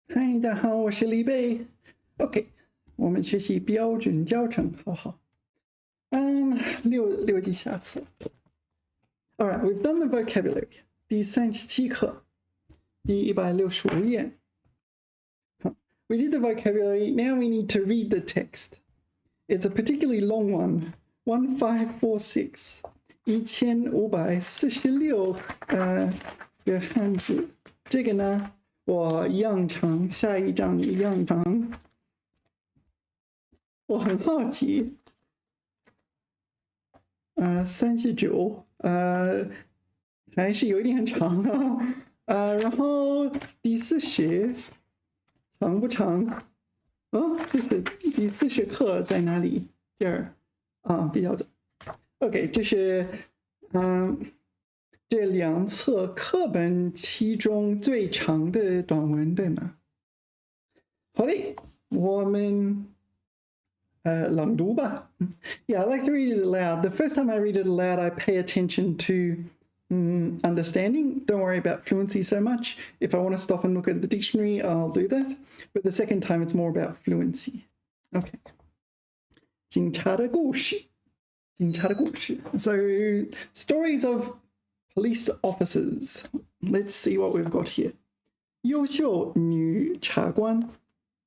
嗨，大家好，我是李贝。OK，我们学习标准教程，好好。六级下册。All right, we've done the vocabulary. 第37课，第165页。We did the vocabulary. Now we need to read the text. It's a particularly long one. 1546. 1546个汉字。这个呢？我一样长，下一章一样长。我很好奇，39，还是有一点长啊。然后第40长不长？第40课在哪里？这儿啊，比较的。OK， 这是这两册课本其中最长的短文，对吗？好嘞，我们朗读吧。Yeah, I like to read it aloud. The first time I read it aloud, I pay attention to understanding. Don't worry about fluency so much. If I want to stop and look at the dictionary, I'll do that. But the second time, it's more about fluency. Okay. 警察的故事。So, stories of police officers. Let's see what we've got here. 优秀女察官.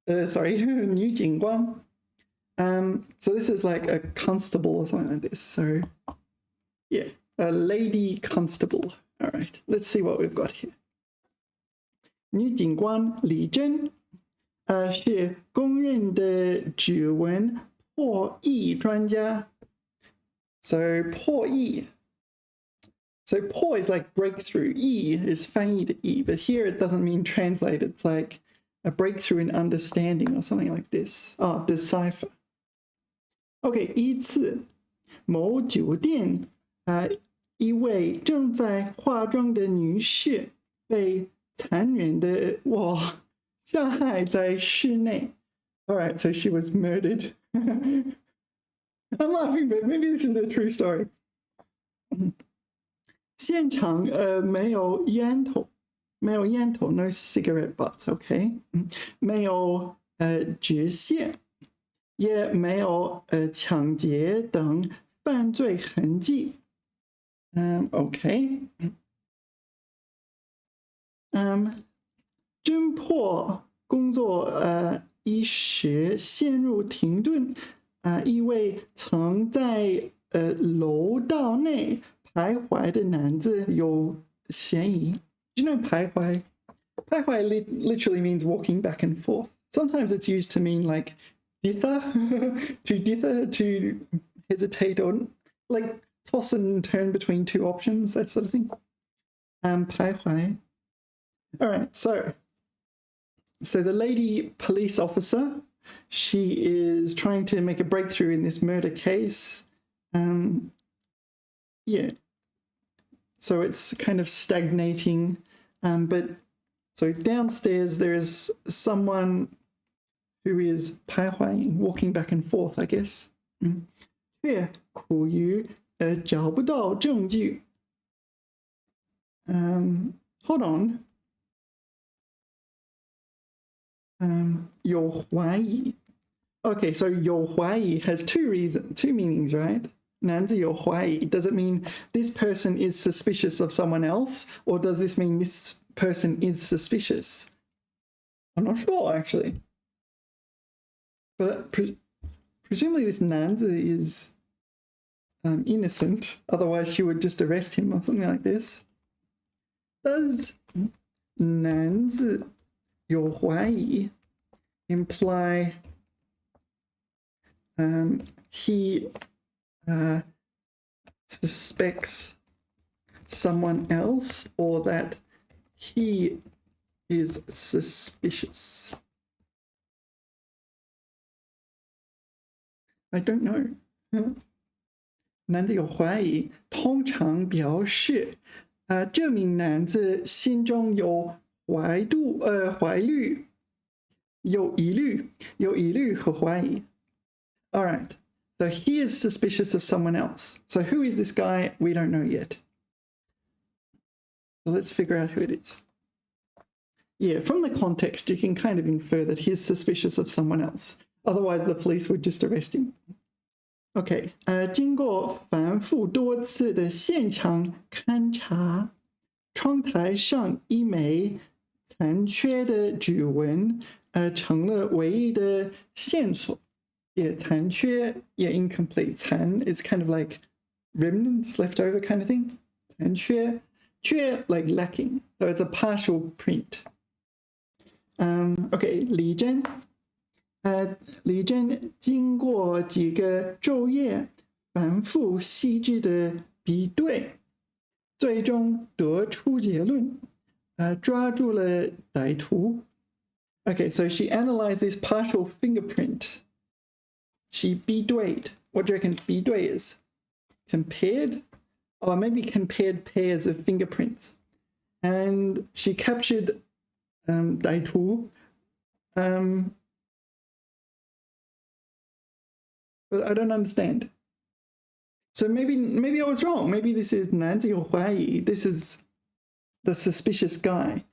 Sorry, 女警官. So this is like a constable or something like this. So, yeah, a lady constable. All right, let's see what we've got here. 女警官李珍，是公认的指纹破译专家。So 破译. So 破 is like breakthrough. 译 is 翻译的译, but here it doesn't mean translate. It's like a breakthrough in understanding or something like this. Decipher. OK， 依次，某酒店一位正在化妆的女士被残忍的杀害在室内。All right, so she was murdered. I'm laughing, but maybe this is a true story. 现场没有烟头 no cigarette butts, OK? 没有指线。也没有抢劫等犯罪痕迹。OK。侦破工作一时陷入停顿。因为曾在楼道内徘徊的男子有嫌疑。Do you know 徘徊? 徘徊 literally means walking back and forth. Sometimes it's used to mean like dither, to hesitate or like toss and turn between two options, that sort of thing. 徘徊. All right, so the lady police officer, she is trying to make a breakthrough in this murder case. Yeah. So it's kind of stagnating. But so downstairs there is someone who is 徘徊, walking back and forth, I guess. 却苦于找不到证据。Hold on. 有怀疑。Okay, so 有怀疑 has two meanings, right? 男子有怀疑. Does it mean this person is suspicious of someone else, or does this mean this person is suspicious? I'm not sure, actually. But presumably this 男子 is innocent, otherwise she would just arrest him or something like this. Does 男子有怀疑 imply he suspects someone else, or that he is suspicious? I don't know. 男子有怀疑，通常表示这名男子心中有怀虑、有疑虑和怀疑。All right, so he is suspicious of someone else. So who is this guy? We don't know yet. So let's figure out who it is. yeah, from the context, you can kind of infer that he's suspicious of someone else. Otherwise, the police would just arrest him. OK， 经过反复多次的现场勘查，窗台上一枚残缺的指纹，成了唯一的线索。Yeah, 残缺, yeah, incomplete. 残 is kind of like remnants, left over kind of thing. 残缺, 缺 like lacking, so it's a partial print. OK， 李真经过几个昼夜反复细致的比对，最终得出结论，抓住了歹徒。Okay, so she analyzed this partial fingerprint. She 比对. What do you reckon 比对 is? Compared? Or maybe compared pairs of fingerprints. And she captured 歹徒. But I don't understand. So maybe I was wrong. Maybe this is 男子有怀疑. This is the suspicious guy.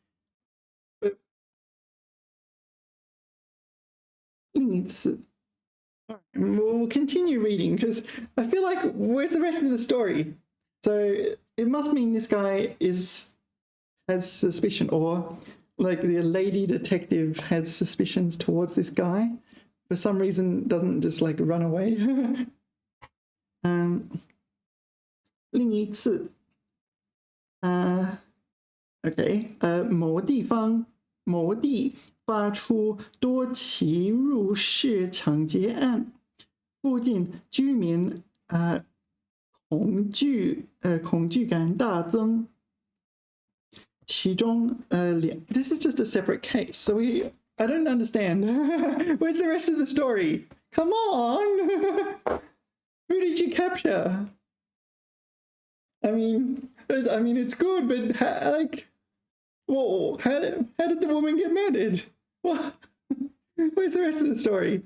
But 另一次. We'll continue reading because I feel like where's the rest of the story? So it must mean this guy has suspicion, or like the lady detective has suspicions towards this guy. For some reason, doesn't just like run away. 另一次, OK， 某地发出多起入室抢劫案，附近居民恐惧感大增。其中this is just a separate case, so I don't understand. Where's the rest of the story? Come on! Who did you capture? I mean, it's good, but like, whoa, how did the woman get murdered? What? Where's the rest of the story?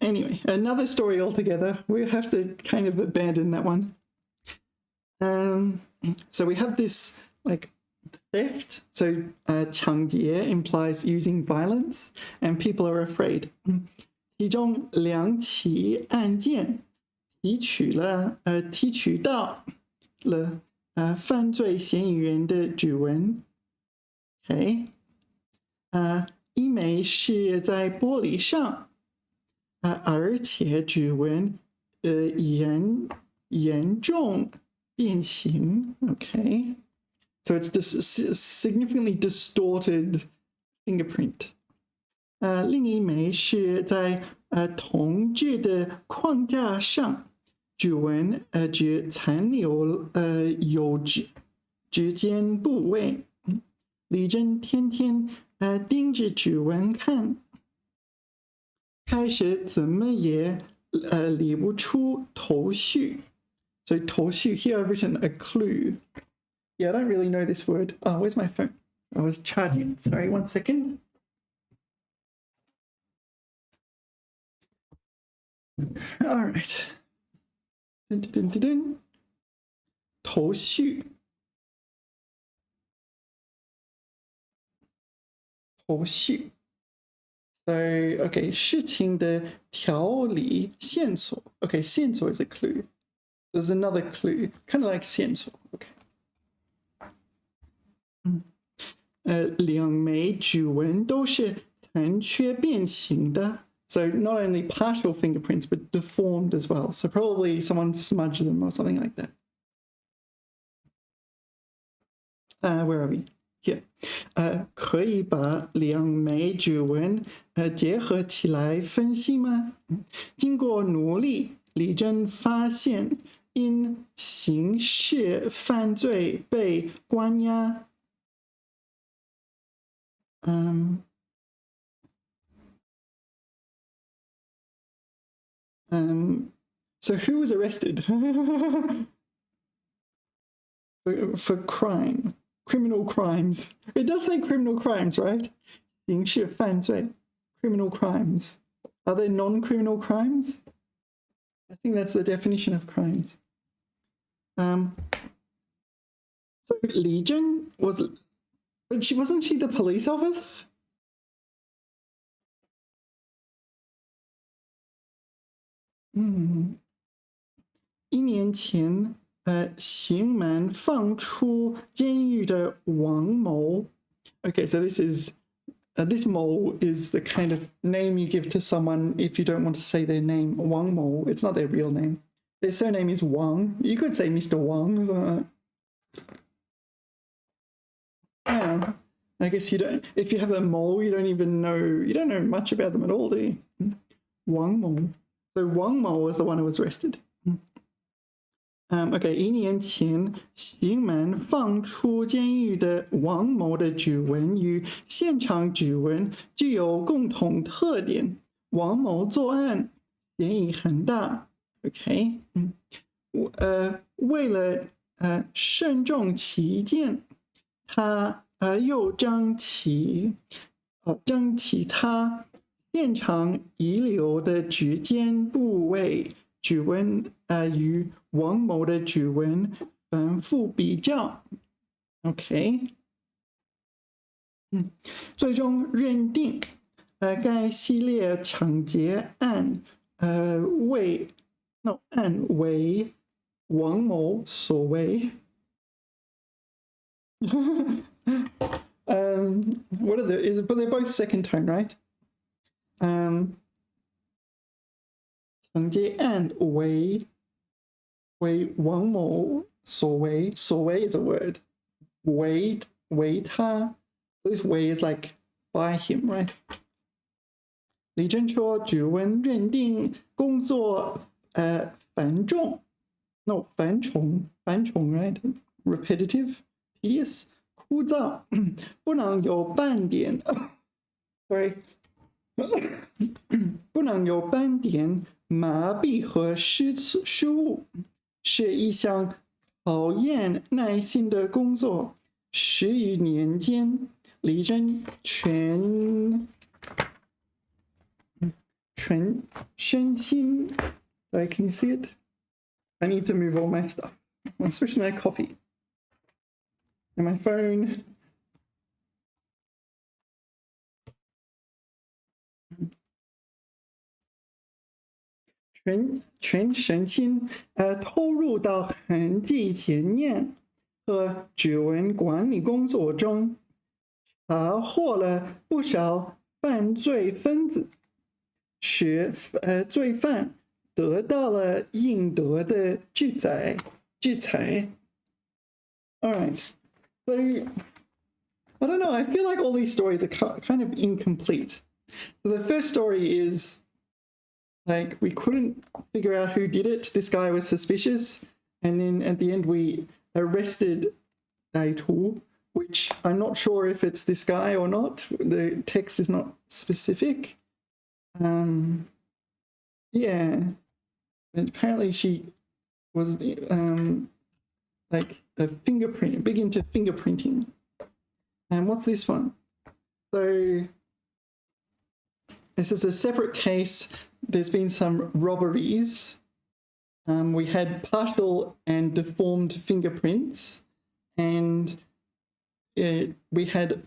Anyway, another story altogether. We have to kind of abandon that one. So we have this like theft. So 抢劫 implies using violence, and people are afraid. 其中2起案件提取到了犯罪嫌疑人的指纹。OK， 一枚是在玻璃上，而且指纹严重变形。OK， so it's just significantly distorted fingerprint. 另一枚是在铜制的框架上，指纹只残留有指尖部位。李真天天盯着指纹看，开始怎么也理不出头绪。So 头绪 here I've written a clue. Yeah, I don't really know this word. Oh, where's my phone? I was charging it. Sorry, 1 second. All right. 头绪。So, okay, 事情的条理线索. Okay, 线索 is a clue. There's another clue, kind of like 线索. Okay. 2枚指纹都是残缺变形的. So not only partial fingerprints, but deformed as well. So probably someone smudged them or something like that. Where are we? Here. 可以把2枚指纹结合起来分析吗？经过努力，李真发现因刑事犯罪被关押。So who was arrested? for crime, criminal crimes. It does say criminal crimes, right? 刑事犯罪, criminal crimes. Are there non-criminal crimes? I think that's the definition of crimes. So Li Zhen was, but wasn't she the police officer? Hmm. 1年前，刑满放出监狱的王某。Okay, so this is this Mo is the kind of name you give to someone if you don't want to say their name. Wang Mo. It's not their real name. Their surname is Wang. You could say Mr. Wang. Yeah. I guess you don't. If you have a Mo, you don't know much about them at all, do you? Wang Mo. So Wang Mo was the one who was arrested. OK， 1年前，刑满放出监狱的王某的指纹与现场指纹具有共同特点。王某作案嫌疑很大。OK， 为了慎重起见，他又将其他现场遗留的指尖部位指纹与王某的指纹反复比较 ，OK， 最终认定该系列抢劫案为王某所为。What are the? But they're both second tone, right? 抢劫案为王某所为，所为 is a word. 为他 so this 为 is like by him, right? 李正说指纹认定工作繁重 no 繁重 right? Repetitive, tedious, 枯燥，不能有半点sorry 不能有半点麻痹和失误，是一项考验耐心的工作。10余年间，李真全身心 Sorry, can you see it? I need to move all my stuff, especially my coffee and my phone. 全身心投入到痕迹检验和指纹管理工作中，查获了不少犯罪分子，使罪犯得到了应得的制裁。All right, so I don't know. I feel like all these stories are kind of incomplete. So the first story is like we couldn't figure out who did it. This guy was suspicious, and then at the end we arrested Daitu, which I'm not sure if it's this guy or not. The text is not specific. Yeah, and apparently she was like a fingerprint, big into fingerprinting. And what's this one? So this is a separate case. There's been some robberies. We had partial and deformed fingerprints, and we had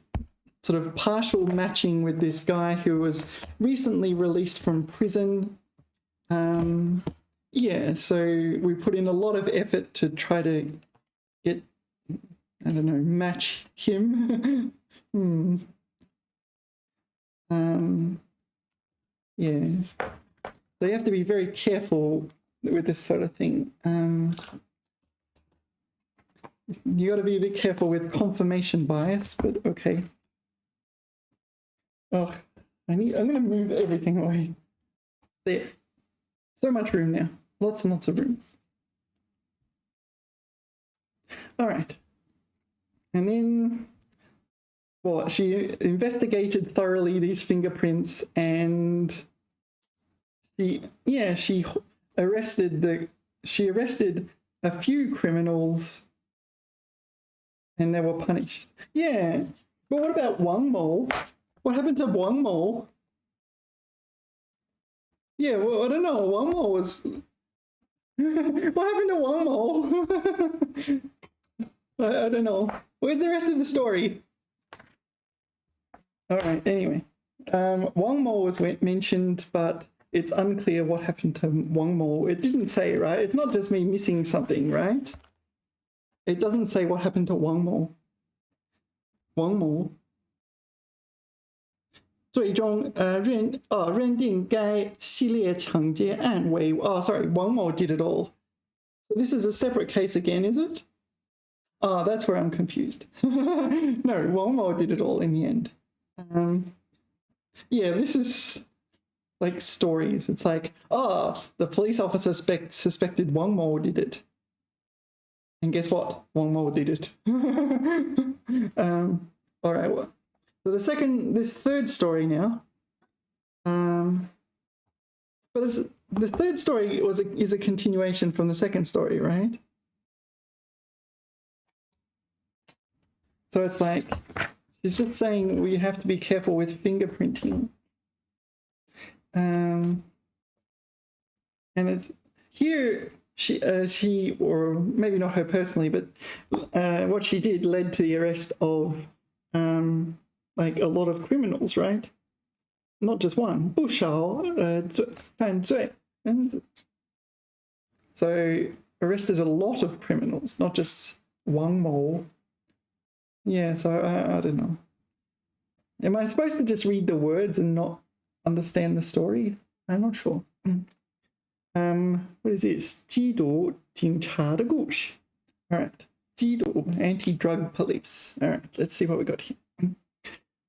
sort of partial matching with this guy who was recently released from prison. Yeah, so we put in a lot of effort to try to get, I don't know, match him. Yeah, so you have to be very careful with this sort of thing. You got to be a bit careful with confirmation bias, but okay. Oh, I'm going to move everything away. There. So much room now. Lots and lots of room. All right. And then, well, she investigated thoroughly these fingerprints, and she arrested a few criminals, and they were punished. Yeah, but what about Wang Mo? What happened to Wang Mo? Yeah, well, I don't know. Wang Mo was. What happened to Wang Mo? I don't know. Where's the rest of the story? All right, anyway. Wang Mo was mentioned, but it's unclear what happened to Wang Mo. It didn't say, right? It's not just me missing something, right? It doesn't say what happened to Wang Mo. Wang Mo 最终认定该系列抢劫案为 sorry, Wang Mo did it all. So this is a separate case again, is it? Oh, that's where I'm confused. No, Wang Mo did it all in the end. Yeah, this is like stories. It's like, the police officer suspected Wang Mo did it. And guess what? Wang Mo did it. All right, well, so this third story now. But the third story is a continuation from the second story, right? So it's like, she's just saying we have to be careful with fingerprinting. And it's here she or maybe not her personally, but what she did led to the arrest of like a lot of criminals, right? Not just one, 不少犯罪. And so arrested a lot of criminals, not just Wang Mo. Yeah, so I don't know. Am I supposed to just read the words and not understand the story? I'm not sure. What is this? 缉毒警察的故事. All right. 缉毒 anti-drug police. All right, let's see what we got here.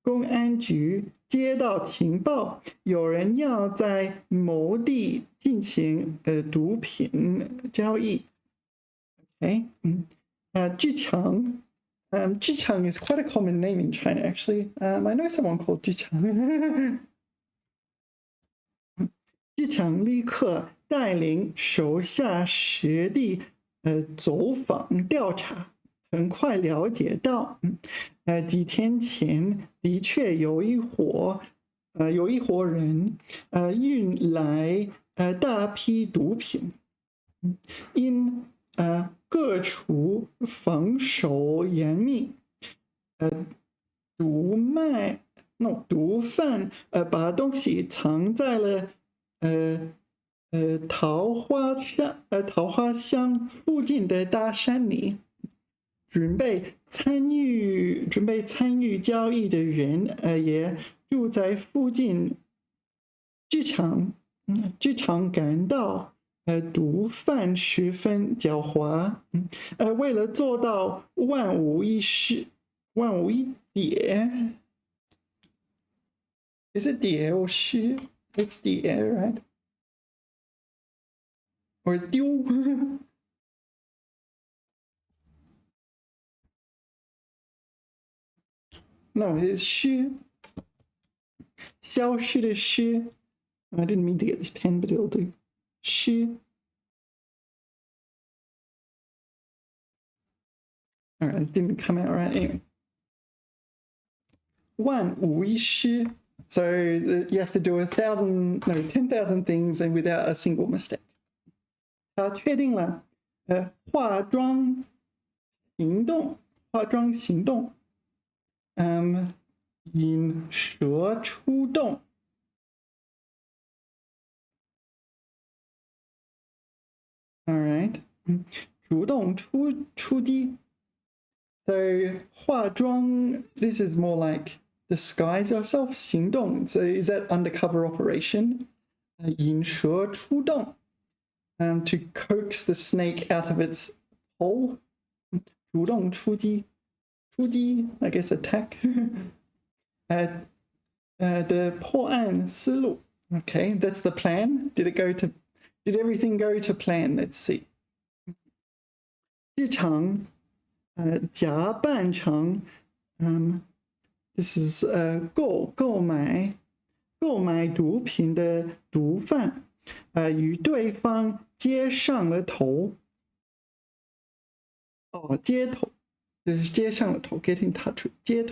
公安局接到情报，有人要在某地进行毒品交易。Okay. 巨强 Jichang is quite a common name in China, actually. I know someone called Jichang. Jichang 立刻带领手下学弟走访调查，很快了解到，几天前的确有一伙人运来大批毒品，因各处防守严密，毒贩把东西藏在了桃花乡附近的大山里，准备参与交易的人也住在附近。剧场感到毒贩十分狡猾，为了做到万无一蝶 ，is it 蝶 or 失 ？It's 蝶 right? Or 丢？No, it is 失，消失的失。I didn't mean to get this pen, but it'll do. 失。All right, it didn't come out right anyway. 万无一失. So you have to do 10,000 things and without a single mistake. 确定了，化妆行动，引蛇出洞。All right. 主动出击。So 化妆 this is more like disguise yourself. 行动 so is that undercover operation? 引蛇出洞 to coax the snake out of its hole. 主动出击 I guess attack. 的破案思路 Okay, that's the plan. Did everything go to plan? Let's see. 日常假扮成this is 购买毒品的毒贩与对方接上了头。接头就是接上了头 ，get in touch， 接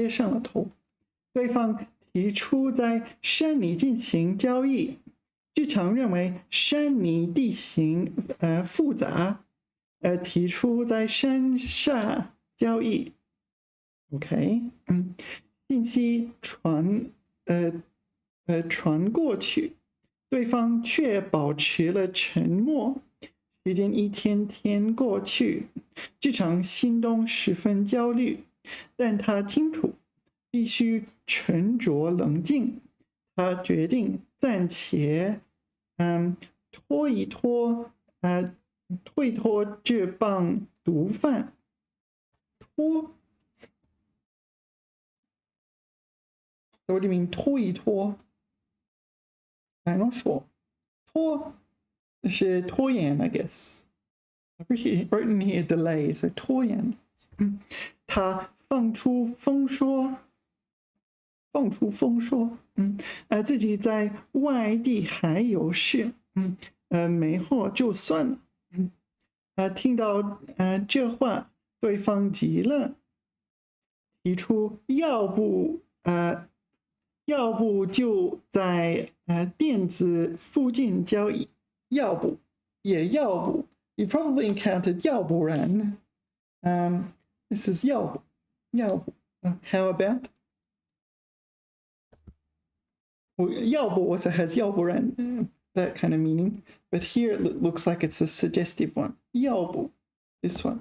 上了头。对方提出在山里进行交易。剧场认为山里地形复杂，提出在山下交易。OK， 信息传过去，对方却保持了沉默。时间一天天过去，这场心动十分焦虑，但他清楚必须沉着冷静。他决定暂且拖一拖，推脱这帮毒贩。拖 ，So what do you mean 拖一拖？I'm not sure. 拖是拖延 I guess. Written here delay, so 拖延。他放出风说，自己在外地还有事，没货就算了。听到这话，对方急了，提出要不就在店子附近交易，要不也要不。You probably encountered 要不然。This is 要不。How about? Well, 要不 also has 要不然 that kind of meaning, but here it looks like it's a suggestive one. 要不 this one.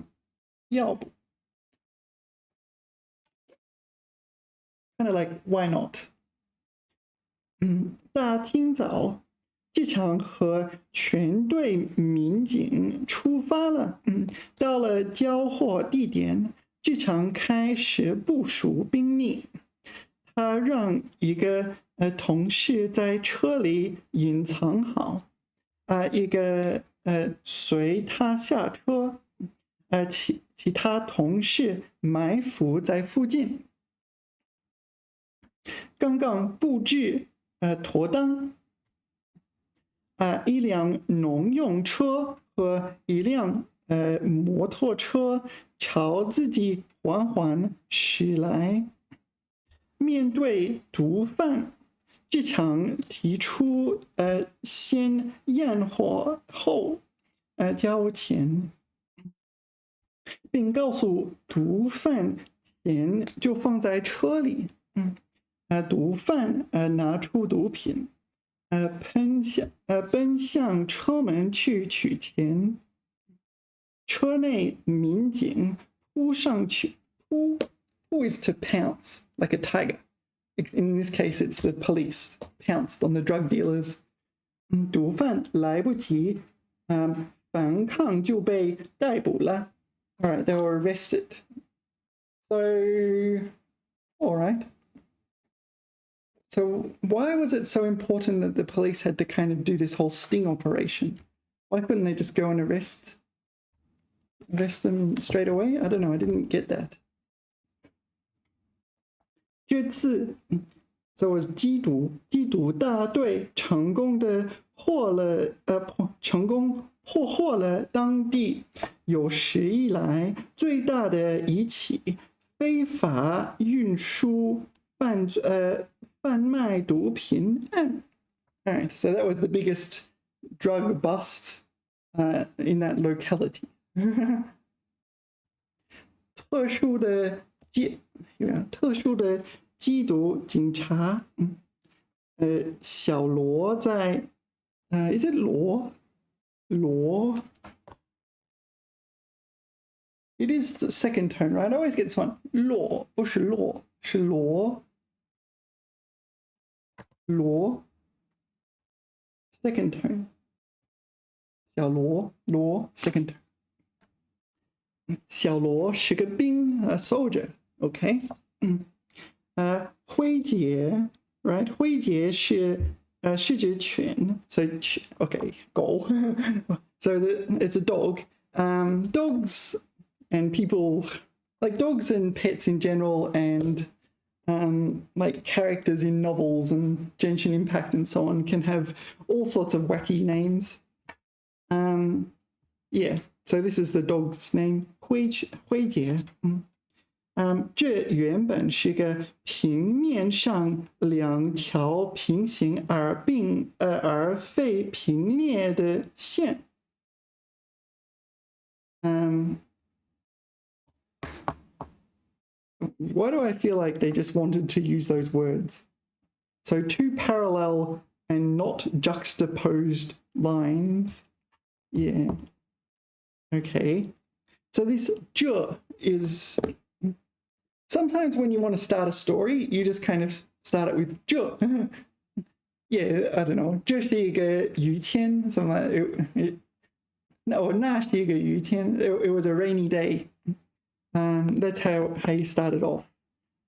要不 kind of like why not? 大清早，这场和全队民警出发了。到了交货地点，这场开始部署兵力。他让一个同事在车里隐藏好，一个随他下车，其他同事埋伏在附近。刚刚布置妥当，一辆农用车和一辆摩托车朝自己缓缓驶来。面对毒贩，这场提出先验货后交钱，并告诉毒贩钱就放在车里。毒贩拿出毒品，奔向车门去取钱。车内民警扑上去，扑 is to pounce like a tiger. In this case, it's the police pounced on the drug dealers. 毒贩来不及反抗就被逮捕了。All right, they were arrested. So, all right. So why was it so important that the police had to kind of do this whole sting operation? Why couldn't they just go and arrest them straight away? I don't know. I didn't get that. 这次 so was 缉毒大队成功破获了当地有史以来最大的一起非法运输贩卖毒品案。All right, so that was the biggest drug bust in that locality. 特殊的缉毒警察，小罗在is it 罗 It is the second tone, right? I always get this one. 罗不是洛，是罗。second tone. 小罗 second tone. 小罗是个兵soldier, OK? 辉杰 right? 辉杰是指犬 so okay, 狗 so it's a dog. Dogs and people like dogs and pets in general and like characters in novels and Genshin Impact and so on can have all sorts of wacky names. Yeah, so this is the dog's name, 辉杰。这原本是个平面上两条平行而非平列的线。Why do I feel like they just wanted to use those words? So two parallel and not juxtaposed lines. Yeah. Okay. So this 这 is sometimes when you want to start a story, you just kind of start it with 这. Yeah, I don't know. 这是一个雨天, something like it. No, 那是一个雨天. It was a rainy day. That's how you started off.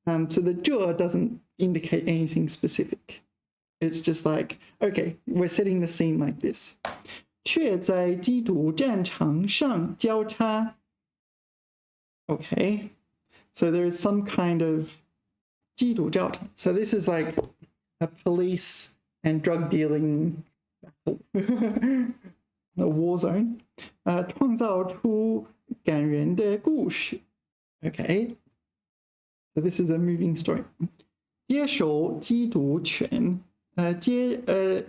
So the 这 doesn't indicate anything specific. It's just like, okay, we're setting the scene like this. 却在基督战场上交叉. Okay, so there is some kind of 基督交叉. So this is like a police and drug dealing battle, a war zone. 创造出感人的故事. Okay, so this is a moving story. 接手缉毒权，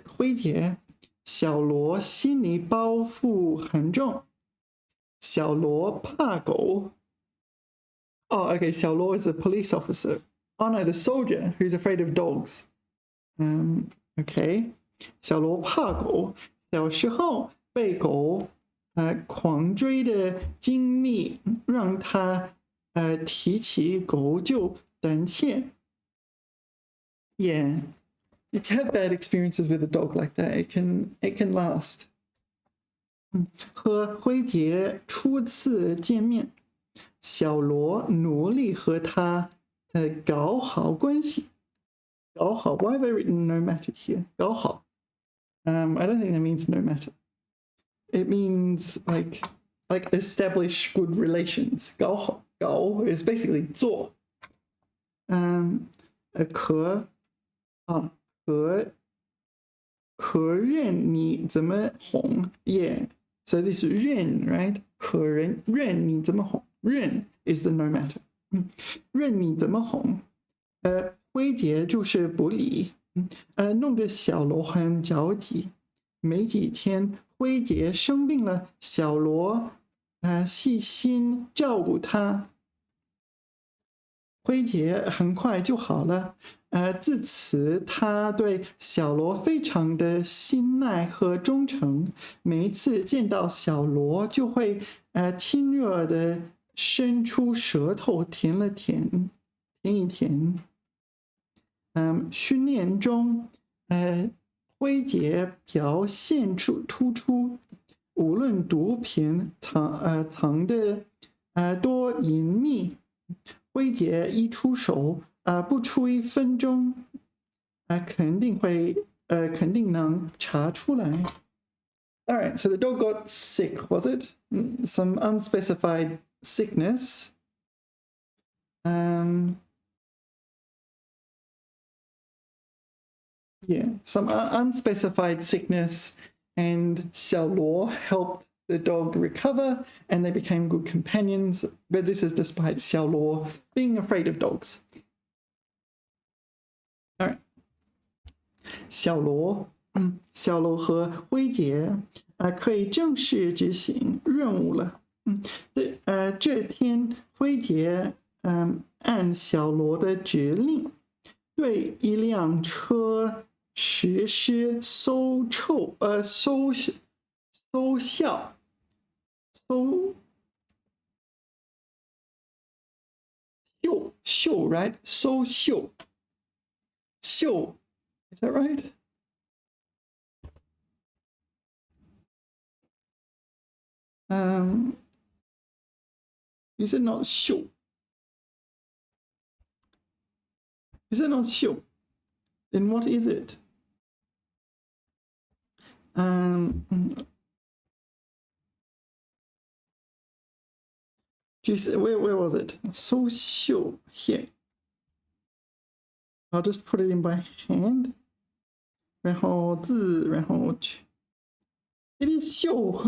辉杰，小罗心理包袱很重，小罗怕狗。Oh, okay, 小罗 is a police officer. Oh no, the soldier who's afraid of dogs. Okay, 小罗怕狗，小时候被狗狂追的经历让他提起狗就胆怯。Yeah, you can have bad experiences with a dog like that. It can last. 和辉杰初次见面，小罗努力和他搞好关系。搞好 Why have I written no matter here? 搞好 I don't think that means no matter. It means like establish good relations. 搞好 搞 is basically 做。可任你怎么哄 Yeah, so this 任 right? 可任你怎么哄 任 is the no matter. 任你怎么哄辉杰就是不理弄得小罗很着急。没几天辉杰生病了，小罗细心照顾他。辉杰很快就好了。自此他对小罗非常的信赖和忠诚，每一次见到小罗就会亲热的伸出舌头舔了舔，舔一舔。训练中辉杰表现突出，无论毒品藏的多隐秘，辉杰一出手不出1分钟肯定能查出来。All right, so the dog got sick, was it? Some unspecified sickness. Yeah, some unspecified sickness, and Xiao Luo helped the dog recover, and they became good companions. But this is despite Xiao Luo being afraid of dogs. All right, 小罗和辉杰可以正式执行任务了。这天辉杰按小罗的指令，对一辆车实施搜效 right? 搜秀 is that right? Is it not 秀? Is it not 秀? Then what is it? Where was it? 搜秀 here. I'll just put it in by hand. 然后字，然后it is 秀。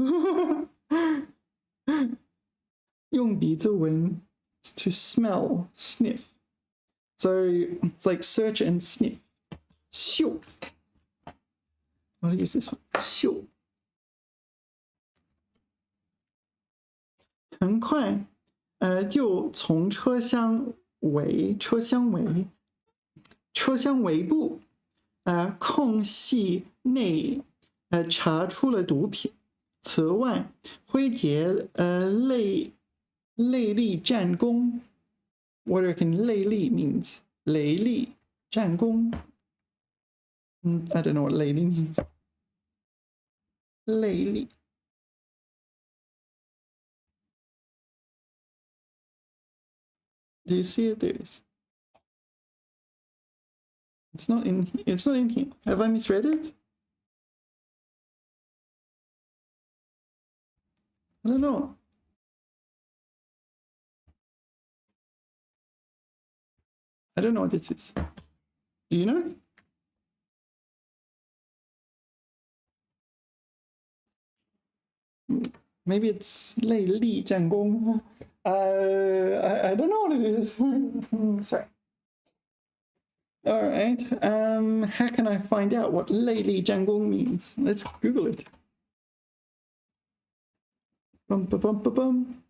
用鼻子闻 to smell, sniff. So it's like search and sniff. 嗅 What is this one? 嗅很快就从车厢尾部空隙内查出了毒品。此外，辉杰雷利战功 ，what do you reckon 雷利 means？ 雷利战功。I don't know what 雷利 means. 雷利。Do you see it? There it is. It's not in here. Have I misread it? I don't know. I don't know what this is. Do you know? Maybe it's 内力战功. I don't know what it is. Sorry. All right. How can I find out what 内力战功 means? Let's Google it. Bum bum bum bum bum.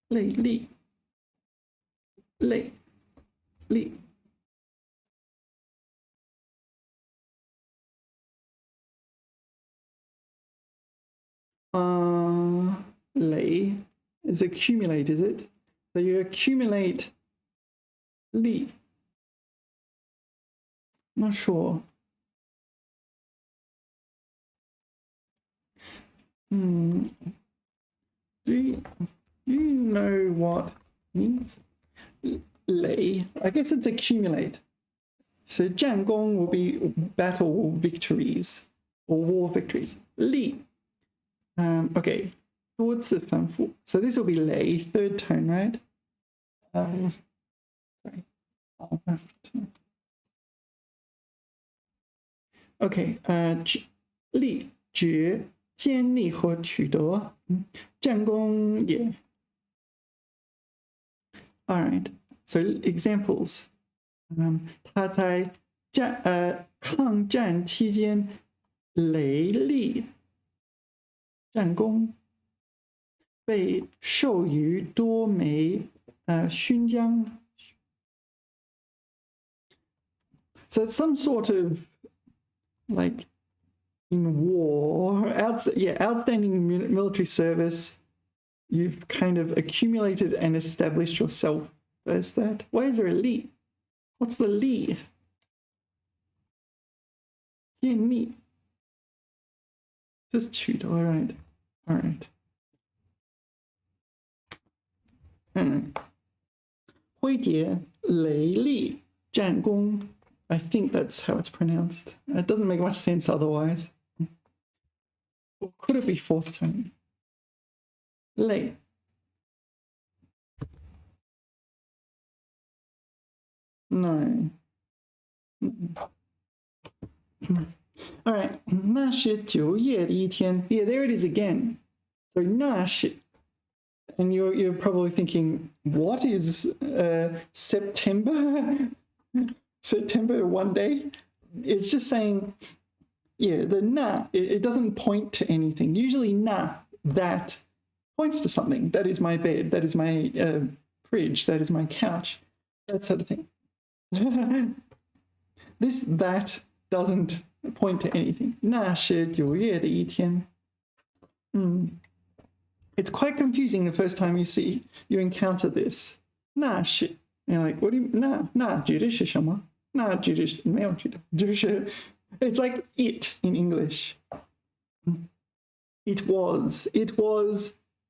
内力累 is accumulate, is it? So you accumulate 力. Not sure. Do you know what means? Lei. I guess it's accumulate. So 战功 will be battle victories or war victories. 力. Okay. 多次反复. So this will be 累, third tone, right? Sorry. Okay. 力决建立和取得. 战功也. All right. So examples. 他在抗战期间雷厉战功，被授予多枚勋章。So it's some sort of like in war, outstanding military service. You've kind of accumulated and established yourself. There's that. Why is there a li? What's the li? 建立. Just shoot. All right. All right. 辉杰雷厉战功. I think that's how it's pronounced. It doesn't make much sense otherwise. Or could it be fourth tone? 累. No. All right. 那是9月的一天. Yeah, there it is again. So 那是. And you're probably thinking, what is September? September one day? It's just saying, yeah, the na, it doesn't point to anything. Usually na, that points to something. That is my bed. That is my fridge. That is my couch. That sort of thing. That doesn't point to anything. 那是9月的一天. It's quite confusing the first time you encounter this. 那是. You're like, what do you 那指的是什么? 那指的是没有指的. 就是 it's like it in English. It was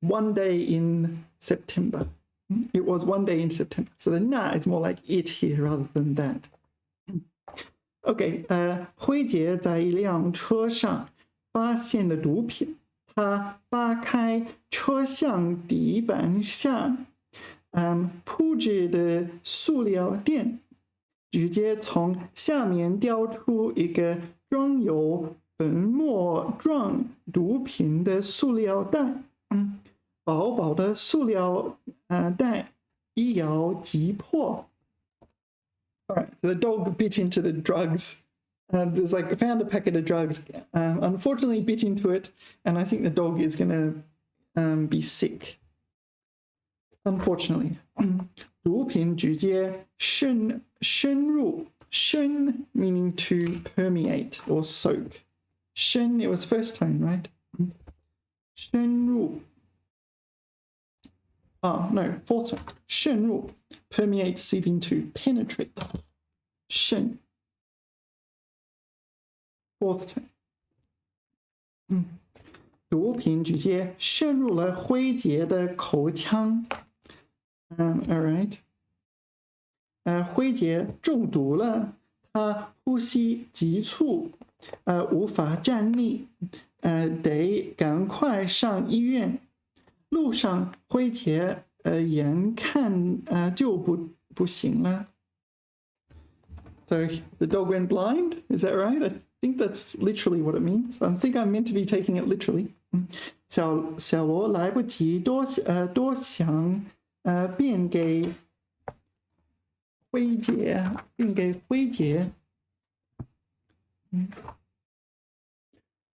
one day in September. It was one day in September. So the na is more like it here rather than that. Okay, 辉杰在一辆车上发现了毒品。他扒开车厢底板下铺着的塑料垫，直接从下面叼出一个装有粉末状毒品的塑料袋。薄薄的塑料袋一咬即破。All right, so the dog bit into the drugs. There's found a packet of drugs, unfortunately bit into it, and I think the dog is going to be sick. Unfortunately, 毒品直接深入 深 meaning to permeate or soak. 深 it was first tone, right? 深入 no, fourth tone. 深入 permeate, seep into, penetrate. 深 fourth tone. 毒品直接渗入了辉杰的口腔。all right. 辉杰中毒了，他呼吸急促，无法站立，得赶快上医院。路上，辉杰眼看就不行了。So the dog went blind. Is that right? I think that's literally what it means. I think I'm meant to be taking it literally. 小罗来不及多想，便给辉杰，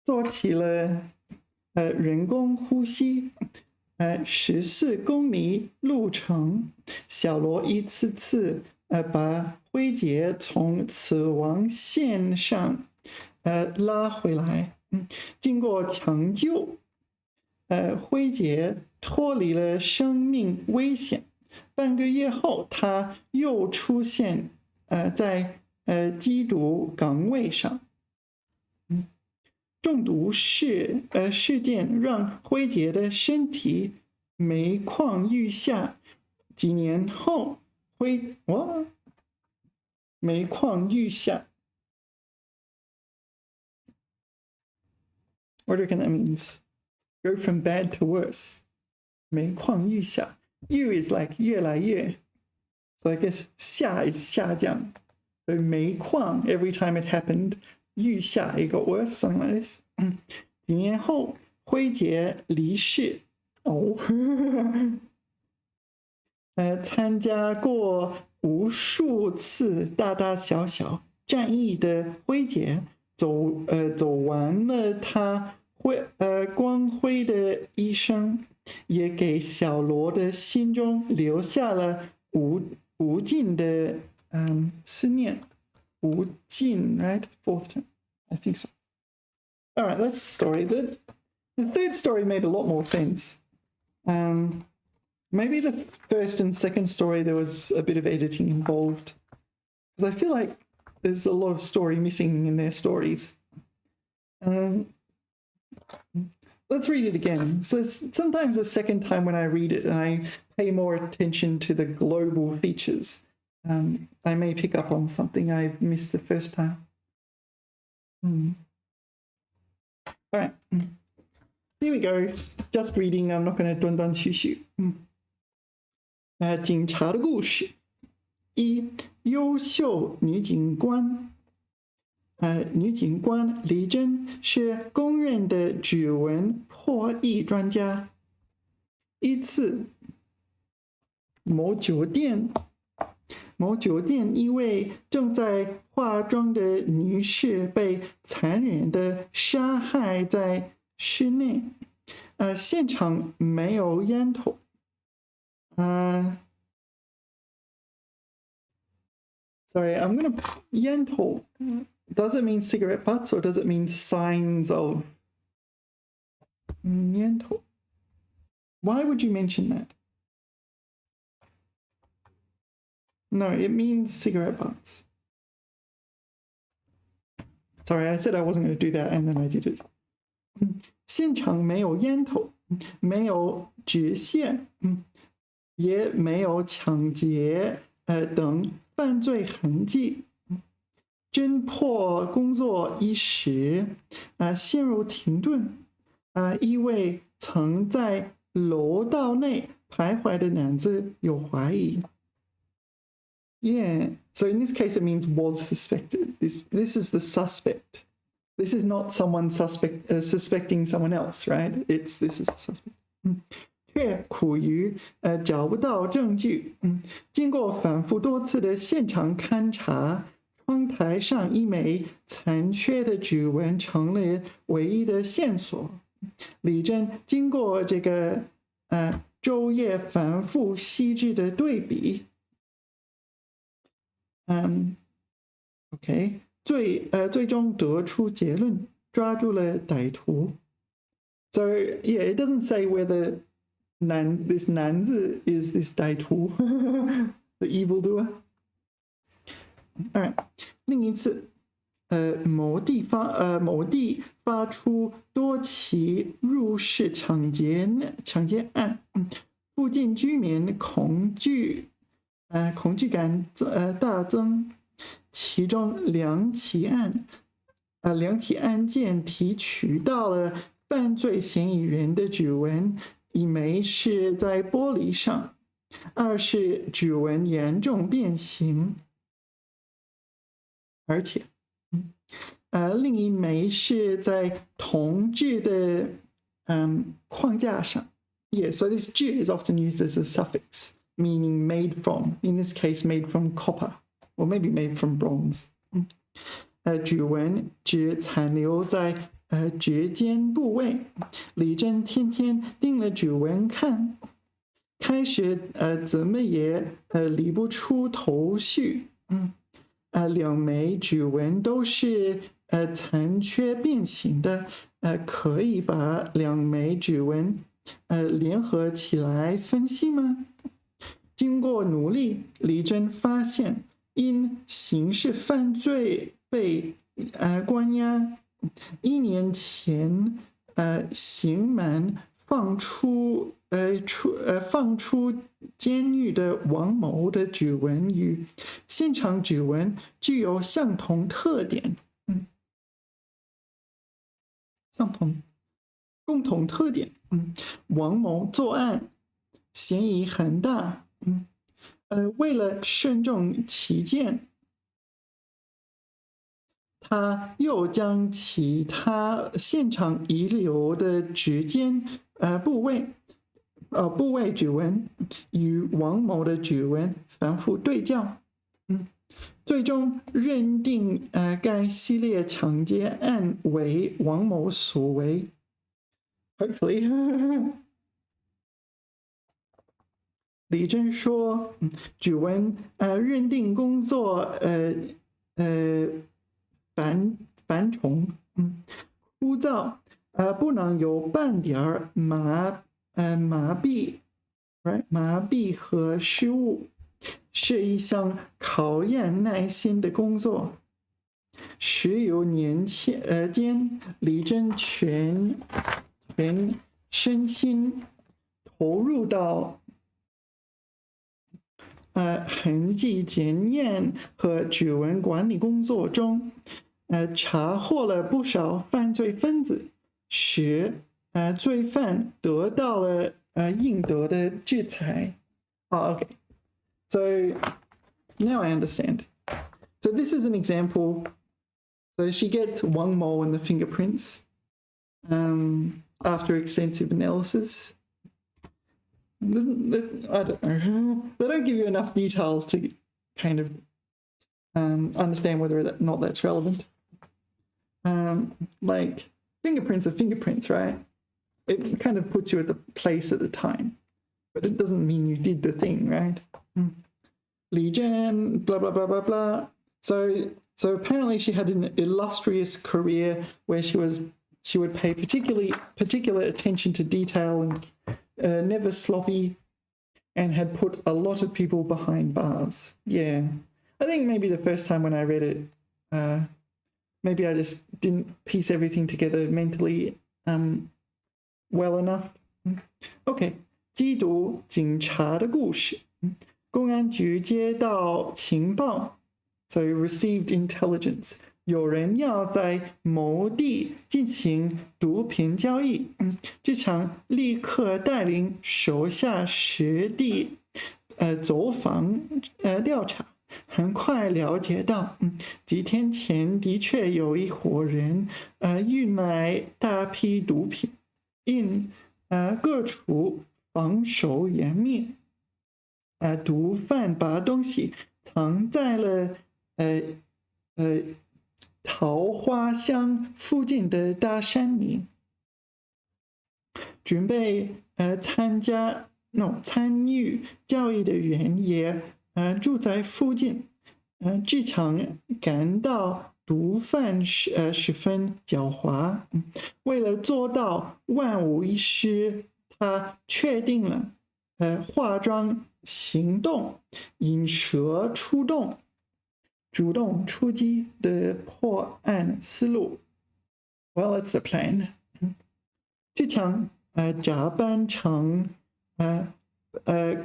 做起了人工呼吸，14公里路程，小罗一次次把辉杰从死亡线上拉回来。经过抢救，辉杰脱离了生命危险。半个月后，他又出现在缉毒岗位上。中毒事件让辉杰的身体每况愈下。几年后，每况愈下。What do you reckon that means? Go from bad to worse. 每况愈下。愈 is like 越来越。So I guess 下 is 下降。So 每况 every time it happened. 愈下 it got worse, something like this. 几年后，辉杰离世。参加过无数次大大小小战役的辉杰，走完了他光辉的一生，也给小罗的心中留下了无尽的思念。无尽 right? Fourth term. I think so. All right, that's the story. The third story made a lot more sense. Maybe the first and second story, there was a bit of editing involved. Because I feel like there's a lot of story missing in their stories. Let's read it again. So sometimes the second time when I read it and I pay more attention to the global features, I may pick up on something I missed the first time. All right. Here we go. Just reading. I'm not going to 断断续续。警察的故事。一，优秀女警官。女警官李珍是公认的指纹破译专家。一次，某酒店一位正在化妆的女士被残忍的杀害在室内，现场没有烟头。Sorry, I'm gonna 烟头。Does it mean cigarette butts or does it mean signs of 烟头? Why would you mention that? No, it means cigarette butts. Sorry, I said I wasn't going to do that and then I did it. 现场没有烟头，没有纸屑，也没有抢劫等犯罪痕迹。侦破工作一时陷入停顿。因为曾在楼道内徘徊的男子有怀疑。Yeah, so in this case it means was suspected. This is the suspect. This is not someone suspecting someone else, right? This is the suspect. 却苦于找不到证据。经过反复多次的现场勘查，窗台上一枚残缺的指纹成了唯一的线索。李珍经过这个昼夜反复细致的对比，OK， 最终得出结论，抓住了歹徒。So yeah, it doesn't say whether this 男字 is this 歹徒the evildoer. All right， 另一次，某地发出多起入室抢劫案，附近居民恐惧感大增，其中两起案件提取到了犯罪嫌疑人的指纹，一枚是在玻璃上，二是指纹严重变形，而且，另一枚是在铜制的框架上。Yeah, so this 制 is often used as a suffix, meaning made from. In this case, made from copper, or maybe made from bronze. 指纹只残留在指尖部位。李珍天天盯了指纹看，开始怎么也理不出头绪。两枚指纹都是残缺变形的，可以把两枚指纹联合起来分析吗？经过努力，李珍发现因刑事犯罪被关押1年前刑满放出监狱的王某的指纹与现场指纹具有相同特点，共同特点，王某作案嫌疑很大，为了慎重起见，他又将其他现场遗留的指尖部位指纹与王某的指纹反复对照，最终认定该系列抢劫案为王某所为。Hopefully 李珍说，指纹认定工作繁重，枯燥，不能有半点麻痹和失误，是一项考验耐心的工作。10余年间，李珍全身心投入到痕迹检验和指纹管理工作中，查获了不少犯罪分子，使罪犯得到了应得的制裁。Okay. So now I understand. So this is an example. So she gets Wang Mo and the fingerprints after extensive analysis. I don't know. They don't give you enough details to kind of understand whether or not that's relevant. Like fingerprints are fingerprints, right? It kind of puts you at the place at the time, but it doesn't mean you did the thing, right? Li Zhen, blah blah blah blah blah. So apparently she had an illustrious career where she would pay particular attention to detail and never sloppy, and had put a lot of people behind bars. Yeah, I think maybe the first time when I read it, maybe I just didn't piece everything together mentally well enough. OK， 缉毒警察的故事。公安局接到情报 ，so received intelligence， 有人要在某地进行毒品交易，这场立刻带领手下实地走访调查，很快了解到，几天前的确有一伙人运卖大批毒品，因各处防守严密。毒贩把东西藏在了桃花乡附近的大山里。准备参与交易的人也住在附近。志强感到毒贩十分狡猾。为了做到万无一失，他确定了化妆行动、引蛇出洞、主动出击的破案思路。Well, it's the plan. 志强假扮成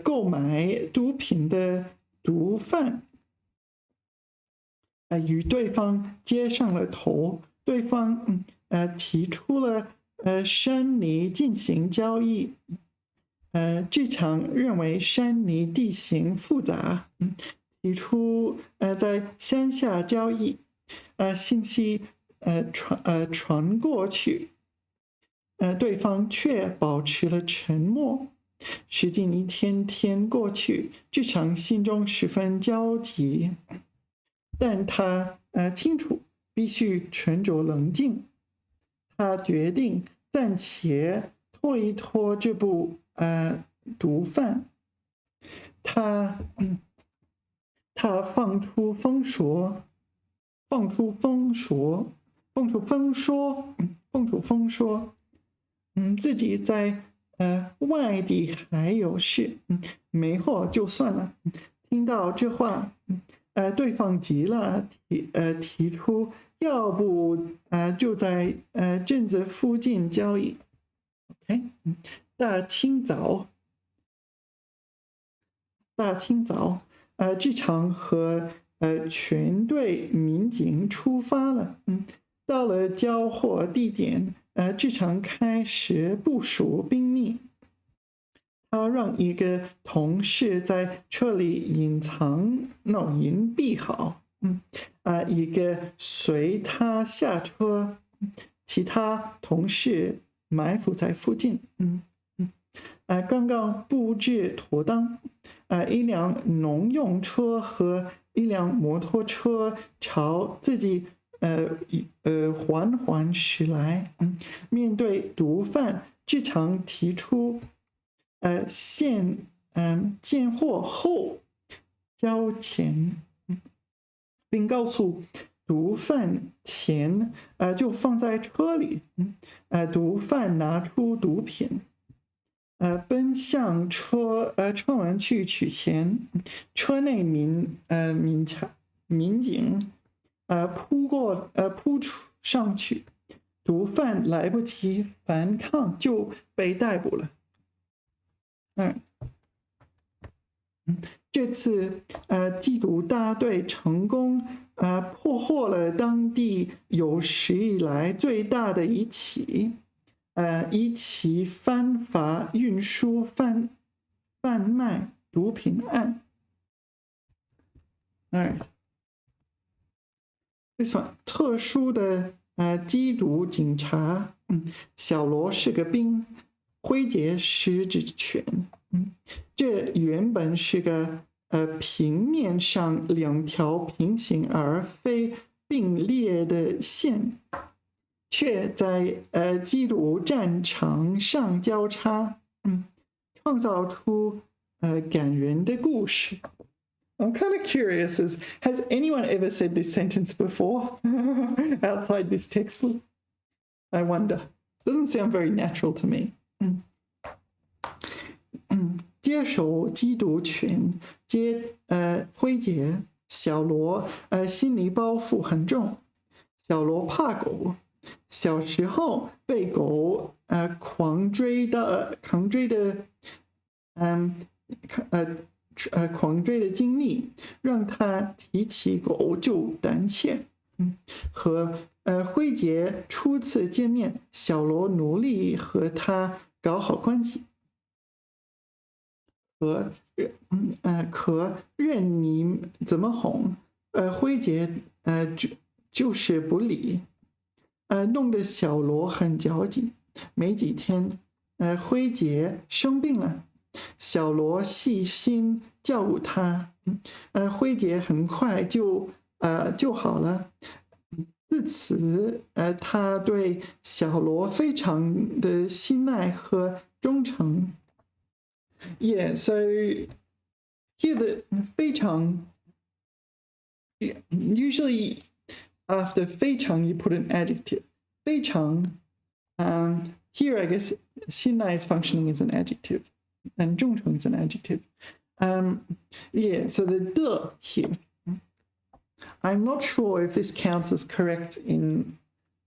购买毒品的毒贩，与对方接上了头。对方提出了山泥进行交易。志强认为山泥地形复杂，提出在乡下交易。信息传过去，对方却保持了沉默。时间一天天过去，志强心中十分焦急，但他清楚必须沉着冷静。他决定暂且拖一拖这部毒贩。他放出风说，自己在外地还有事，没货就算了。听到这话，对方急了，提出要不就在镇子附近交易。OK， 大清早，志强和全队民警出发了。到了交货地点，志强开始部署兵力。他让一个同事在车里隐蔽好，一个随他下车，其他同事埋伏在附近。刚刚布置妥当，一辆农用车和一辆摩托车朝自己缓缓驶来。面对毒贩，志强提出见货后交钱，并告诉毒贩钱就放在车里。毒贩拿出毒品，奔向车门去取钱。车内民警扑上去，毒贩来不及反抗就被逮捕了。这次缉毒大队成功破获了当地有史以来最大的一起非法运输贩卖毒品案。This one 特殊的缉毒警察，小罗是个兵，挥节施之权。这原本是个平面上两条平行而非并列的线，却在缉毒战场上交叉，创造出感人的故事。I'm kind of curious, has anyone ever said this sentence before outside this textbook? I wonder. Doesn't sound very natural to me. 接手缉毒权，挥节，小罗心理包袱很重。小罗怕狗，小时候被狗狂追的经历，让他提起狗就胆怯。和挥节初次见面，小罗努力和他搞好关系。可任你怎么哄，挥节就是不理，弄得小罗很焦急。没几天，挥节生病了，小罗细心照顾他，挥节很快就好了。自此，他对小罗非常的信赖和忠诚。Yeah, so here the 非常 usually after 非常 you put an adjective. 非常 here I guess 信赖 is functioning as an adjective, and 忠诚 is an adjective. Yeah, so the 的 here. I'm not sure if this counts as correct in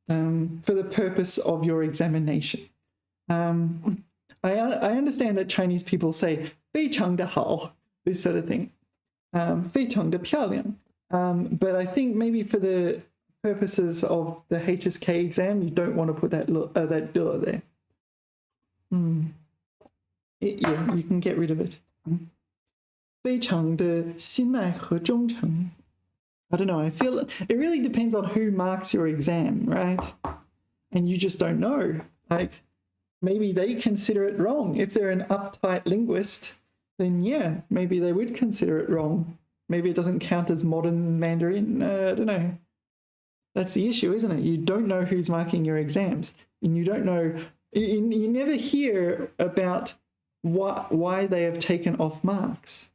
for the purpose of your examination. I understand that Chinese people say 非常的好, this sort of thing. 非常的漂亮. But I think maybe for the purposes of the HSK exam, you don't want to put that that 的 there. Yeah, you can get rid of it. 非常的信赖和忠诚. I don't know, I feel it really depends on who marks your exam, right? And you just don't know. Like, maybe they consider it wrong. If they're an uptight linguist, then yeah, maybe they would consider it wrong. Maybe it doesn't count as modern Mandarin. I don't know. That's the issue, isn't it? You don't know who's marking your exams. And you don't know, you never hear about why they have taken off marks.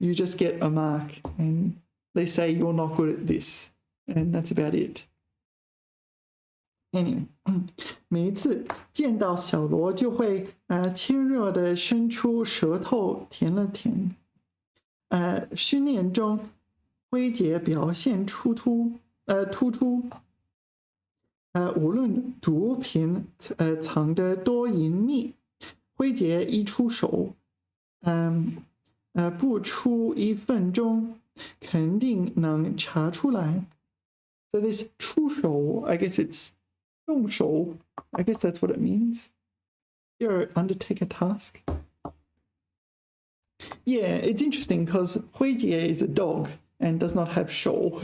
You just get a mark and they say you're not good at this, and that's about it. Anyway, 每一次见到小罗就会亲热地伸出舌头舔了舔。训练中，辉杰表现突出。无论毒品藏得多隐秘，辉杰一出手，不出1分钟。肯定能查出来。So this 出手, I guess it's 动手. I guess that's what it means. You undertake a task. Yeah, it's interesting because 辉杰 is a dog and does not have 手.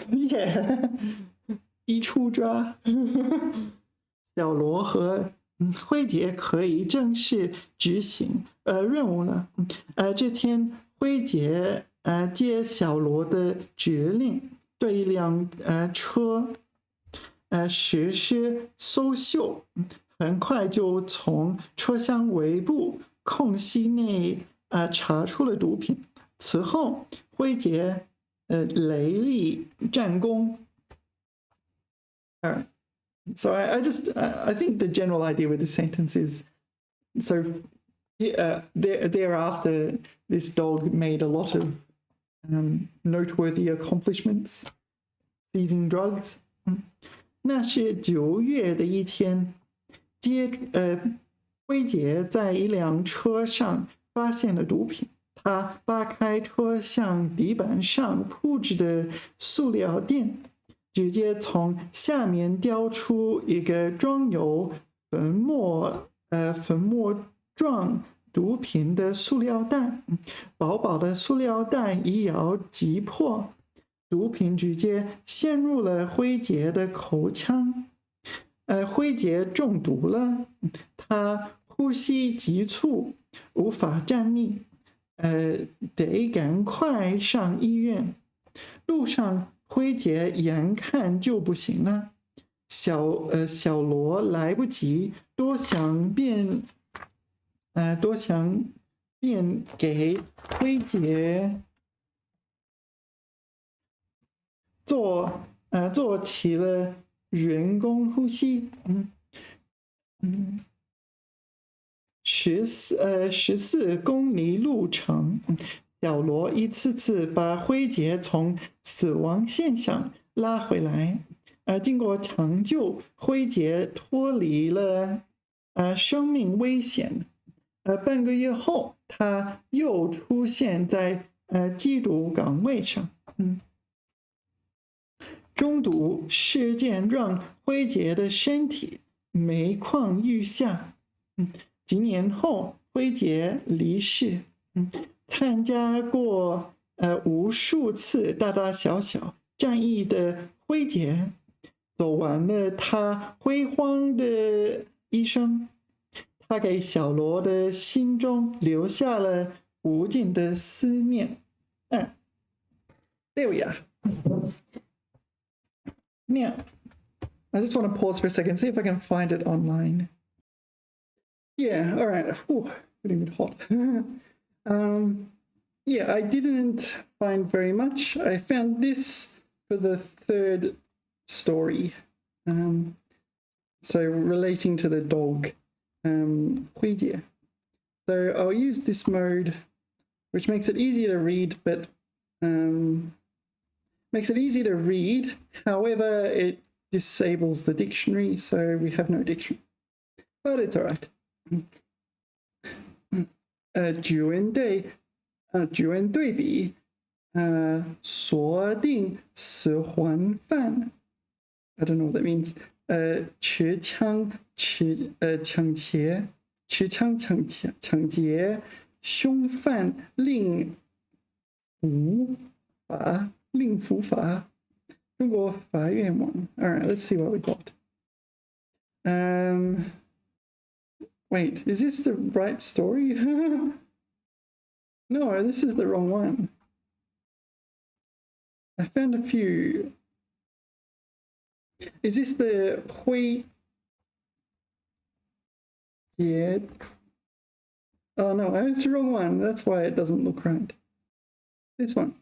Yeah. 一出抓。小罗和辉杰可以正式执行任务了。这天，辉杰接小罗的指令，对一辆车实施搜秀，很快就从车厢尾部空隙内查出了毒品。此后，辉杰雷厉战功。So I think the general idea with the sentence is, so thereafter, this dog made a lot of noteworthy accomplishments, seizing drugs. 那是9月的一天，辉杰在一辆车上发现了毒品。他扒开车厢底板上铺着的塑料垫。直接从下面叼出一个装有粉末状毒品的塑料袋，薄薄的塑料袋一咬即破，毒品直接陷入了辉杰的口腔。辉杰中毒了，他呼吸急促，无法站立，得赶快上医院。路上。辉杰眼看就不行了，小罗来不及多想便给辉杰做起了人工呼吸。14公里路程。小罗一次次把辉杰从死亡线上拉回来，经过抢救，辉杰脱离了生命危险。半个月后，他又出现在缉毒岗位上。中毒事件让辉杰的身体每况愈下。几年后，辉杰离世。参加过无数次大大小小战役的辉杰，走完了他辉煌的一生。他给小罗的心中留下了无尽的思念。There we are. Now, I just want to pause for a second, see if I can find it online. Yeah, all right. Whew, getting a bit hot. Yeah, I didn't find very much. I found this for the third story. So relating to the dog, 灰姐. So I'll use this mode, which makes it easier to read, but makes it easy to read. However, it disables the dictionary, so we have no dictionary. But it's all right. 句文对比，锁定死环犯。I don't know what that means. 持枪抢劫凶犯令伏法，中国法院网。All right, let's see what we got. Wait, is this the right story? No, this is the wrong one. I found a few. Is this the Hui? Yeah. Oh no, it's the wrong one. That's why it doesn't look right. This one.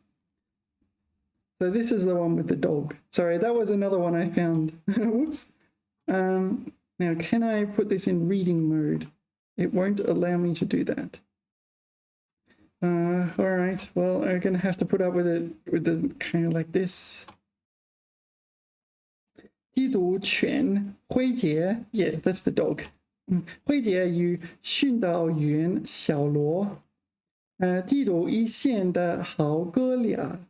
So this is the one with the dog. Sorry, that was another one I found. Whoops. Now, can I put this in reading mode? It won't allow me to do that. All right, well, I'm going to have to put up with it with the kind of like this. 缉毒犬灰杰 yeah, that's the dog. 灰杰与训导员小罗，缉毒一线的好哥俩。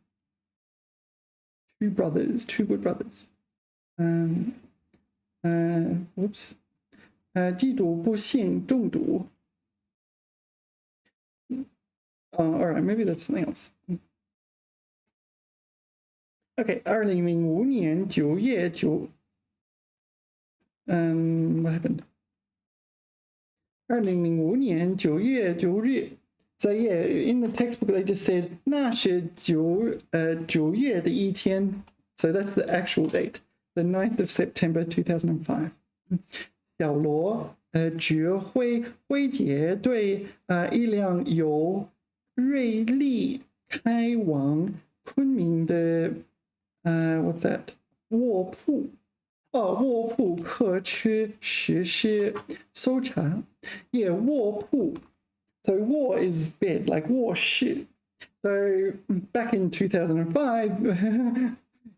Two good brothers. Whoops. 缉毒不幸中毒。All right, maybe that's something else. Okay, 2005年9月9 what happened? 2005年9月9日 So yeah, in the textbook they just said 那是9月的一天 So that's the actual date, the 9th of September 2005. 小罗指挥灰姐队一辆由瑞丽开往昆明的what's that? 卧铺客车实施搜查。Yeah, 卧铺. So 卧 is bed, like 卧室. So back in 2005,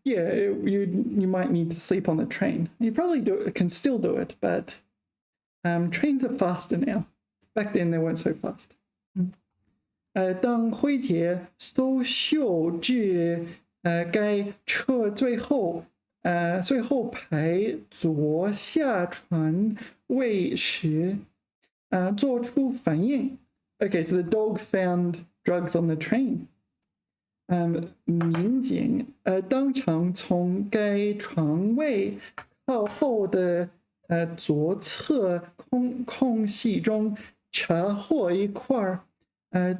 yeah, you might need to sleep on the train. You probably can still do it, but trains are faster now. Back then they weren't so fast. 当灰姐搜秀至该车最后排左下船位时，做出反应。Okay, so the dog found drugs on the train. 民警当场从该床位靠后的左侧空隙中查获一块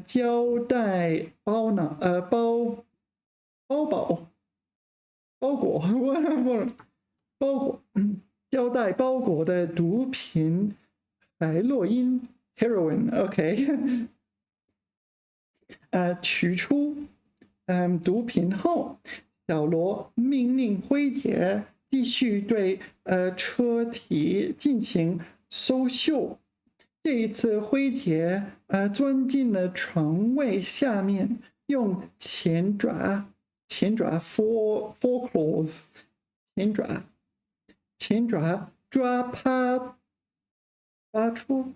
胶带包裹胶带包裹的毒品海洛因 heroin OK 取出毒品后，小罗命令灰姐继续对车体进行搜秀。这一次灰姐钻进了床位下面，用前爪 four claws 前爪抓趴出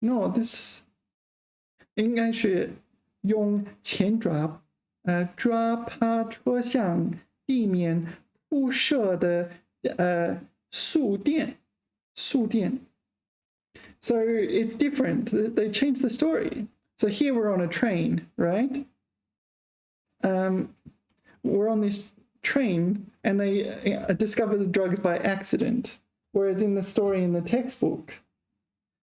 No, this 应该是用前爪抓趴车向地面铺设的素垫。So it's different. They changed the story. So here we're on a train, right? We're on this train and they discover the drugs by accident. Whereas in the story in the textbook,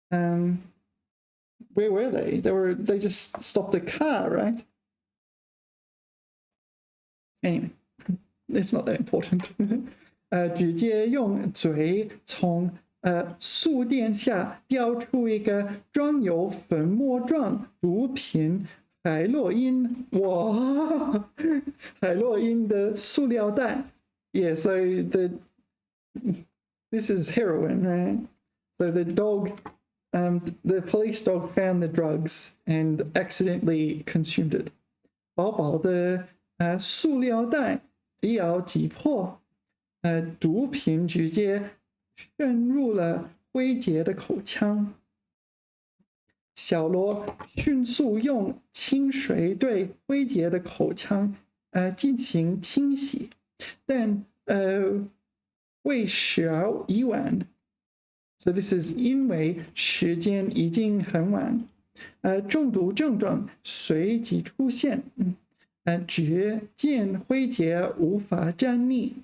where were they? They just stopped a car, right? Anyway, it's not that important. 直接用嘴从树垫下叼出一个装有粉末状毒品海洛因，哇，海洛因的塑料袋。Yeah, so this is heroin, right? So the police dog found the drugs and accidentally consumed it. 薄薄的塑料袋一咬即破，毒品直接渗入了辉杰的口腔。小罗迅速用清水对辉杰的口腔进行清洗，但为时而已晚。So this is 因为时间已经很晚。中毒症状随即出现，只见辉杰无法站立，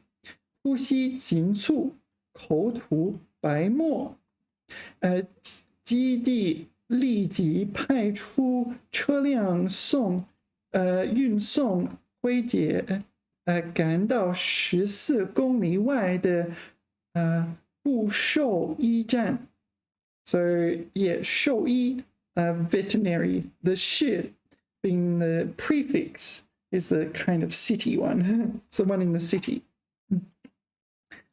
呼吸急促，口吐白沫。基地立即派出车辆运送辉杰赶到14公里外的布兽医站。So yeah, 兽医veterinary. The 士 being the prefix is the kind of city one. It's the one in the city.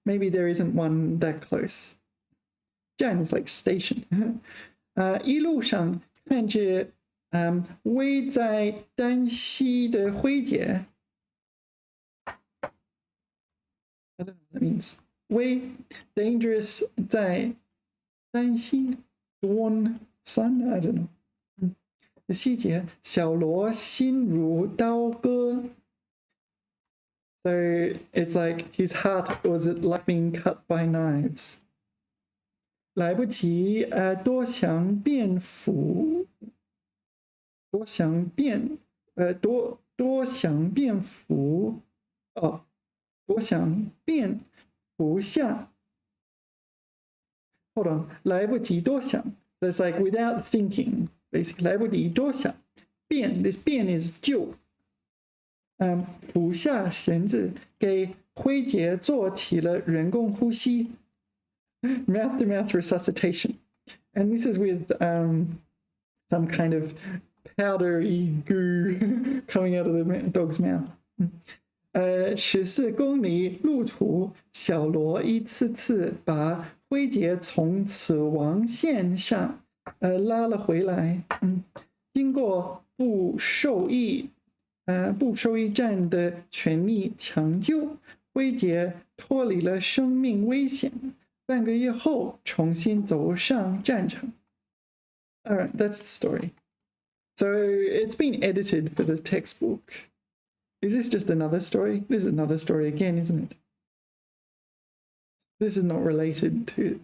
Maybe there isn't one that close. 站 is like station. 一路上看着危在旦夕的辉杰。I don't know what that means. 危 dangerous 在旦夕 dawn sun I don't know. 细节小罗心如刀割。So it's like his heart was like being cut by knives. 来不及多想辩服，多想辩服下。Hold on, 来不及多想。So it's like without thinking, basically. 来不及多想。辩 this 辩 is 救。服下绳子，给辉杰做起了人工呼吸。Mouth-to-mouth resuscitation. And this is with some kind of powdery goo coming out of the dog's mouth. 14公里路途，小罗一次次把辉杰从死亡线上拉了回来。经过布兽医站的全力抢救，辉杰脱离了生命危险。半个月后，重新走上战场。All right, that's the story. So it's been edited for the textbook. Is this just another story? This is another story again, isn't it? This is not related to...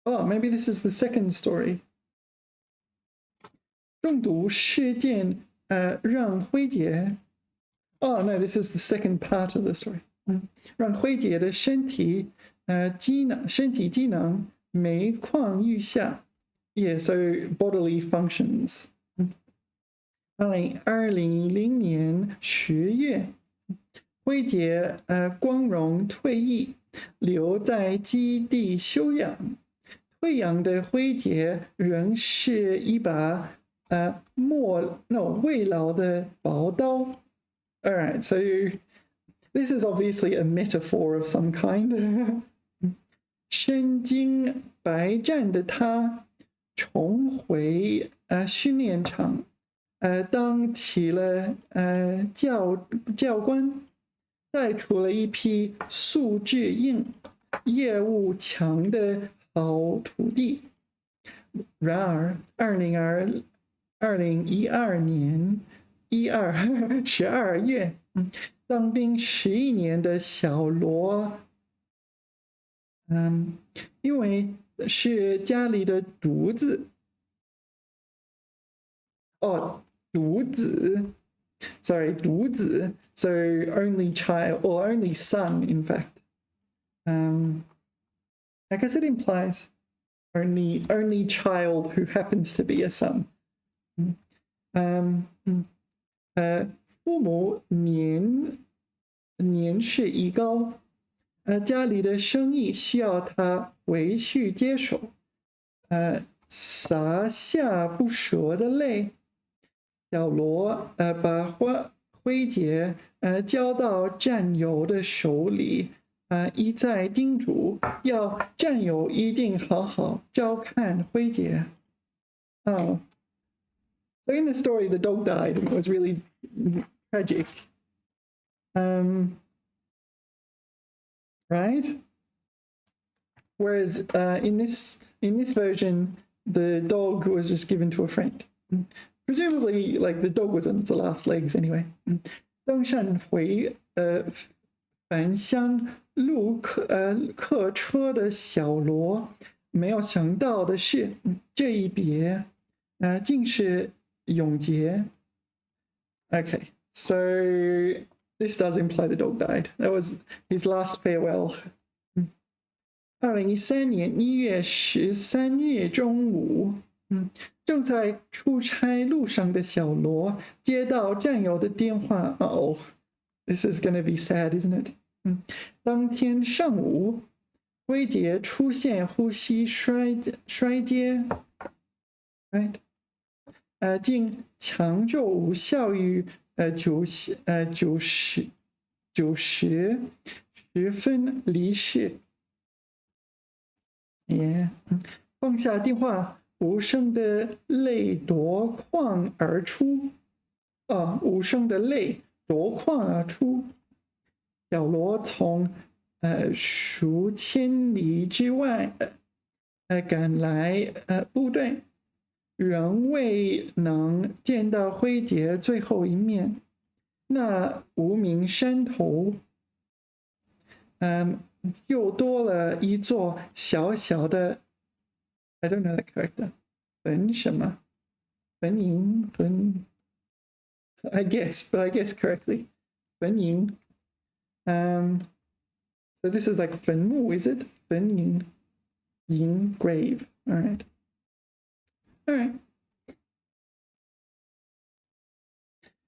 Oh, maybe this is the second story. 中毒事件让辉杰... Oh, no, this is the second part of the story. 让辉杰的身体机能每况愈下。Yeah, so bodily functions. 2010年10月，辉杰光荣退役，留在基地休养。退养的辉杰仍是一把慰劳的薄刀。All right, so this is obviously a metaphor of some kind. 身经百战的他重回训练场，当起了教官，带出了一批素质硬、业务强的好徒弟。然而，2012年12月，当兵11年的小罗，因为是家里的独子，so only child or only son, in fact. I guess it implies only child who happens to be a son. 父母年事已高，家里的生意需要他回去接手，洒下不舍的泪。小罗把辉杰交到战友的手里，一再叮嘱要战友一定好好照看辉杰。Oh, so in the story, the dog died, and it was really tragic. Right? Whereas in this version, the dog was just given to a friend. Presumably, like the dog was on its last legs anyway. 登上回返乡客车的小罗，没有想到的是，这一别，竟是永结。Okay, so this does imply the dog died. That was his last farewell. 2013年1月13日中午，正在出差路上的小罗接到战友的电话。Oh, this is going to be sad, isn't it? 当天上午，辉杰出现呼吸衰竭 ，right？ 竟抢救无效于9时10分离世。放下电话，无声的泪夺眶而出。无声的泪夺眶而出。小罗从数千里之外赶来部队，仍未能见到辉杰最后一面。那无名山头，又多了一座小小的 I don't know that character 坟什么坟茔坟 I guess, but I guess correctly 坟茔so this is like 坟墓 is it 坟茔茔 grave all right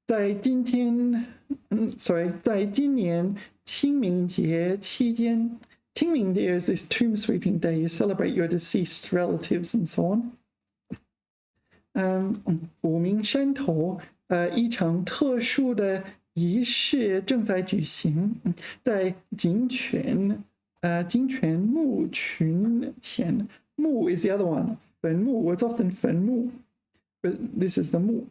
在今年清明节期间，清明 there is this tomb sweeping day. You celebrate your deceased relatives and so on. 无名山头，一场特殊的仪式正在举行，在警犬墓群前。墓 is the other one. 坟墓 it's often 坟墓 but this is the 墓。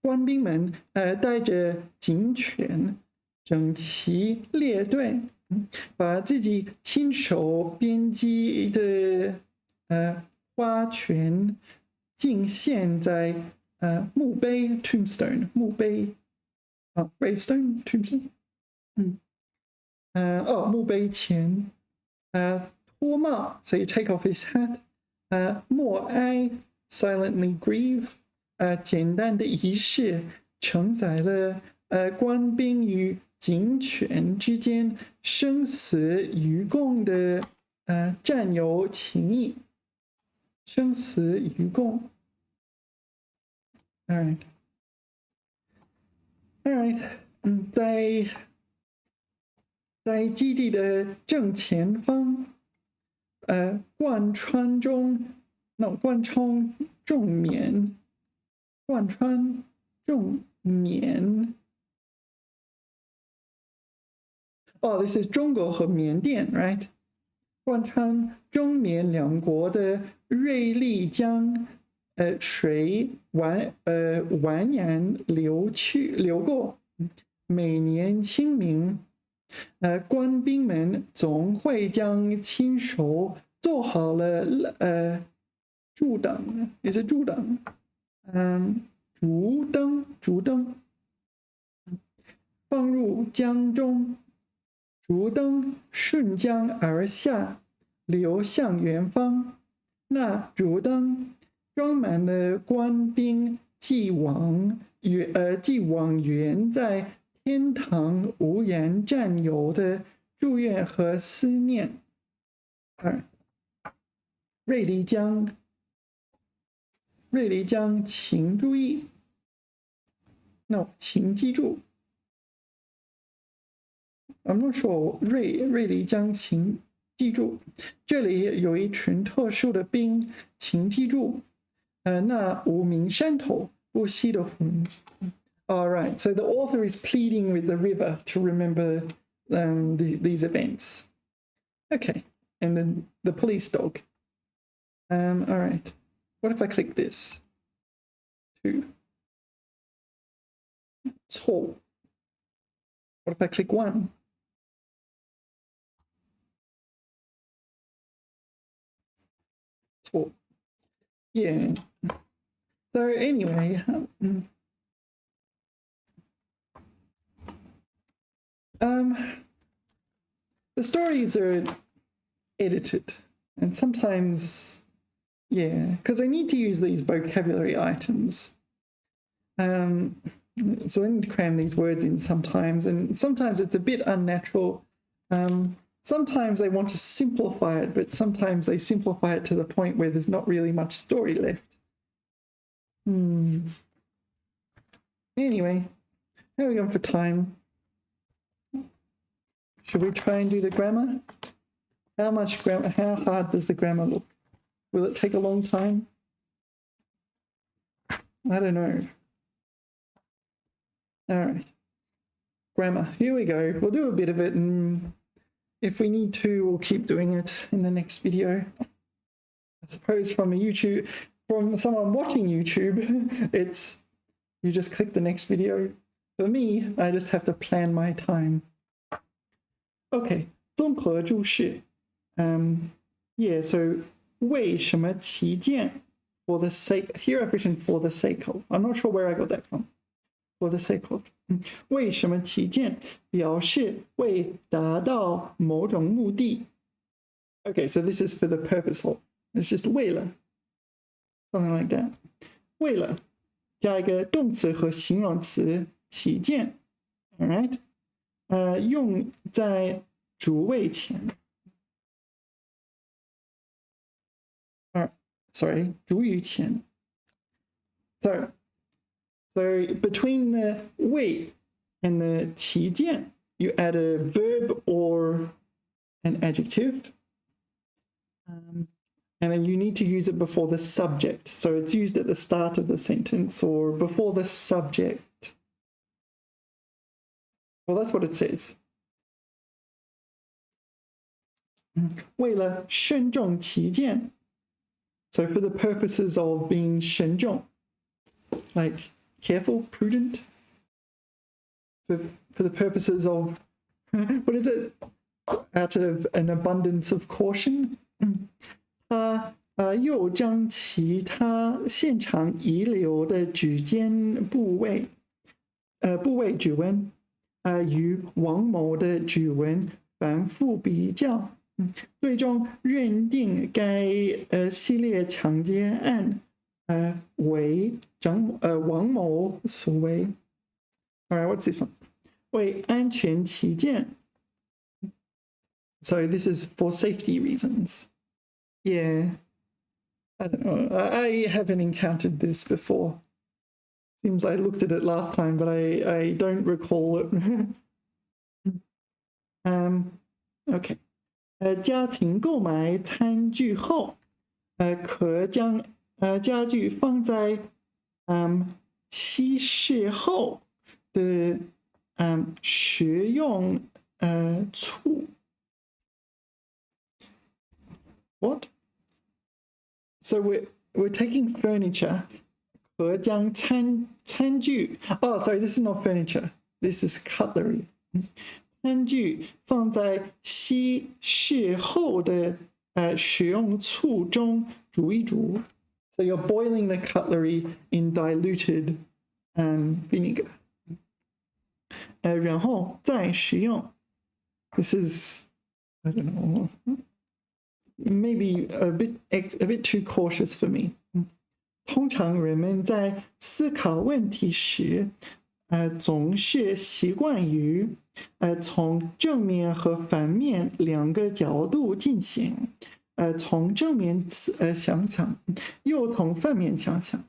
官兵们带着警犬整齐列队，把自己亲手编辑的花圈敬献在墓碑 tombstone 墓碑gravestone tombstone 墓碑前脱帽 so you take off his hat 默哀 silently grieve简单的仪式承载了官兵与警犬之间生死与共的战友情谊。生死与共。All right. 在基地的正前方，贯穿重缅。this is 中国和缅甸 ，right？ 贯穿中缅两国的瑞丽江，水蜿蜒流过。每年清明，官兵们总会将亲手做好了竹灯，也是竹灯。竹灯放入江中，竹灯顺江而下，流向远方。那竹灯装满了官兵寄往远在天堂无言战友的祝愿和思念。瑞丽江，请注意 No， 请记住。I'm not sure 瑞丽将请记住，这里有一群特殊的兵，请记住，那无名山头不息的湖。All right, so the author is pleading with the river to remember these events. Okay, and then the police dog. All right, what if I click this? 2. 错. What if I click 1? 错. Yeah. So anyway, the stories are edited, and sometimes, yeah, because I need to use these vocabulary items. So I need to cram these words in sometimes, and sometimes it's a bit unnatural. Sometimes I want to simplify it, but sometimes they simplify it to the point where there's not really much story left. Anyway, how are we going for time? Should we try and do the grammar? How hard does the grammar look? Will it take a long time? I don't know. All right. Grammar. Here we go. We'll do a bit of it, and if we need to, we'll keep doing it in the next video. I suppose from someone watching YouTube, it's you just click the next video. For me, I just have to plan my time. Okay, 综合注释. Yeah, so 为什么其见 for the sake, here I've written for the sake of. I'm not sure where I got that from. For the sake of. 为什么其见表示为达到某种目的. Okay, so this is for the purpose of. It's just 为了 something like that. 为了加一个动词和形容词起见 all right? 用在主谓前 sorry 主语前 so between the 谓 and the 起见 you add a verb or an adjective, and then you need to use it before the subject, so it's used at the start of the sentence or before the subject. Well, that's what it says. 为了慎重起见 so for the purposes of being 慎重 like careful, prudent, for the purposes of what is it, out of an abundance of caution. 他又将其他现场遗留的指尖部位指纹与王某的指纹反复比较，最终认定该系列抢劫案为王某所为。All right, what's this one? 为安全起见 So this is for safety reasons. Yeah. I don't know. I haven't encountered this before. Seems I looked at it last time, but I don't recall it. Okay. 家庭购买餐具后，可将家具放在稀释后的食用处。What? So we're taking furniture. 可将餐具 Oh, sorry, this is not furniture. This is cutlery. 餐具放在稀释后的食用醋中煮一煮。So you're boiling the cutlery in diluted vinegar. 然后再食用。This is, I don't know, maybe a bit too cautious for me. 通常人们在思考问题时，总是习惯于从正面和反面两个角度进行，从正面想想，又从反面想想，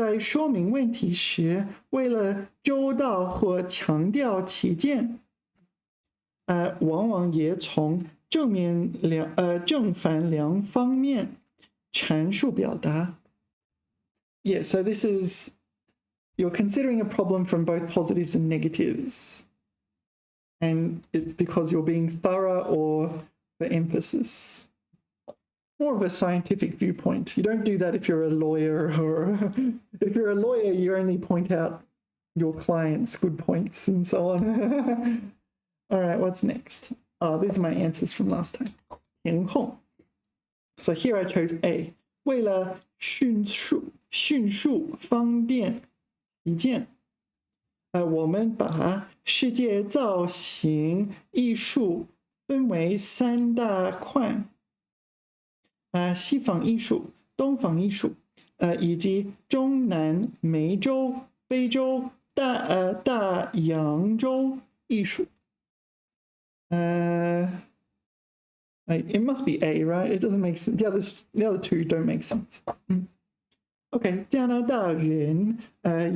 在说明问题时，为了周到或强调起见，往往也从正反两方面阐述表达。Yeah, so this is you're considering a problem from both positives and negatives, and because you're being thorough or for emphasis. More of a scientific viewpoint. You don't do that if you're a lawyer, or if you're a lawyer, you only point out your client's good points and so on. All right, what's next? Oh, these are my answers from last time. 填空. So here I chose A. 为了迅速方便起见，我们把世界造型艺术分为3大块。西方艺术、东方艺术，以及中南美洲、非洲、大洋洲艺术。It must be A, right? It doesn't make sense. The other two don't make sense. OK， 加拿大人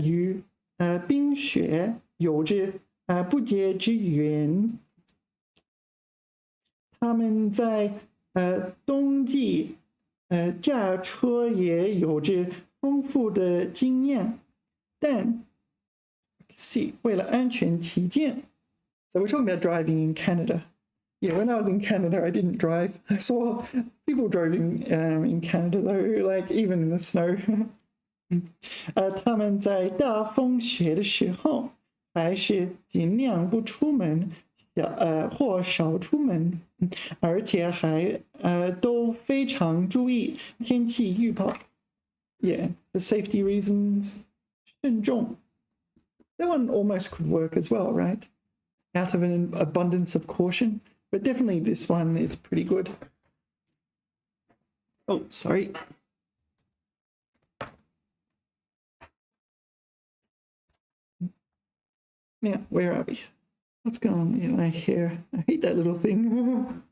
与冰雪有着不解之缘，他们在冬季驾车也有着丰富的经验，但 C 为了安全起见。So we're talking about driving in Canada. Yeah, when I was in Canada, I didn't drive. I saw people driving in Canada though, like even in the snow. 他们在大风雪的时候，还是尽量不出门，或少出门，而且还都非常注意天气预报。Yeah, for safety reasons, 慎重。That one almost could work as well, right? Out of an abundance of caution. But definitely this one is pretty good. Oh, sorry. Now, where are we? What's going on in my hair? I hate that little thing.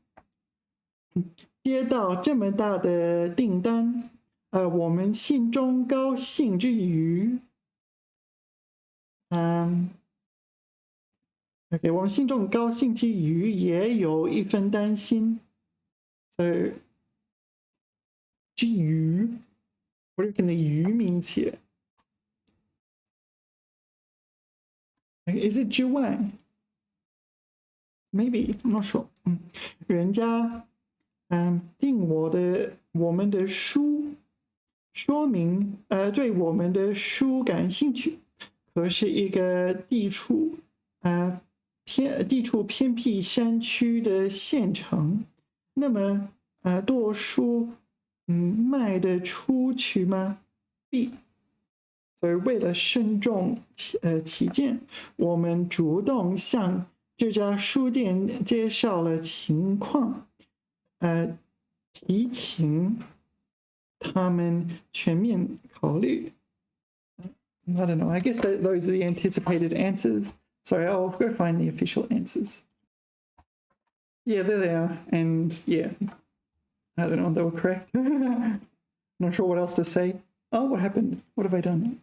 接到这么大的订单，我们心中高兴之余，OK， 我们心中高兴之余，也有一份担心。So， 之余 ，what can the 余 means here? Is it 之外 ？Maybe I'm not sure. 人家订我们的书，说明对我们的书感兴趣，可是一个地处偏僻山区的县城，那么多书卖得出去吗 ？B， 所以为了慎重起见，我们主动向这家书店介绍了情况，提请他们全面考虑。I don't know. I guess those are the anticipated answers. Sorry, I'll go find the official answers. Yeah, there they are. And yeah, I don't know, they were correct. Not sure what else to say. Oh, what happened? What have I done?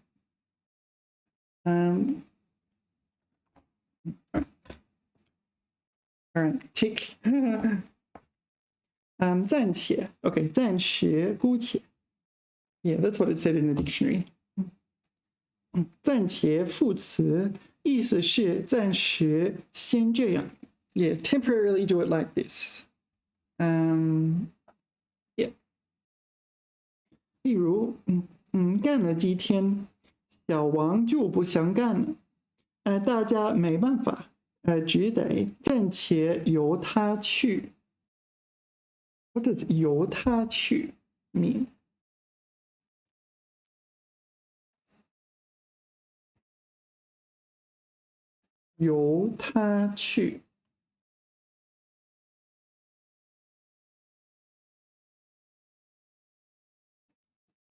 All right, tick. 暂且 ，OK， 暂时姑且 ，Yeah, that's what it said in the dictionary. 暂且副词意思是暂时先这样 ，Yeah, temporarily do it like this. Yeah. 例如，干了几天，小王就不想干了，大家没办法，只得暂且由他去。What does 由他去 mean? 由他去。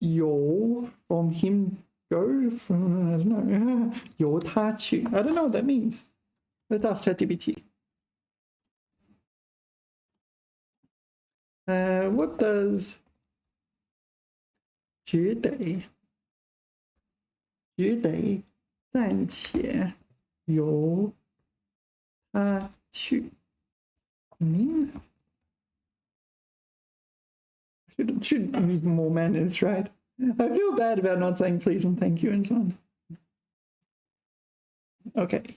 由 from him go from I don't know 由他去 I don't know what that means. Let's ask ChatGPT. What does 只得只得暂且由他去。Should use more manners, right? I feel bad about not saying please and thank you and so on. Okay.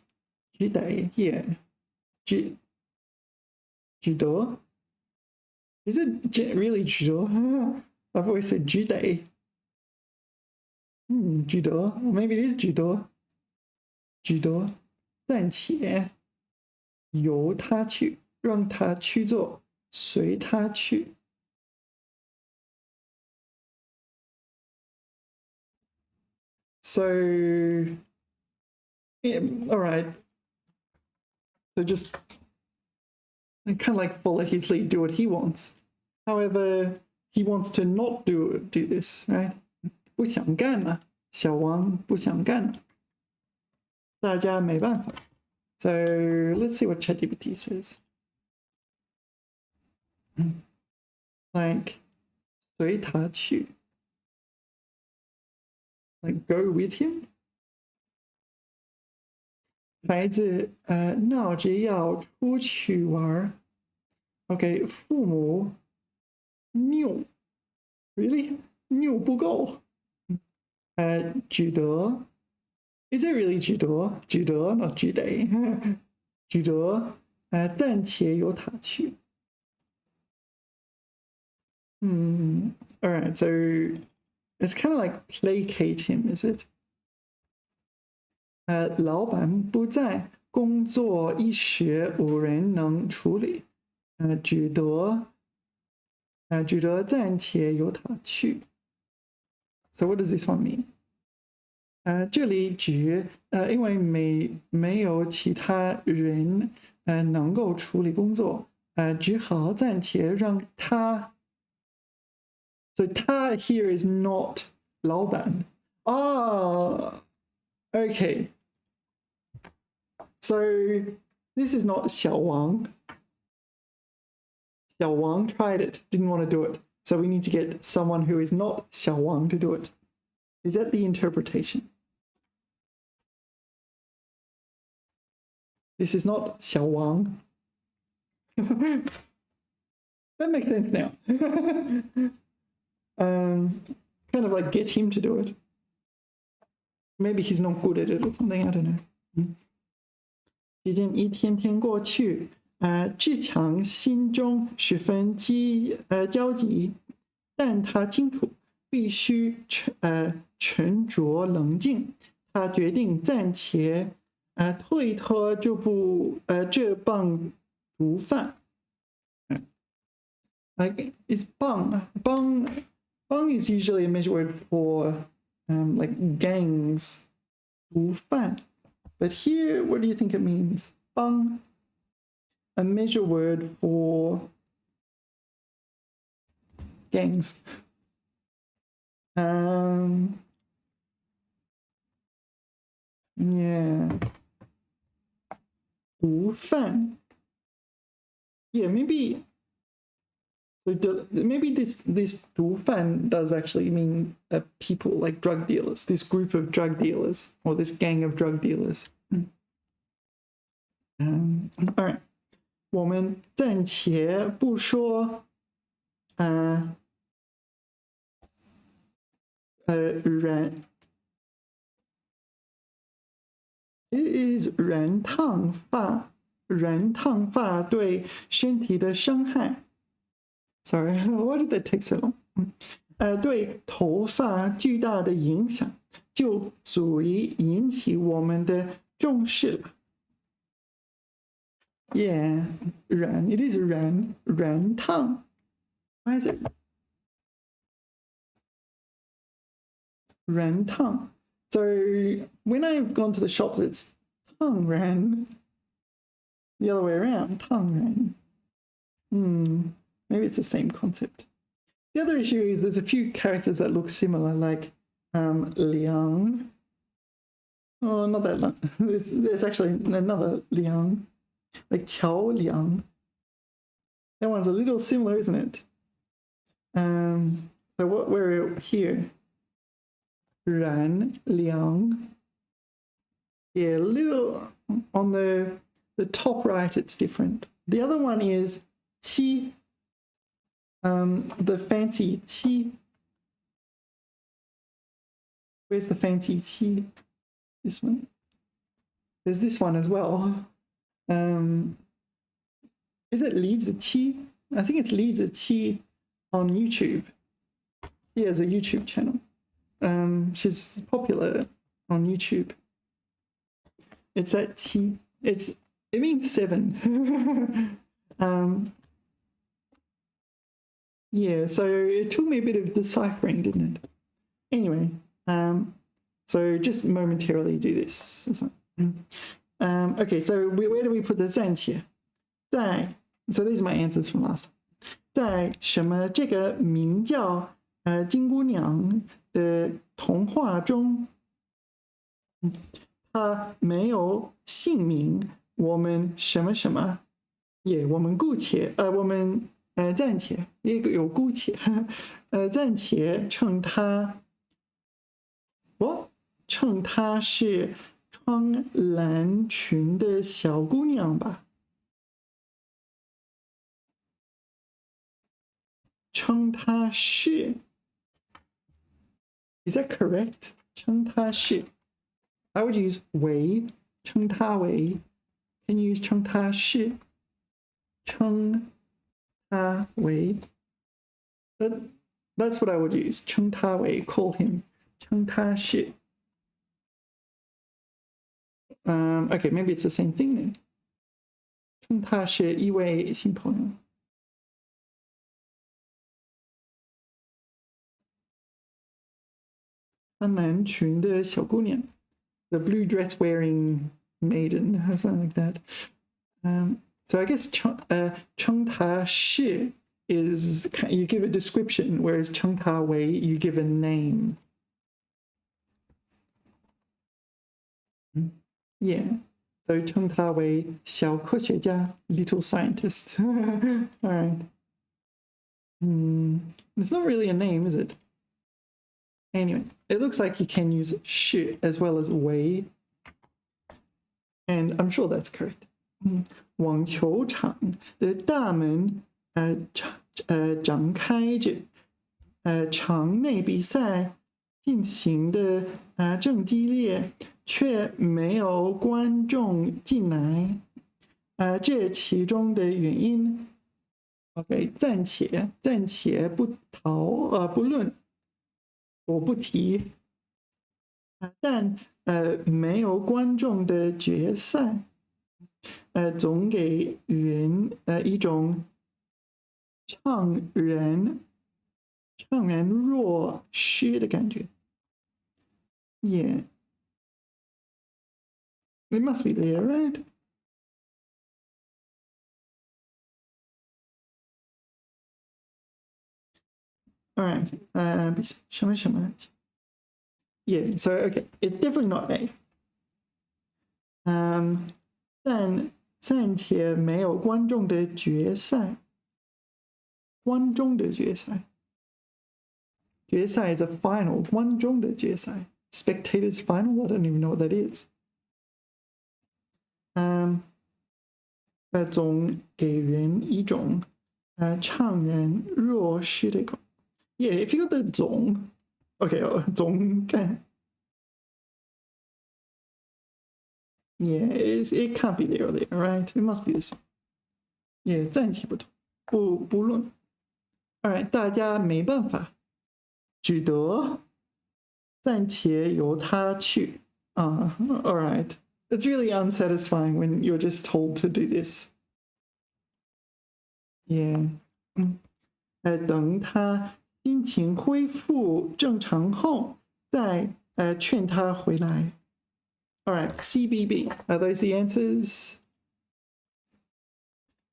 只得 here. 只得 Is it really 只得? I've always said 只得. 只得 Maybe it is 只得. 只得暂且由他去，让他去做，随他去。So, yeah, all right. So just kind of like follow his lead, do what he wants. However, he wants to not do this, right? 不想干了，小王不想干了，大家没办法。So let's see what ChatGPT says. Like 随他去。Like go with him. 孩子闹着要出去玩。OK， 父母拗 ，really 拗不够。只得 ，is it really 只得？只得 not 只得，只得暂且由他去。All right, so it's kind of like placate him, is it? 老板不在，工作一时无人能处理，只得暂且由他去。So what does this one mean? 这里指因为没有其他人能够处理工作，只好暂且让他。So 他 here is not 老板。Oh, okay. So this is not 小王. 小王 tried it, didn't want to do it. So we need to get someone who is not 小王 to do it. Is that the interpretation? This is not 小王. That makes sense now. Kind of like get him to do it. Maybe he's not good at it or something, I don't know. 时间一天天过去，志强心中十分焦急，但他清楚必须沉着冷静。他决定暂且推脱这棒毒贩。Like it's bang is usually a measure word for like gangs, 毒贩. But here, what do you think it means? Bang, a measure word for gangs. Yeah. 毒贩. Yeah, maybe. So maybe this 毒贩 does actually mean people like drug dealers, this group of drug dealers or this gang of drug dealers. All right. 我们暂且不说is 染烫发对身体的伤害。Sorry, why did that take so long? 对头发巨大的影响，就足以引起我们的重视了。Yeah, 染 it is 染烫。Why is it 染烫? So when I've gone to the shop, it's 烫染. The other way around, 烫染. Maybe it's the same concept. The other issue is there's a few characters that look similar, like Liang. Oh, not that long. There's actually another Liang, like Qiao Liang. That one's a little similar, isn't it? So what we're here. 然凉. Yeah, a little on the top right, it's different. The other one is qi. The fancy qi. Where's the fancy qi? This one. There's this one as well. Is it Leads Qi? I think it's Leads Qi on YouTube. He has a YouTube channel. She's popular on YouTube. It's that qi. It means 7. Yeah, so it took me a bit of deciphering, didn't it? Anyway, so just momentarily do this. Okay, so where do we put the 暂且? 在, so these are my answers from last time. 在什么这个名叫金姑娘的童话中，她没有姓名，我们什么什么，也我们姑且我们暂且也有姑且暂且称她是穿蓝裙的小姑娘吧。称她是 Is that correct? 称她是 I would use 为称她为 Can you use 称她是称她为 That's what I would use 称她为 Call him 称她是 Okay, maybe it's the same thing then 称她是一位新朋友穿蓝裙的小姑娘 The blue dress wearing maiden or something like that. So I guess 称她是 is you give a description, whereas 称她为 you give a name. Yeah. So 称她为小科学家 little scientist. All right. It's not really a name, is it? Anyway, it looks like you can use 是 as well as 为 and I'm sure that's correct. 网球场的大门张开着场内比赛进行的正激烈却没有观众进来这其中的原因 OK 暂且不论我不提但没有观众的决赛总给人一种怅然若失的感觉 Yeah It must be there, right? All right. 什么什么 Yeah, so okay, it's definitely not A. 但暂且没有观众的决赛。观众的决赛。决赛 is a final. 观众的决赛。Spectators final? I don't even know what that is. 总给人一种怅然若失的感觉。Yeah, if you got the 总 Okay, 总感 Yeah, it can't be there or there, right? It must be this one. Yeah, 暂且不同不论 Alright, 大家没办法只得暂且由他去 Alright. It's really unsatisfying when you're just told to do this. Yeah. 等他心情恢复正常后再劝他回来 Alright, CBB. Are those the answers?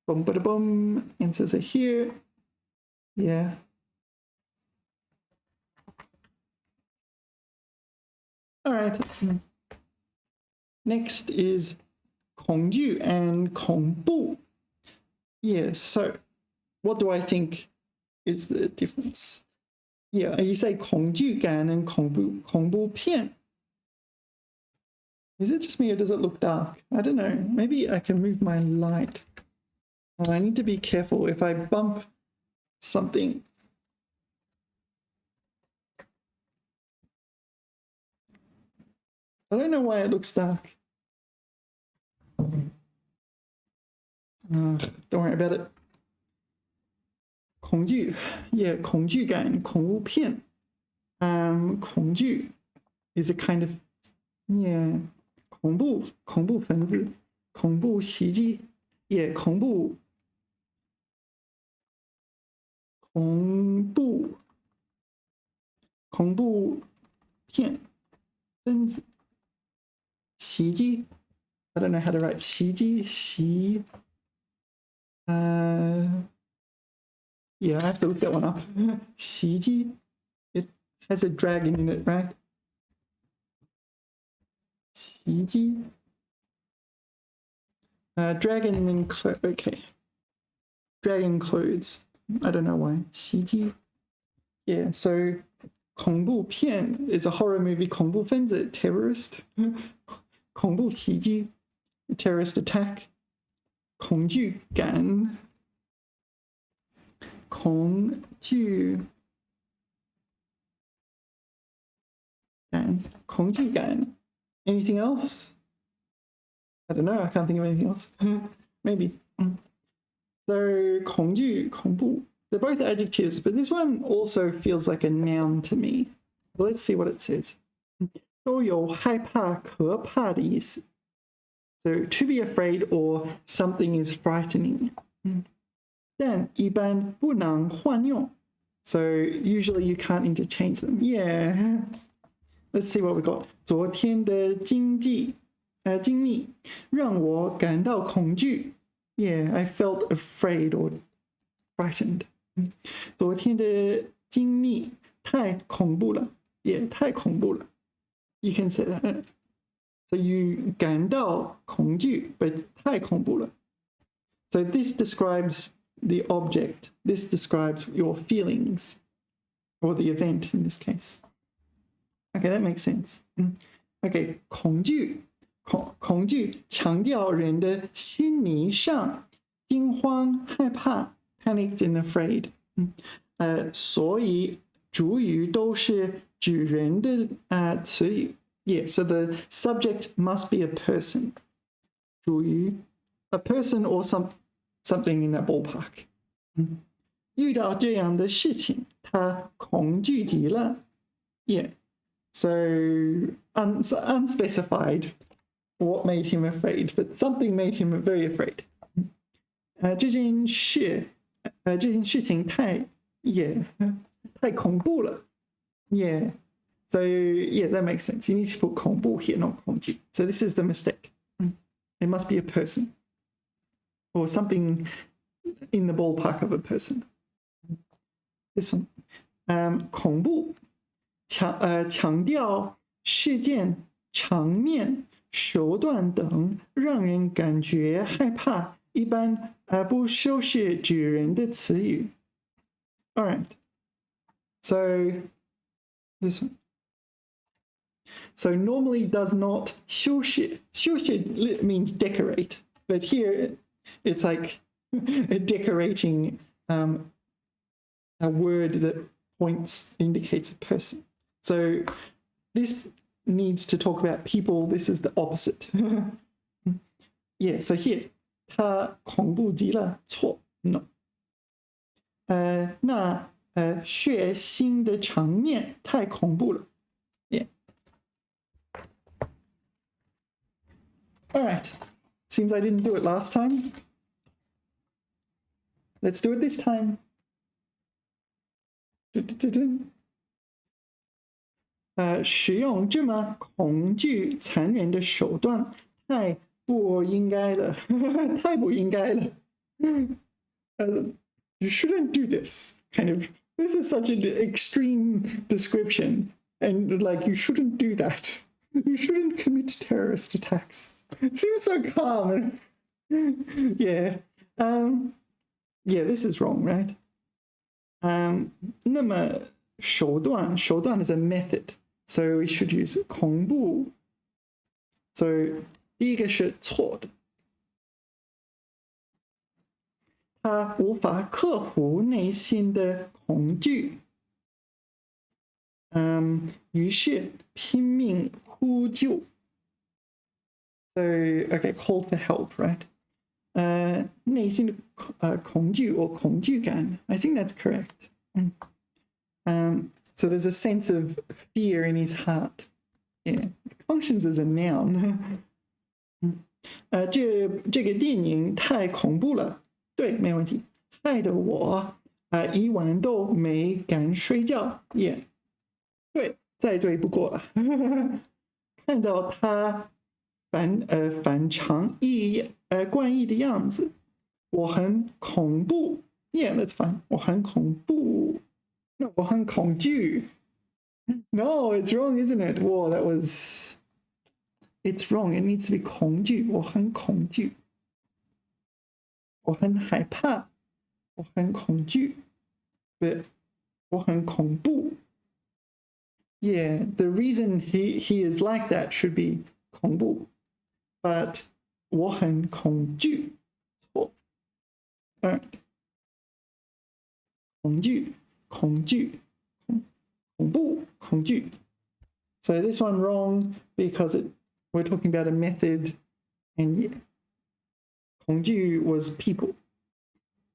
Boom, bada boom. Answers are here. Yeah. Alright. Next is 恐惧 and 恐怖. Yeah, so what do I think is the difference? Yeah, you say 恐惧感 and 恐怖片. Is it just me or does it look dark? I don't know. Maybe I can move my light. I need to be careful if I bump something. I don't know why it looks dark. Don't worry about it. 恐惧, yeah, 恐惧感,恐怖片. 恐惧 is a kind of, yeah, 恐怖分子, 恐怖袭击, yeah, 恐怖片分子袭击. I don't know how to write 袭击. Yeah, I have to look that one up. 袭击. It has a dragon in it, right? 袭击. Dragon and okay. Dragon clothes. I don't know why. 袭击. Yeah, so 恐怖片 is a horror movie. 恐怖分子 terrorist. 恐怖袭击 terrorist attack. 恐惧感恐惧感 Anything else? I don't know. I can't think of anything else. Maybe. So 恐惧恐怖 they're both adjectives, but this one also feels like a noun to me. Let's see what it says. 都有害怕可怕的意思. So to be afraid or something is frightening. 但一般不能换用. So usually you can't interchange them. Yeah. Let's see what we got. 昨天的经历让我感到恐惧. Yeah, I felt afraid or frightened. 昨天的经历太恐怖了. Yeah, 太恐怖了. You can say that. So you 感到恐惧, but 太恐怖了. So this describes the object. This describes your feelings or the event in this case. Okay, that makes sense. Okay, 恐惧强调人的心理上惊慌害怕 panicked and afraid. 所以主语都是指人的词语. Yeah, so the subject must be a person. 主语 a person or something in that ballpark. 遇到这样的事情他恐惧极了. Yeah, so unspecified what made him afraid, but something made him very afraid. 这件事情太恐怖了. Yeah, so yeah, that makes sense. You need to put 恐怖 here, not 恐惧. So this is the mistake. It must be a person or something in the ballpark of a person. This one. 恐怖强调事件场面手段等让人感觉害怕一般不修饰指人的词语. All right. So this one. So normally does not 修饰 means decorate, but here it's like decorating a word that indicates a person. So this needs to talk about people. This is the opposite. Yeah, so here 他恐怖极了错 no. 那血腥的场面太恐怖了. Yeah. All right. Seems I didn't do it last time. Let's do it this time. 使用这么恐惧残忍的手段太不应该了. 太不应该了. You shouldn't do this. Kind of, this is such an extreme description. And like, you shouldn't do that. You shouldn't commit terrorist attacks. It seems so calm. Yeah. Yeah, this is wrong, right? 那么手段is a method, so we should use 恐怖。So 第一个是错的。他无法克服内心的恐惧。于是拼命呼救。So, okay, called for help, right? 内心的恐惧 or 恐惧感 I think that's correct. So there's a sense of fear in his heart. Yeah, it functions as a noun. 这个电影太恐怖了，对，没问题，害得我一晚都没敢睡觉，也对，再对不过了。看到他反常怪异的样子，我很恐怖。Yeah, that's fine. 我很恐怖。No, 我很恐惧。No, it's wrong, isn't it? Whoa, that was... It's wrong. It needs to be 恐惧。我很恐惧。我很害怕。我很恐惧。But 我很恐怖。Yeah, the reason he is like that should be 恐怖。But 我很恐惧。错。恐惧。恐惧。恐怖。恐惧。So this one wrong because we're talking about a method, and yeah, 恐惧 was people.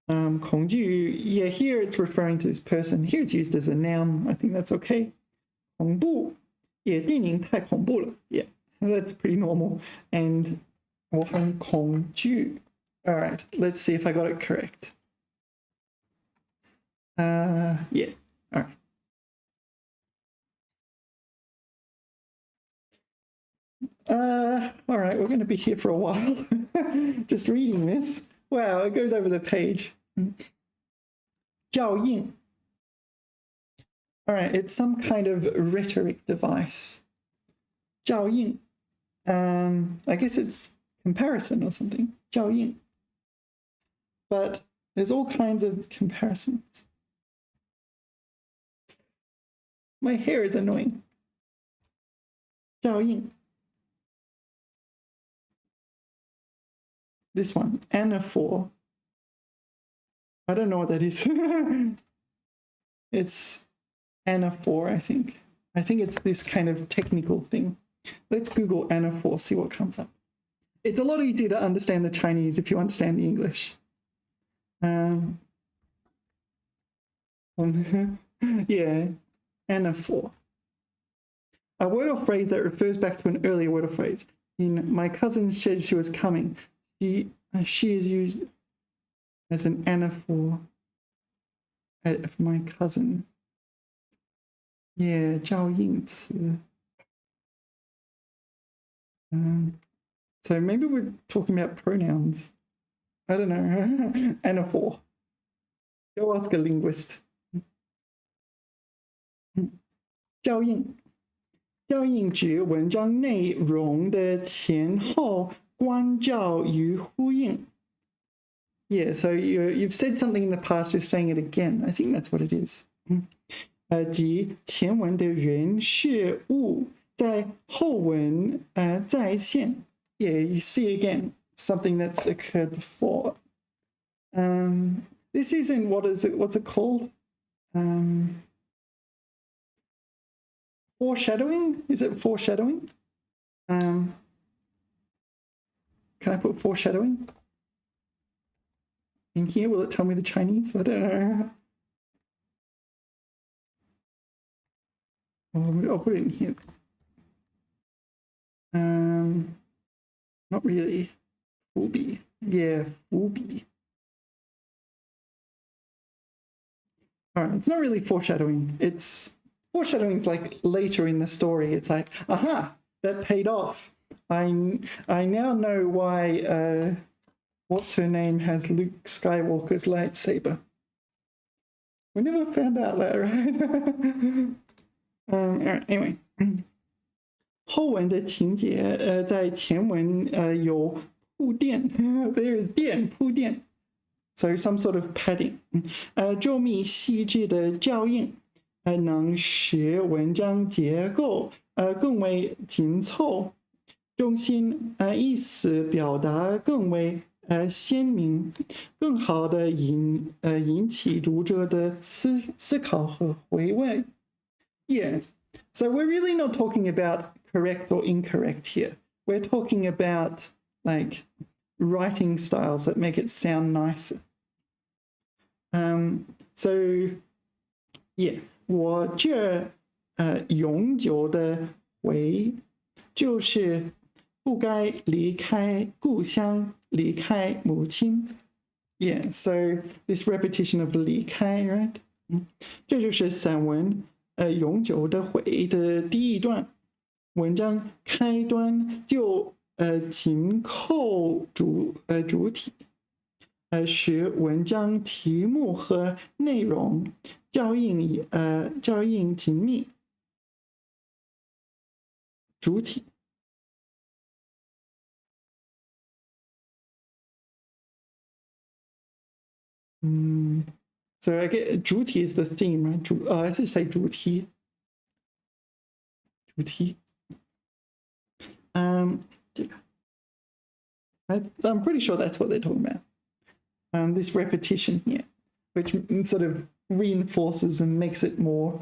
恐惧, yeah, here it's referring to this person. Here it's used as a noun. I think that's okay. 恐怖, yeah, 电影太恐怖了. Yeah, that's pretty normal. And 我很恐惧. All right, let's see if I got it correct. Yeah, all right. All right, we're going to be here for a while. Just reading this. Wow, it goes over the page. 照应. All right, it's some kind of rhetoric device. 照应. I guess it's comparison or something. 照应. But there's all kinds of comparisons. My hair is annoying. 照应. This one, anaphor. I don't know what that is. It's anaphor, I think. I think it's this kind of technical thing. Let's Google anaphor, see what comes up. It's a lot easier to understand the Chinese if you understand the English. Yeah, anaphor. A word or phrase that refers back to an earlier word or phrase. My cousin said she was coming. She is used as an anaphor of my cousin. Yeah, 照应词. So maybe we're talking about pronouns. I don't know. Anaphor. Go ask a linguist. 照应. 照应指文章内容的前后关照与呼应. Yeah, so you've said something in the past, you're saying it again. I think that's what it is. 即前文的人事物在后文再现. Yeah, you see again something that's occurred before. This isn't, what's it called? Foreshadowing? Is it foreshadowing? Can I put foreshadowing in here? Will it tell me the Chinese? I don't know. I'll put it in here. Not really. Fubi. Yeah, Fubi. All right, it's not really foreshadowing. Foreshadowing is like later in the story. It's like, aha, that paid off. I now know why what's her name has Luke Skywalker's lightsaber. We never found out that, right? All right, anyway. 后文的情节在前文有铺垫. There is 垫, 铺垫. So some sort of padding. 周密细致的照应能使文章结构更为紧凑，中心意思表达更为鲜明，更好的引起读者的思考和回味。Yeah, so we're really not talking about correct or incorrect here. We're talking about like writing styles that make it sound nicer. So yeah, 我这永久的回就是不该离开故乡，离开母亲。Yeah, so this repetition of 离开 right? 这就是散文永久的回的第一段。文章开端就紧扣主体，使文章题目和内容照应紧密。主体。So I get 主体 is the theme, right? I should say 主题。主题。I'm pretty sure that's what they're talking about. This repetition here, which sort of reinforces and makes it more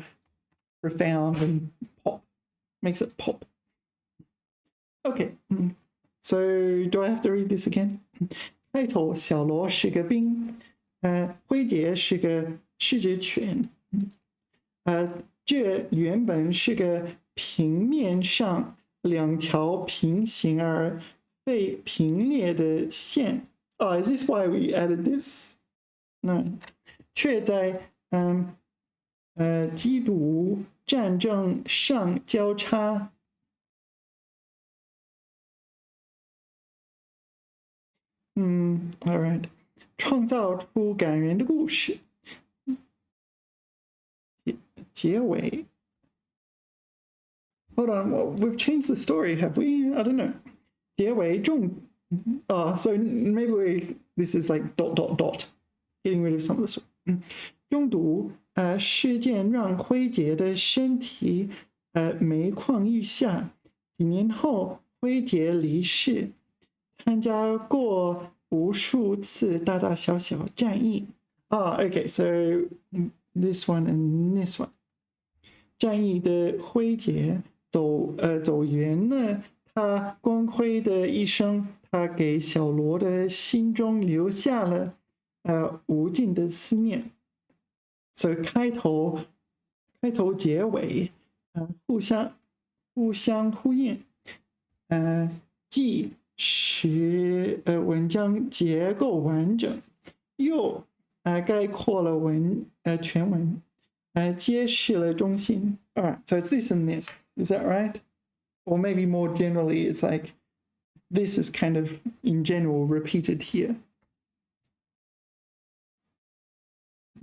profound and pop, makes it pop. Okay, so do I have to read this again? 开头小罗是个兵，辉杰是个是只犬，这原本是个平面上两条平行而被平列的线。Oh, is this why we added this? No. 却在基督战争上交叉。All right. 创造出感人的故事。结尾。Hold on, well, we've changed the story, have we? I don't know. 结尾重so maybe this is like ... getting rid of some of this. 中毒事件让辉杰的身体每况愈下。几年后，辉杰离世，参加过无数次大大小小战役。Okay, so this one and this one. 战役的辉杰走圆了他光辉的一生，他给小罗的心中留下了无尽的思念。所以开头结尾互相呼应，既使文章结构完整，又概括了全文，揭示了中心。Alright, so it's this and this. Is that right? Or maybe more generally, it's like this is kind of in general repeated here.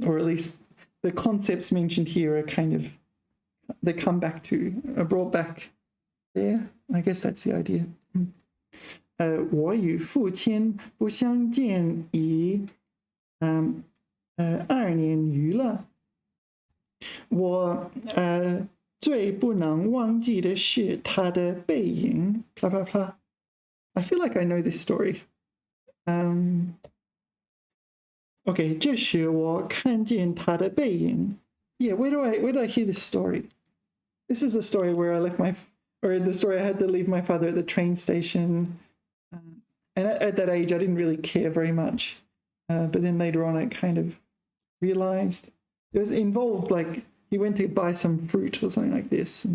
Or at least the concepts mentioned here are kind of, they come back to, are brought back there. I guess that's the idea. 我与父亲不相见已2年余了。我最不能忘记的是他的背影。啪啪啪。I feel like I know this story. Okay, 这时我看见他的背影。Yeah, where do I hear this story? This is a story where the story I had to leave my father at the train station. And at that age, I didn't really care very much. But then later on, I kind of realized it was involved, like he went to buy some fruit or something like this.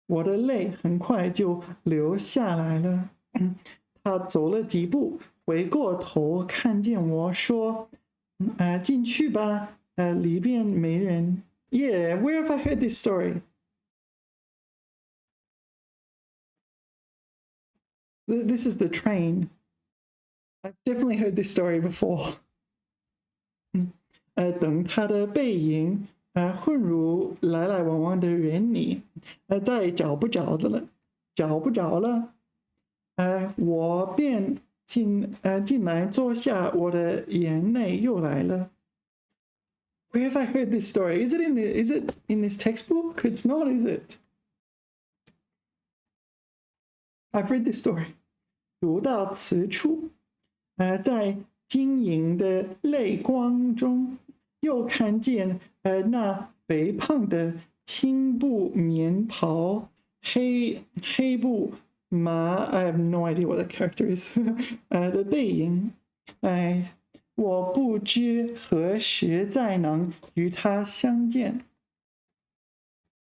我的泪很快就流下来了。他走了几步，回过头看见我说：“进去吧，里边没人。” Yeah, where have I heard this story? This is the train. I've definitely heard this story before. 等他的背影混入来来往往的人里，再找不着了，我便进来坐下，我的眼泪又来了。Where have I heard this story? Is it in this textbook? It's not, is it? I've read this story. 读到此处，在晶莹的泪光中，又看见那肥胖的青布棉袍、黑布麻 I have no idea what that character is 的背影。我不知何时再能与他相见。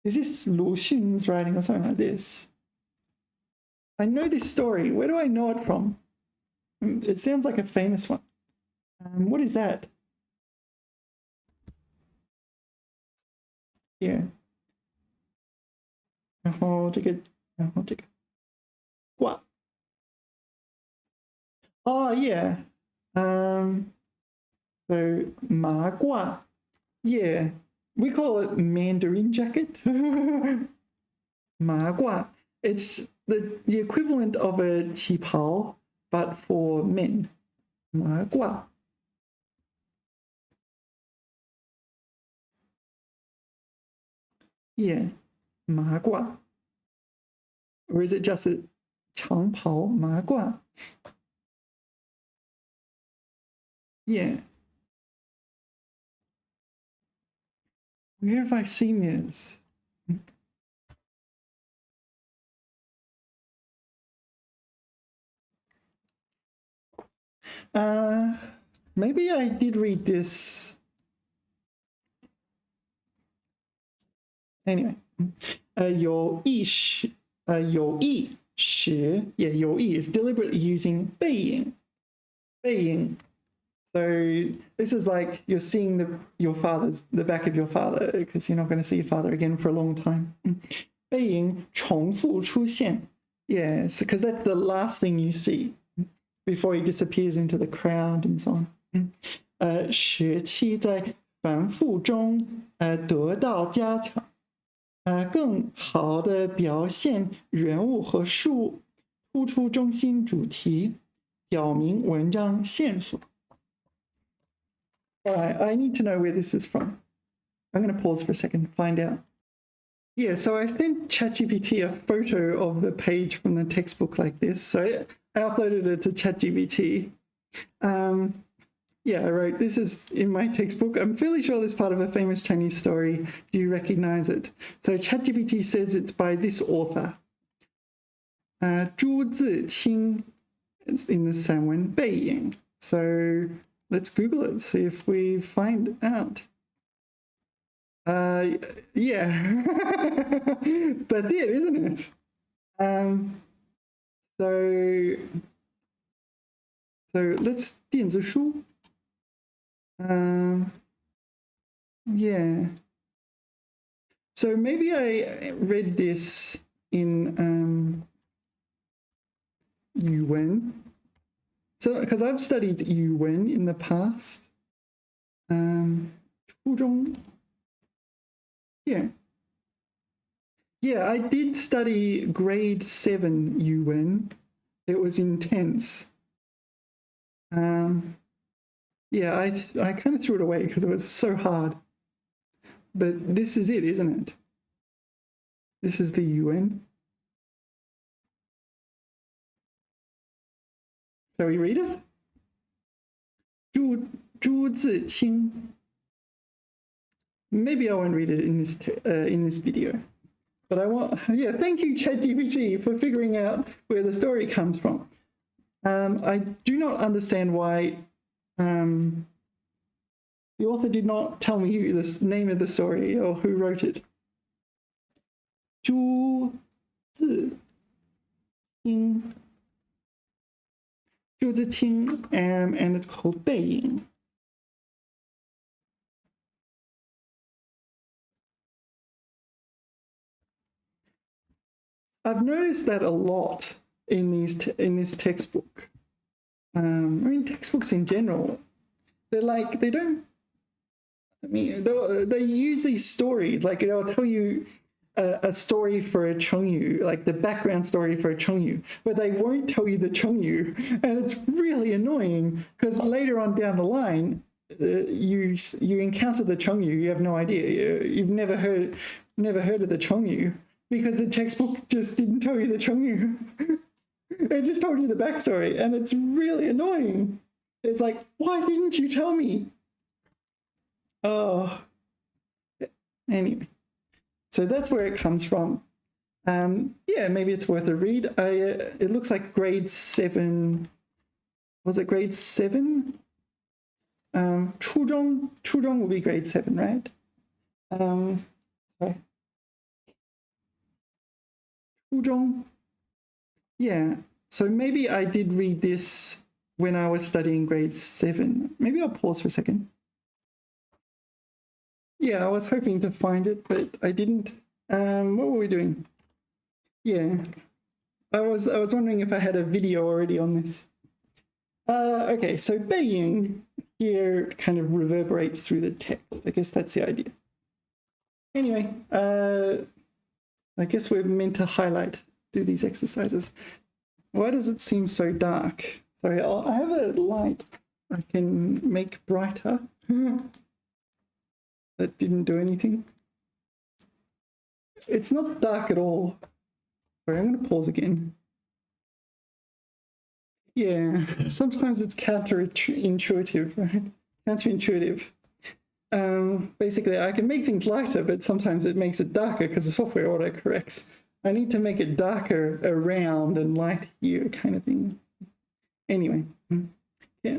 Is this Lu Xun's writing or something like this? I know this story. Where do I know it from? It sounds like a famous one. What is that? Yeah. 然后这个卦。Oh yeah. So 麻卦. Yeah. We call it Mandarin jacket. 麻卦. It's the equivalent of a 旗袍, but for men. 麻卦. Yeah, 麻卦. Or is it just a 长袍麻卦? Yeah. Where have I seen this? Maybe I did read this. Anyway, 有意识 yeah, 有意 is deliberately using 背影 So this is like you're seeing the back of your father because you're not going to see your father again for a long time. 背影重复出现 Yes, because that's the last thing you see before he disappears into the crowd and so on. 学期在反复中得到加强。更好的表现人物和事物，突出中心主题，表明文章线索。All right, I need to know where this is from. I'm going to pause for a second and find out. Yeah, so I sent ChatGPT a photo of the page from the textbook like this. So I uploaded it to ChatGPT. Yeah, I wrote, this is in my textbook. I'm fairly sure this is part of a famous Chinese story. Do you recognize it? So ChatGPT says it's by this author. 朱自清, it's in the Sanwen 背影. So let's Google it, see if we find out. Yeah, that's it, isn't it? So let's 电子书. Yeah. So maybe I read this in Yuwen. So because I've studied Yuwen in the past. 初中. Yeah. Yeah, I did study grade 7 Yuwen. It was intense. Yeah, I kind of threw it away because it was so hard. But this is it, isn't it? This is the UN. Shall we read it? 朱自清. Maybe I won't read it in this video. But I want, yeah, thank you ChatGPT for figuring out where the story comes from. I do not understand why the author did not tell me the name of the story or who wrote it. 朱自清. 朱自清, and it's called 背影. I've noticed that a lot in this textbook. I mean, textbooks in general, they're like, they don't, I mean, they use these stories, like they'll tell you a story for a Chengyu, like the background story for a Chengyu, but they won't tell you the Chengyu, and it's really annoying because later on down the line, you encounter the Chongyu, you have no idea. You've never heard of the Chongyu because the textbook just didn't tell you the Chongyu. It just told you the backstory, and it's really annoying. It's like, why didn't you tell me? Oh, anyway, so that's where it comes from. Yeah, maybe it's worth a read. It looks like grade 7. Was it grade 7? 初中 will be grade 7, right? Sorry. 初中. Yeah, so maybe I did read this when I was studying grade 7. Maybe I'll pause for a second. Yeah, I was hoping to find it, but I didn't. What were we doing? Yeah, I was wondering if I had a video already on this. Okay, so 背影 here kind of reverberates through the text. I guess that's the idea. Anyway, I guess we're meant to do these exercises. Why does it seem so dark? Sorry, I have a light I can make brighter. That didn't do anything. It's not dark at all. Sorry, I'm going to pause again. Yeah, sometimes it's counterintuitive, right? Counterintuitive. Basically, I can make things lighter, but sometimes it makes it darker because the software autocorrects. I need to make it darker around and light here, kind of thing. Anyway, yeah,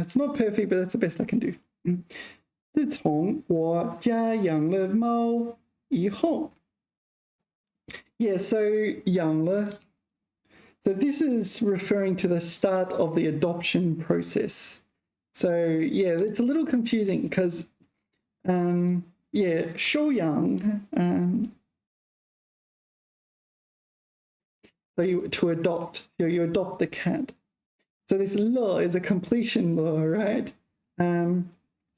it's not perfect, but that's the best I can do. 自从我家养了猫以后 Yeah, so 养了. So this is referring to the start of the adoption process. So yeah, it's a little confusing because yeah, 收养 so to adopt, you adopt the cat. So this le is a completion le, right?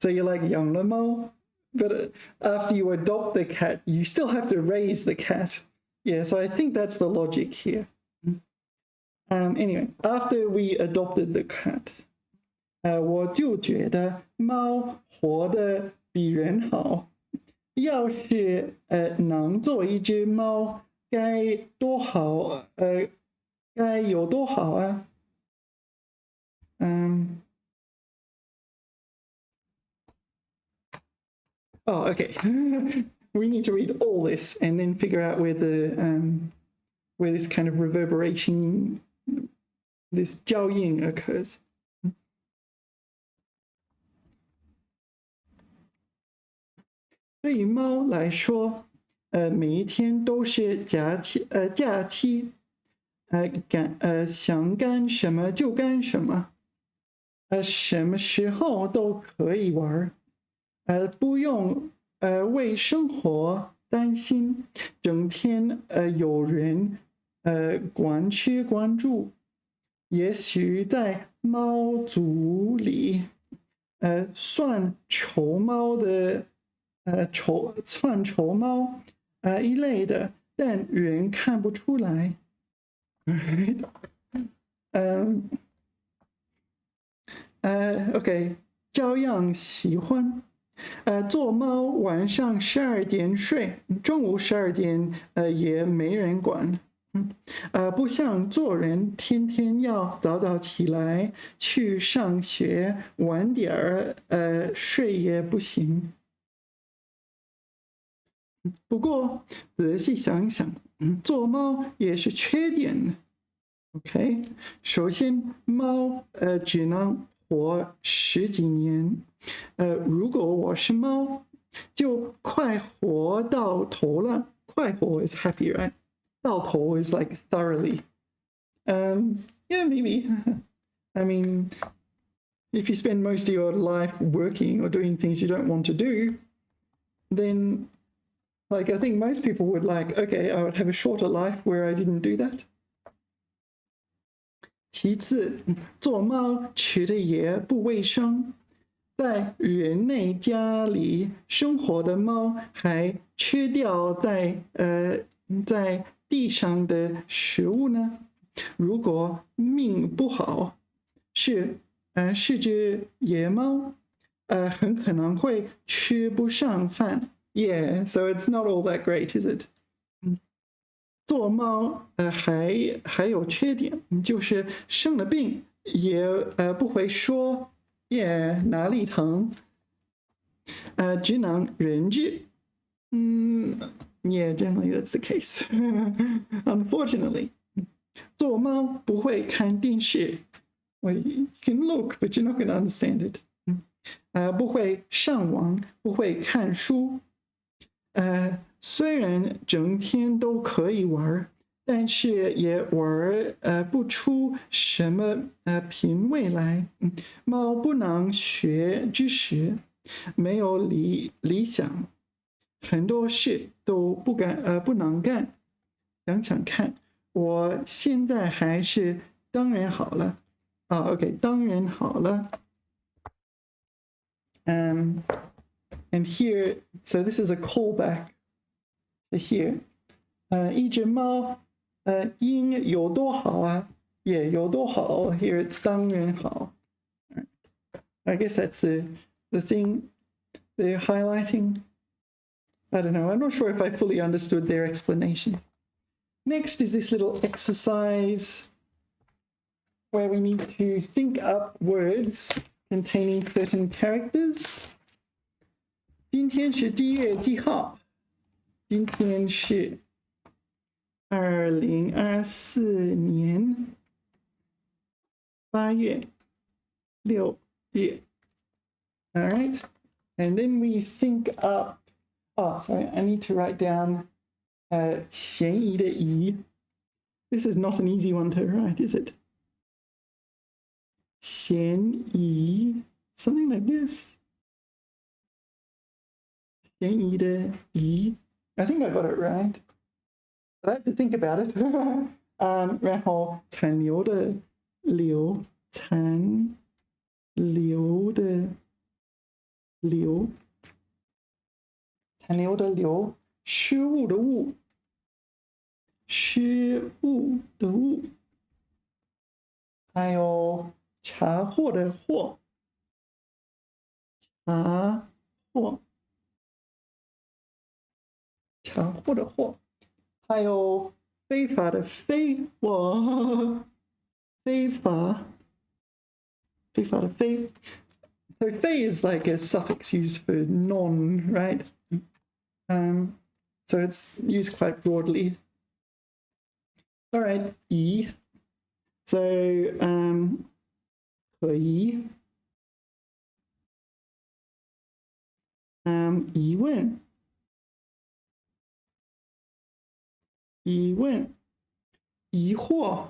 So you're like 养了猫, but after you adopt the cat, you still have to raise the cat. Yeah, so I think that's the logic here. Anyway, after we adopted the cat, 我就觉得猫活得比人好。要是能做一只猫，该多好，该有多好啊。Oh, okay. We need to read all this and then figure out where this kind of reverberation, this 交映 occurs. 对于猫来说，每一天都是假期，想干什么就干什么，什么时候都可以玩。不用为生活担心，整天有人管吃管住。也许在猫族里，算丑猫的算丑猫一类的，但人看不出来。OK， 照样喜欢。做猫晚上12点睡，中午12点也没人管。不像做人天天要早早起来去上学，晚点儿睡也不行。不过仔细想想，做猫也是缺点。OK， 首先猫只能活10几年。如果我是猫，就快活到头了。快活 is happy, right? 到头 is like thoroughly. Yeah, maybe. I mean, if you spend most of your life working or doing things you don't want to do, then, like, I think most people would like, okay, I would have a shorter life where I didn't do that. 其次，做猫吃的也不卫生。在人类家里生活的猫还吃掉在地上的食物呢。如果命不好，是只野猫，很可能会吃不上饭。Yeah, so it's not all that great, is it? 做猫还有缺点，就是生了病也不会说耶哪里疼，只能忍着。Yeah, generally that's the case. Unfortunately, 做猫不会看电视。Well, you can look, but you're not going to understand it. 不会上网，不会看书。虽然整天都可以玩，但是也玩不出什么品味来。猫不能学知识，没有理想，很多事都不能干。想想看，我现在还是当然好了。OK， 当然好了。And here, so this is a callback here. 一只猫，音有多好啊？也有多好。Here it's 当然好。I guess that's the thing they're highlighting. I don't know. I'm not sure if I fully understood their explanation. Next is this little exercise where we need to think up words containing certain characters. 今天是几月几号？今天是2024年8月6日。All right, and then we think up. Oh, sorry, I need to write down 嫌疑的疑. This is not an easy one to write, is it? 嫌疑, something like this. 嫌疑的疑. I think I got it right. I had to think about it. 然后残留的留，残留的留，残留的留，失误的误，失误的误，还有查获的获，查获，查获的获，还有非法的非，我非法，非法的非。So 非 is like a suffix used for non, right? So it's used quite broadly. All right, 疑. So 可疑，疑问，疑问，疑惑，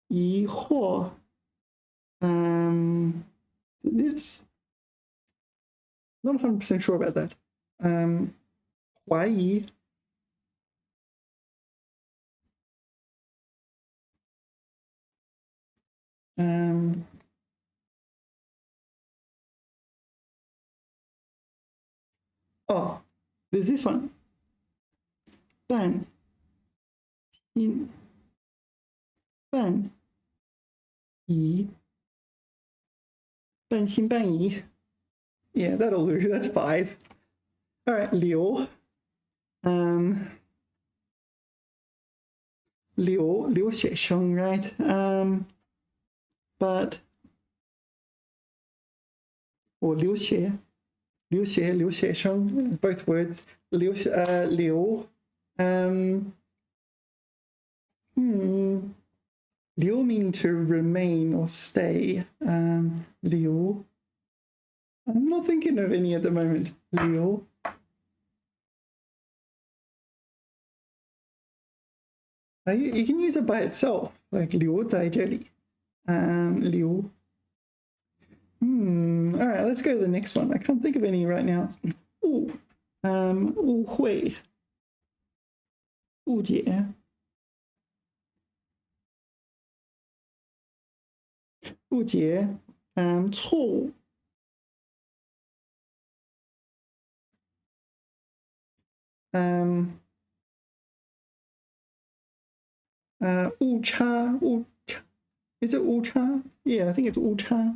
疑惑，this not 100% sure about that. 怀疑，oh, there's this one. 半心半疑，半信半疑。Yeah, that'll do. That's 5. All right, 留，留学生 right? But 我留学生 both words 留留 mean to remain or stay. 留 I'm not thinking of any at the moment. 留 you can use it by itself, like 留在这里. 留 all right, let's go to the next one. I can't think of any right now. 误会，误解，误解，错误，误差， Is it wu cha? Yeah, I think it's wu cha.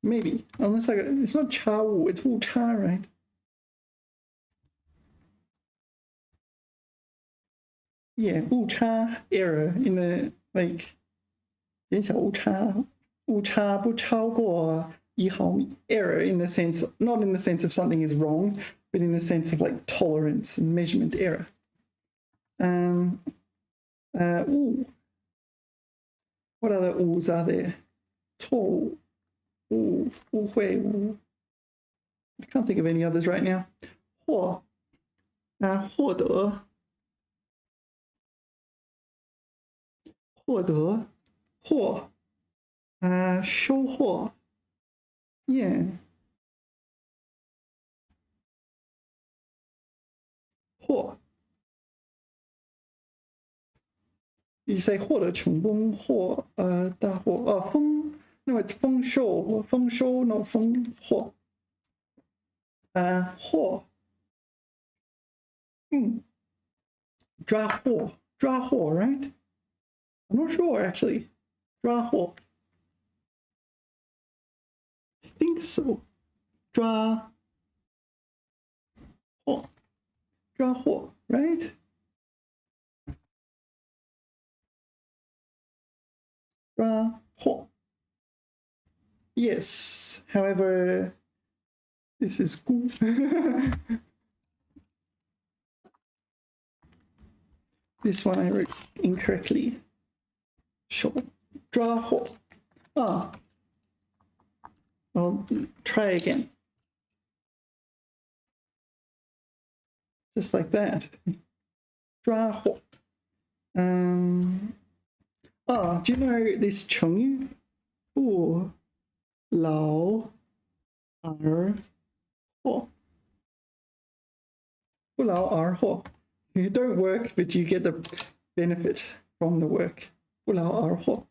Maybe, unless it's not cha wu, it's wu cha, right? Yeah, 误差 error in the like 减小误差，误差不超过1毫米 error in the sense not in the sense of something is wrong, but in the sense of like tolerance and measurement error. What other woos are there? 错误 误会 I can't think of any others right now. 获得 收获 yeah 获 you say 获得成功大获no it's 丰收 not 获获抓获 right I'm not sure actually 抓获 I think so 抓获 right yes however this is cool this one I wrote incorrectly sure 抓获 I'll try again just like that 抓获 do you know this 成语不劳而获 不劳而获 you don't work but you get the benefit from the work 不劳而获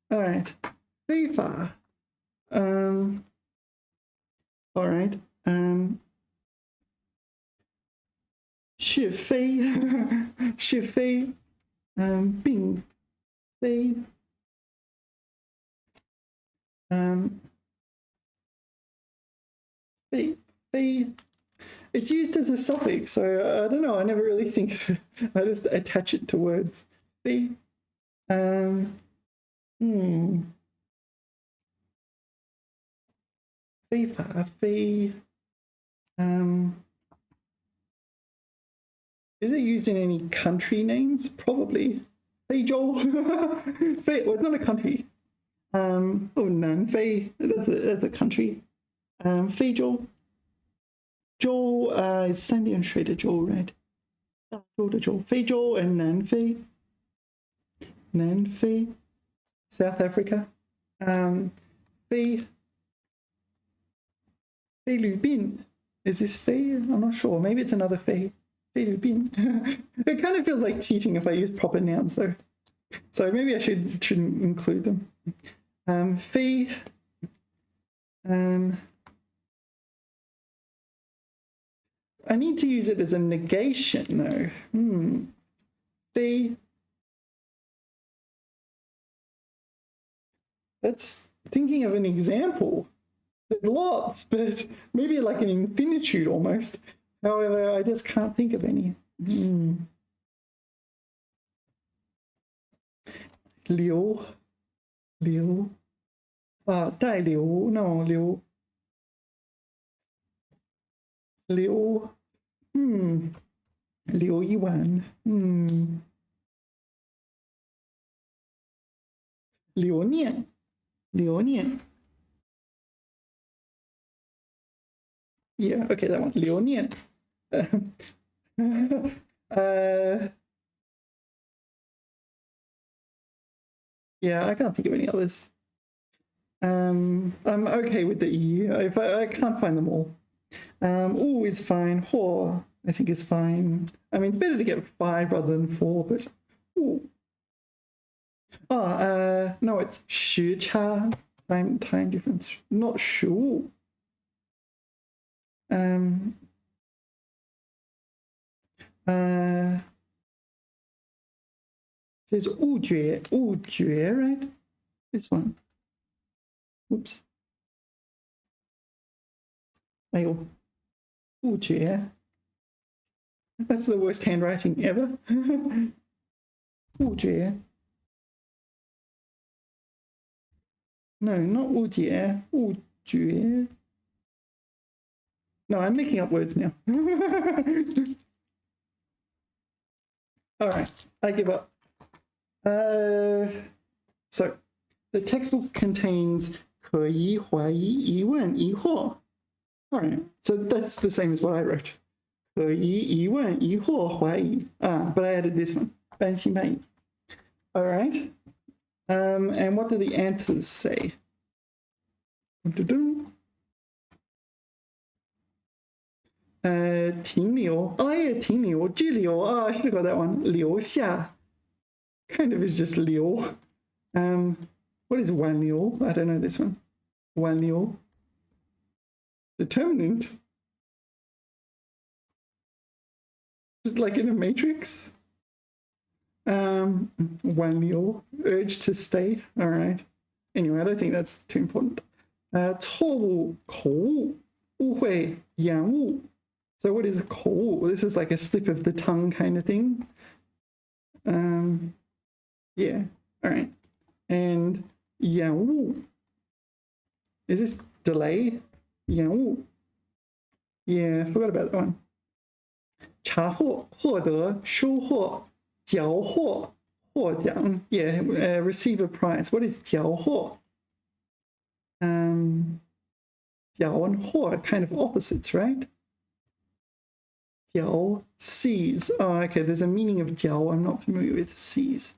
all right 非法 all right 是非是非并非非 it's used as a suffix so I don't know I never really think of it I just attach it to words 非 非法非 is it used in any country names? Probably. 非洲 well, it's not a country. Nanfei, that's a country. 非洲 Zhou is Sandy and Shredder Zhou, right? 大洲的洲 非洲 and 南非 South Africa. 菲律宾 is this 菲? I'm not sure. Maybe it's another 菲律宾 it kind of feels like cheating if I use proper nouns though. So maybe I shouldn't include them. 非 I need to use it as a negation though. 非 that's thinking of an example. There's lots, but maybe like an infinitude almost. However, I just can't think of any. 流带流 no 流一碗留念 yeah okay that one 留念 yeah I can't think of any others. I'm okay with the E if I can't find them all. Ooh is fine. 4 I think is fine. I mean it's better to get 5 rather than 4 but ooh. No it's 时差 time difference not 时误. It says 误觉, right? This one. Oops. 哎呦，误觉. That's the worst handwriting ever. 误觉. No, not 误解, 误觉. No, I'm making up words now. All right, I give up. So the textbook contains 可疑、怀疑、疑问、疑惑. All right, so that's the same as what I wrote. 可疑、疑问、疑惑、怀疑. But I added this one. 半信半疑. All right. And what do the answers say? 停留. Oh yeah, 停留. 滞留. Oh, I should have got that one. 留下. Kind of is just 留. What is 挽留? I don't know this one. 挽留. Determinant. Is it like in a matrix? 挽留. Urge to stay. All right. Anyway, I don't think that's too important. 错误, 口误, 误会, 延误. So what is 口误? This is like a slip of the tongue kind of thing. Yeah. All right. And 延误. Is this delay? 延误. Yeah, I forgot about that one. 查获, 获得, 收获, 缴获, 获奖. Yeah, receive a prize. What is 缴获? 缴 and 获 are kind of opposites, right? 缴 seize. Oh, okay. There's a meaning of 缴 I'm not familiar with. Seize.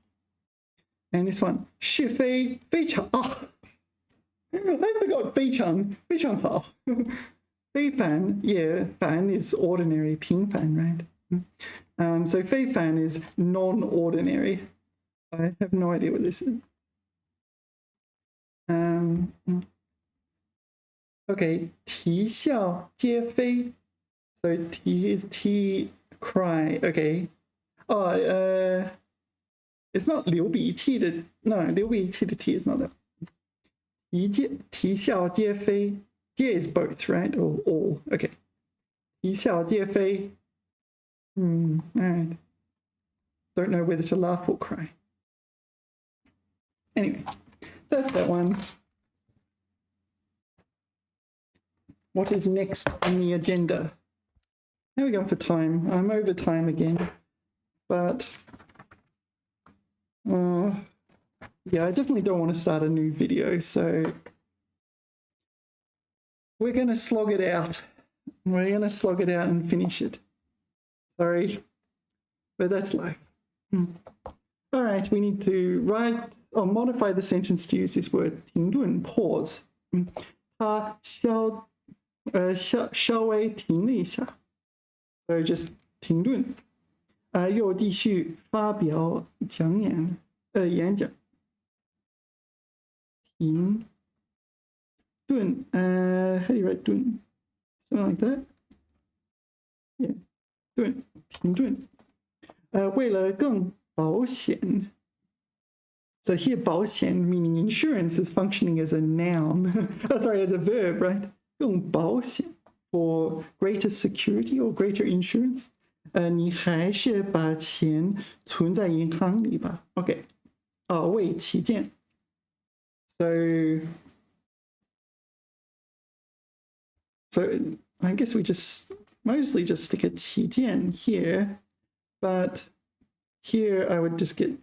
And this one, 是非非常. Oh, I forgot 非常非常好. 非凡, yeah, 凡 is ordinary, 平凡, right? So 非凡 is non-ordinary. I have no idea what this is. Okay, 啼笑皆非. So T is T cry. Okay. Oh, it's not 流鼻涕的. No, 流鼻涕的 T is not that. 啼笑皆非. 皆 is both, right? Or all. Okay. 啼笑皆非. All right. Don't know whether to laugh or cry. Anyway, that's that one. What is next on the agenda? How are we going for time? I'm over time again. But, yeah, I definitely don't want to start a new video, so we're going to slog it out. We're going to slog it out and finish it. Sorry, but that's life. All right, we need to write or modify the sentence to use this word, 停顿, pause. 他稍微停了一下. So just 停顿. 又继续发表演讲. 停顿. How do you write 顿? Something like that. Yeah. 顿. 停顿. 为了更保险. So here 保险 meaning insurance is functioning as a noun. Oh, sorry, as a verb, right? 更保险 for greater security or greater insurance. 你还是把钱存在银行里吧. Okay. 为起见. So I guess we just mostly just stick a 起见 here, but here I would just get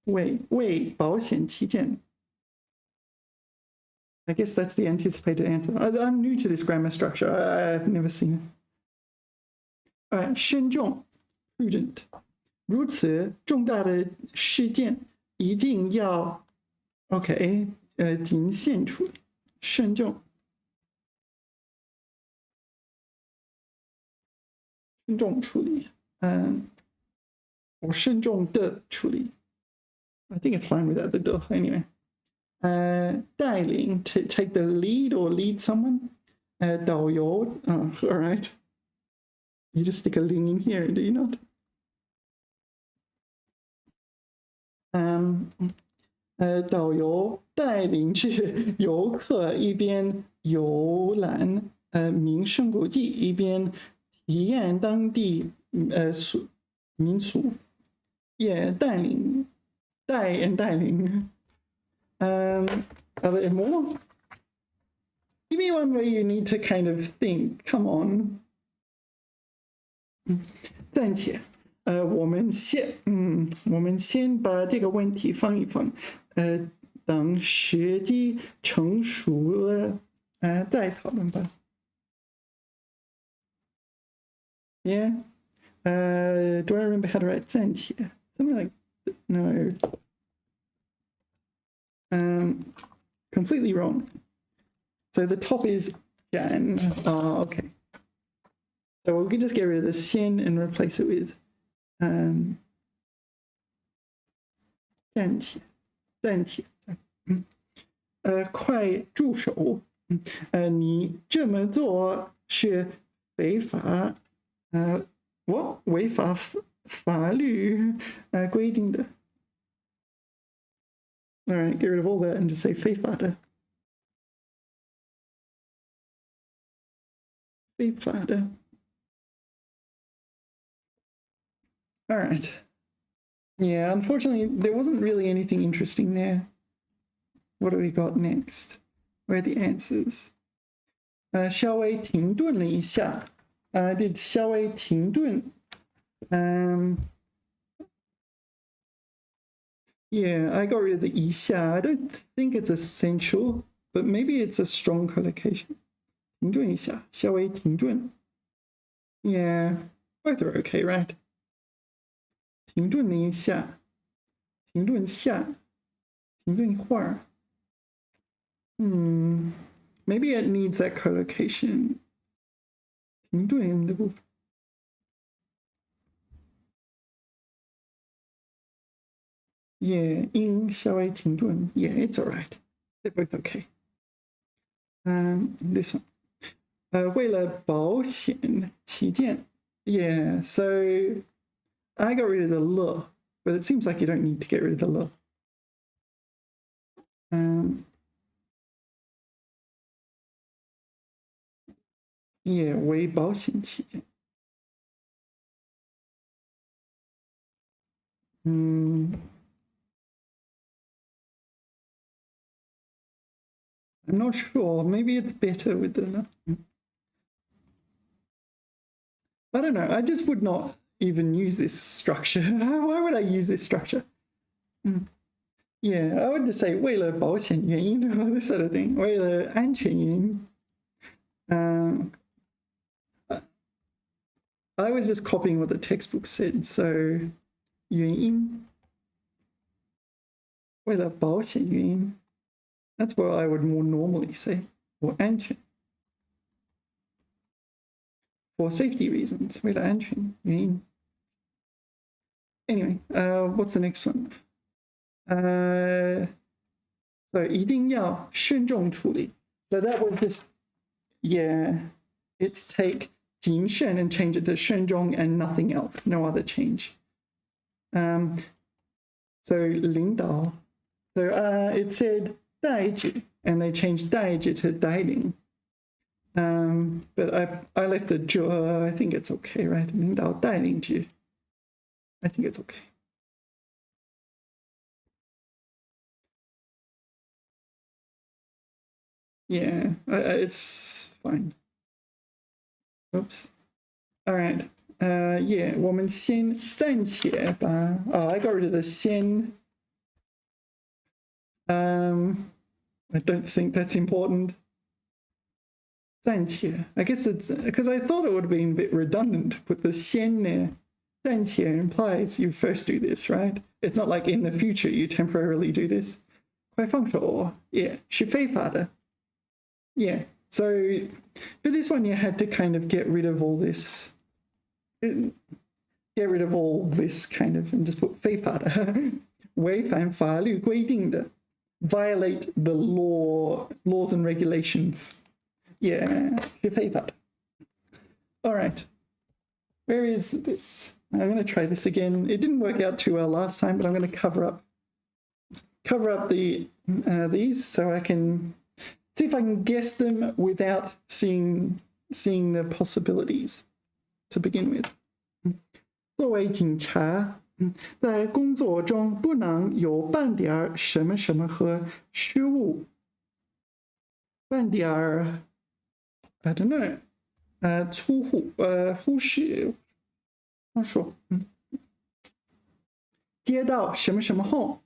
为保险起见. I guess that's the anticipated answer. I'm new to this grammar structure. I've never seen it. All right, 慎重 prudent. 如此重大的事件一定要 OK 谨慎处理. 慎重 慎重处理. Or 慎重的处理. I think it's fine without the duh anyway. 带领 to take the lead or lead someone. 导游 all right. You just stick a ling in here, do you not? 导游带领着游客一边游览名胜古迹，一边体验当地民俗，也带领 are there more? Give me one where you need to kind of think. Come on. 暂且，我们先把这个问题放一放，等时机成熟了，再讨论吧。Yeah. Do I remember how to write 暂且? Something like no. Completely wrong. So the top is Jan. Oh, okay. So we can just get rid of the 先 and replace it with 暂且，快住手！你这么做是违法，违法法律规定的。All right, get rid of all that and just say 非法的。非法的。All right. Yeah, unfortunately, there wasn't really anything interesting there. What do we got next? Where are the answers? 稍微停顿了一下。did 稍微停顿。Yeah, I got rid of the 一下. I don't think it's essential, but maybe it's a strong collocation. 停顿一下，稍微停顿。Yeah, both are okay, right? 停顿了一下，停顿下，停顿一会儿。Maybe it needs that collocation. 停顿的部分。Yeah, 音稍微停顿。Yeah, it's all right. They're both okay. This one. 为了保险起见。Yeah, so I got rid of the le, but it seems like you don't need to get rid of the le. Yeah, 为保险起见。I'm not sure. Maybe it's better with the. I don't know. I just would not even use this structure. Why would I use this structure? Yeah, I would just say 为了保险原因 this sort of thing. 为了安全原因。I was just copying what the textbook said. So 原因为了保险原因。That's what I would more normally say. Or 安全。For safety reasons. 为了安全原因。Anyway, what's the next one? So 一定要慎重处理. So that was just, yeah, it's take 谨慎 and change it to 慎重 and nothing else, no other change. So 领导. So it said 带着 and they changed 带着 to 带领. But I left the 着, I think it's okay, right? 领导带领着. I think it's okay. Yeah, it's fine. Oops. All right. Yeah, 我们先暂且吧. Oh, I got rid of the 先. I don't think that's important. 暂且. I guess it's because I thought it would have been a bit redundant to put the 先 there. 暂且 implies you first do this, right? It's not like in the future you temporarily do this. 快放手. Yeah, 是非法的. Yeah, so for this one you had to kind of get rid of all this. Get rid of all this kind of and just put 非法的. 违反法律规定的. Violate the laws and regulations. Yeah, 是非法的. All right. Where is this? I'm going to try this again. It didn't work out too well last time, but I'm going to cover up cover up these so I can see if I can guess them without seeing the possibilities to begin with. 作为警察，在工作中不能有半点什么什么和失误，半点I don't know，忽视，怎么说？接到什么什么后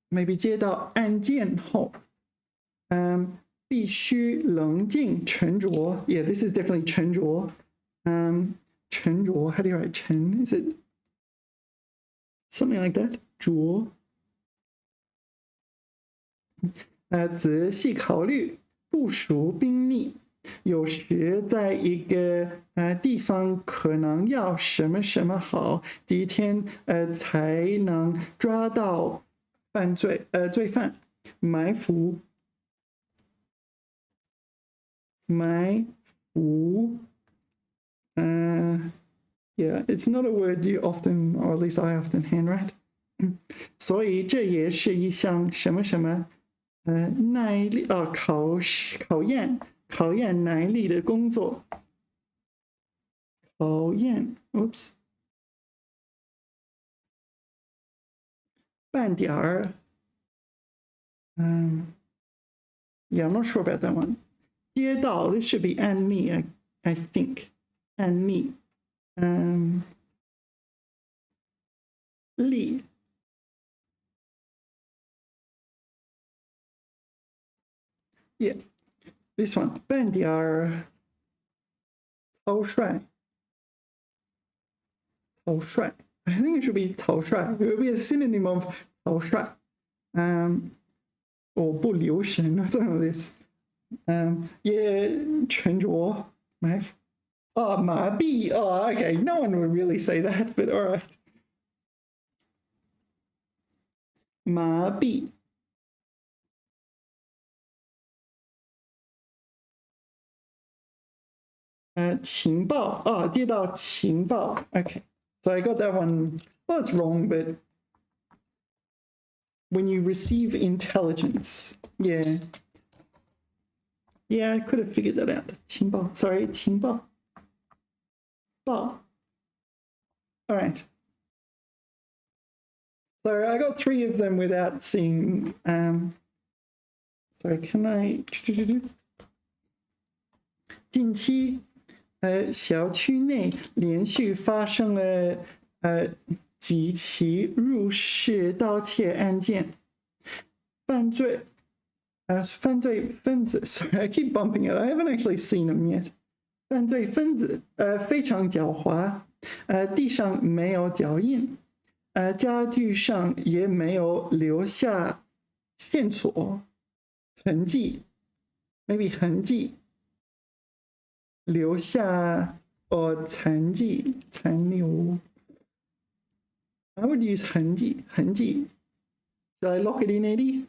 ，maybe 接到案件后，必须冷静沉着。Yeah, this is definitely 沉着。沉着 ，how do you write 沉 ？Is it something like that？ 着。仔细考虑部署兵力。有时在一个地方可能要什么什么好，第一天才能抓到罪犯，埋伏。Yeah, it's not a word you often, or at least I often handwrite. 所以这也是一项什么什么耐力考验耐力的工作。oops， 半点儿yeah, I'm not sure about that one. 街道 this should be 案例 I think. 案例例Yeah, this one 半点儿草率 I think it should be 草率 It would be a synonym of 草率or 不留神 or something like this yeah 沉着埋伏麻痹okay no one would really say that but all right 麻痹情报接到情报 okay so I got that one well it's wrong but when you receive intelligence yeah I could have figured that out 情报 sorry 情报报 all right so I got 3 of them without seeing sorry can I 近期小区内连续发生了几起入室盗窃案件，犯罪分子 sorry I keep bumping it I haven't actually seen them yet 犯罪分子非常狡猾地上没有脚印家具上也没有留下线索痕迹 maybe 痕迹留下残疾残留 I would use 痕迹 Should I lock it in 80?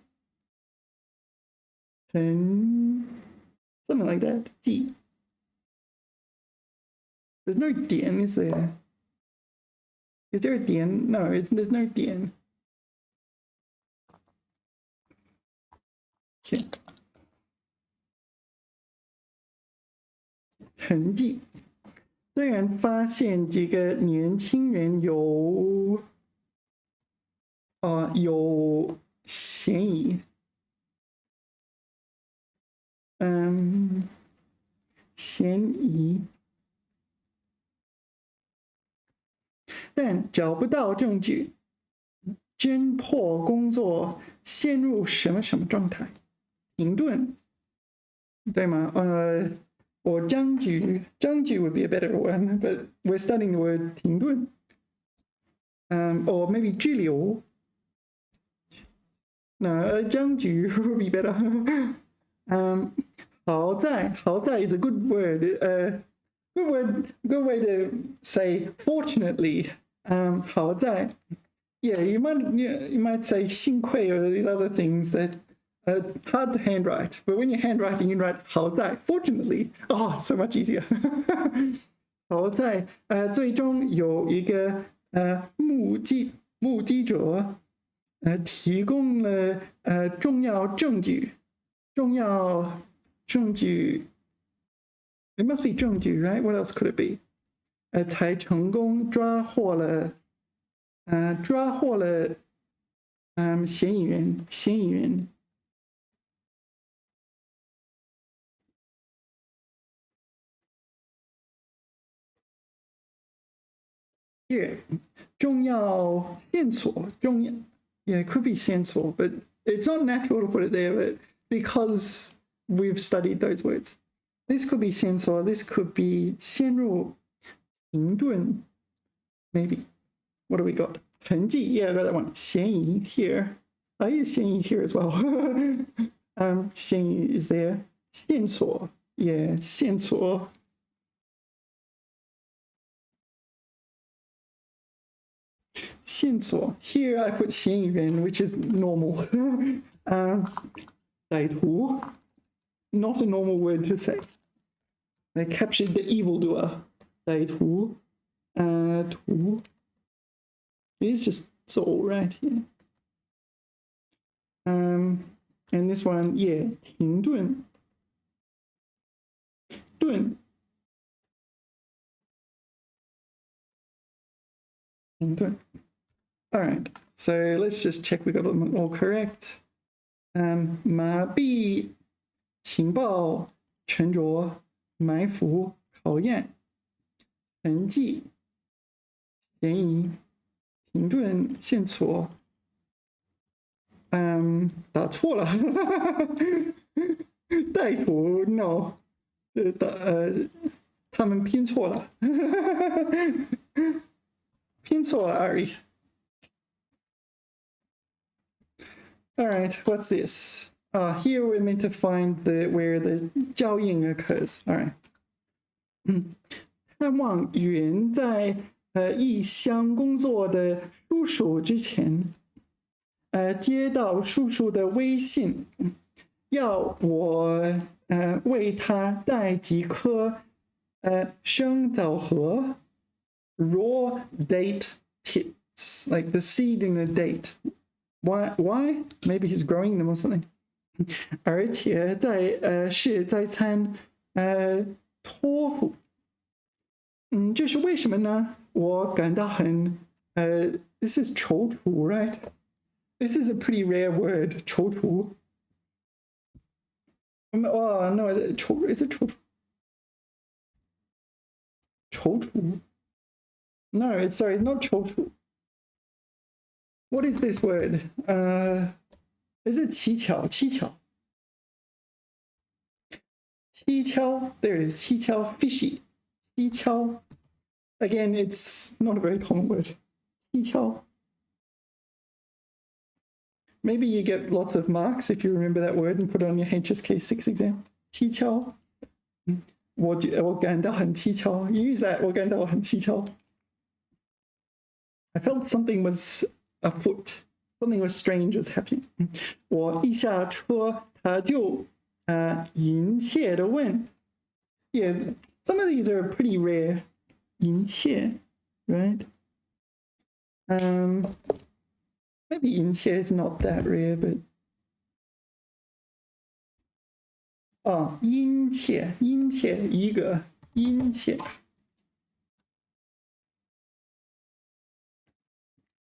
Something like that 迹 There's no 点 is there? Is there a 点? No, there's no 点 Okay痕迹虽然发现几个年轻人有嫌疑但找不到证据侦破工作陷入什么什么状态停顿对吗or 僵局 would be a better one, but we're studying the word 停顿 or maybe 拘留 no 僵局 would be better 好在 is a good word good way to say fortunately 好在 yeah you might say 幸亏 or these other things that hard to handwrite, but when you're handwriting, you can write 好在 fortunately, so much easier. 好在最终有一个目击者提供了重要证据，重要证据 ，it must be 证据 ，right? What else could it be? 才成功抓获了嫌疑人。Here， 重要线索，yeah, it could be 线索 but it's not natural to put it there, but because we've studied those words. This could be 线索 this could be 陷入停顿 maybe. What do we got? 痕迹 yeah, I got that one. 嫌疑 here. I use 嫌疑 here as well. 嫌疑 is there. 线索 yeah, 线索线索 here I put 嫌疑人 which is normal. 歹徒 not a normal word to say. They captured the evildoer. 歹徒徒 it's just soul right here. And this one yeah 停顿顿停顿 all right, so let's just check we got them all correct. 麻痹情报沉着埋伏考验痕迹嫌疑停顿线索打错了歹徒 no 他们拼错了拼错了 Ari. All right, what's this? Here we're meant to find where the 照应 occurs. All right. 探望远在异乡工作的叔叔之前，接到叔叔的微信，要我为他带几颗生枣核 raw date pits, like the seed in a date. Why? Maybe he's growing them or something. 而且是在餐托付。这是为什么呢？我感到很this is 踌躇 right? This is a pretty rare word, 踌躇。Oh no, is it 踌躇 No, it's sorry, not 踌躇。What is this word? Is it 蹊跷 there it is 蹊跷 fishy 蹊跷 again it's not a very common word 蹊跷 maybe you get lots of marks if you remember that word and put it on your HSK6 exam 蹊跷我感到很蹊跷 you use that 我感到很蹊跷 I felt something was afoot. Something was strange was happening. 我一下车，他就殷切地问 Yeah, some of these are pretty rare. 殷切 right? Maybe 殷切 is not that rare, but 殷切一个殷切。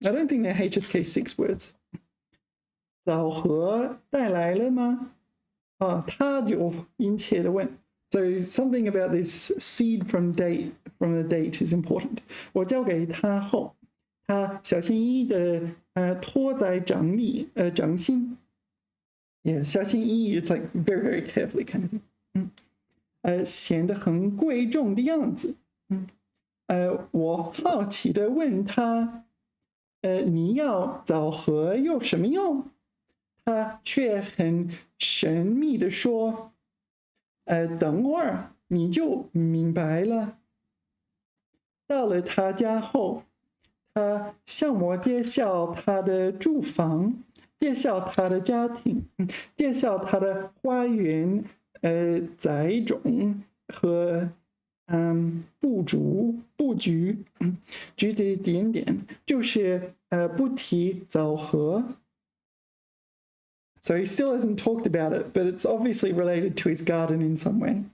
I don't think they're HSK6 words. 枣核带来了吗？他就殷切地问。So something about this seed from the date is important. 我交给他后，他小心翼翼地托在掌心。Yeah, 小心翼翼 it's like very very carefully kind of thing. 显得很贵重的样子。我好奇地问他。你要枣核有什么用？他却很神秘地说：“等会儿你就明白了。”到了他家后，他向我介绍他的住房，介绍他的家庭，介绍他的花园、栽种和布局，举止点点，就是不提早和. So he still hasn't talked about it, but it's obviously related to his garden in some way.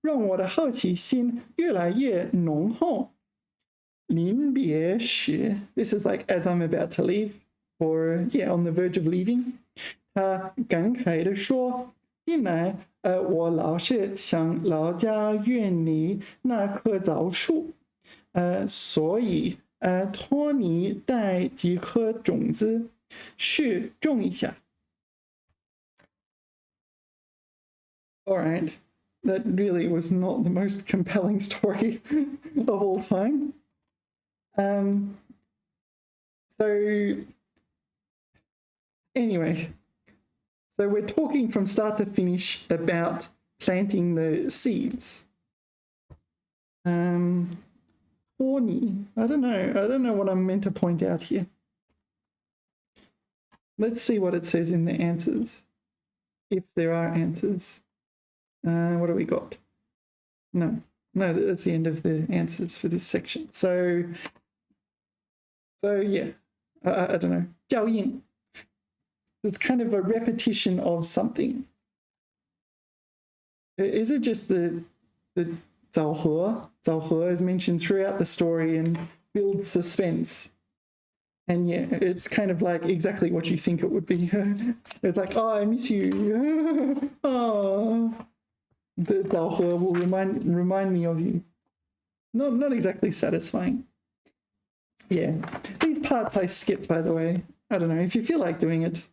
让我的好奇心越来越浓厚。临别时 This is like as I'm about to leave, or yeah, on the verge of leaving. 他感慨地说：“近来，我老是想老家院里那棵枣树，所以托你带几颗种子去种一下。” All right, that really was not the most compelling story of all time. So anyway, so we're talking from start to finish about planting the seeds. Horny. I don't know what I'm meant to point out here. Let's see what it says in the answers, if there are answers. What do we got? No, that's the end of the answers for this section. So yeah, I don't know. 照应. It's kind of a repetition of something. Is it just the 枣核? 枣核is mentioned throughout the story and builds suspense. And yeah, it's kind of like exactly what you think it would be. It's like, oh, I miss you. Oh, the 枣核 will remind me of you. Not exactly satisfying. Yeah, these parts I skip, by the way. I don't know, if you feel like doing it,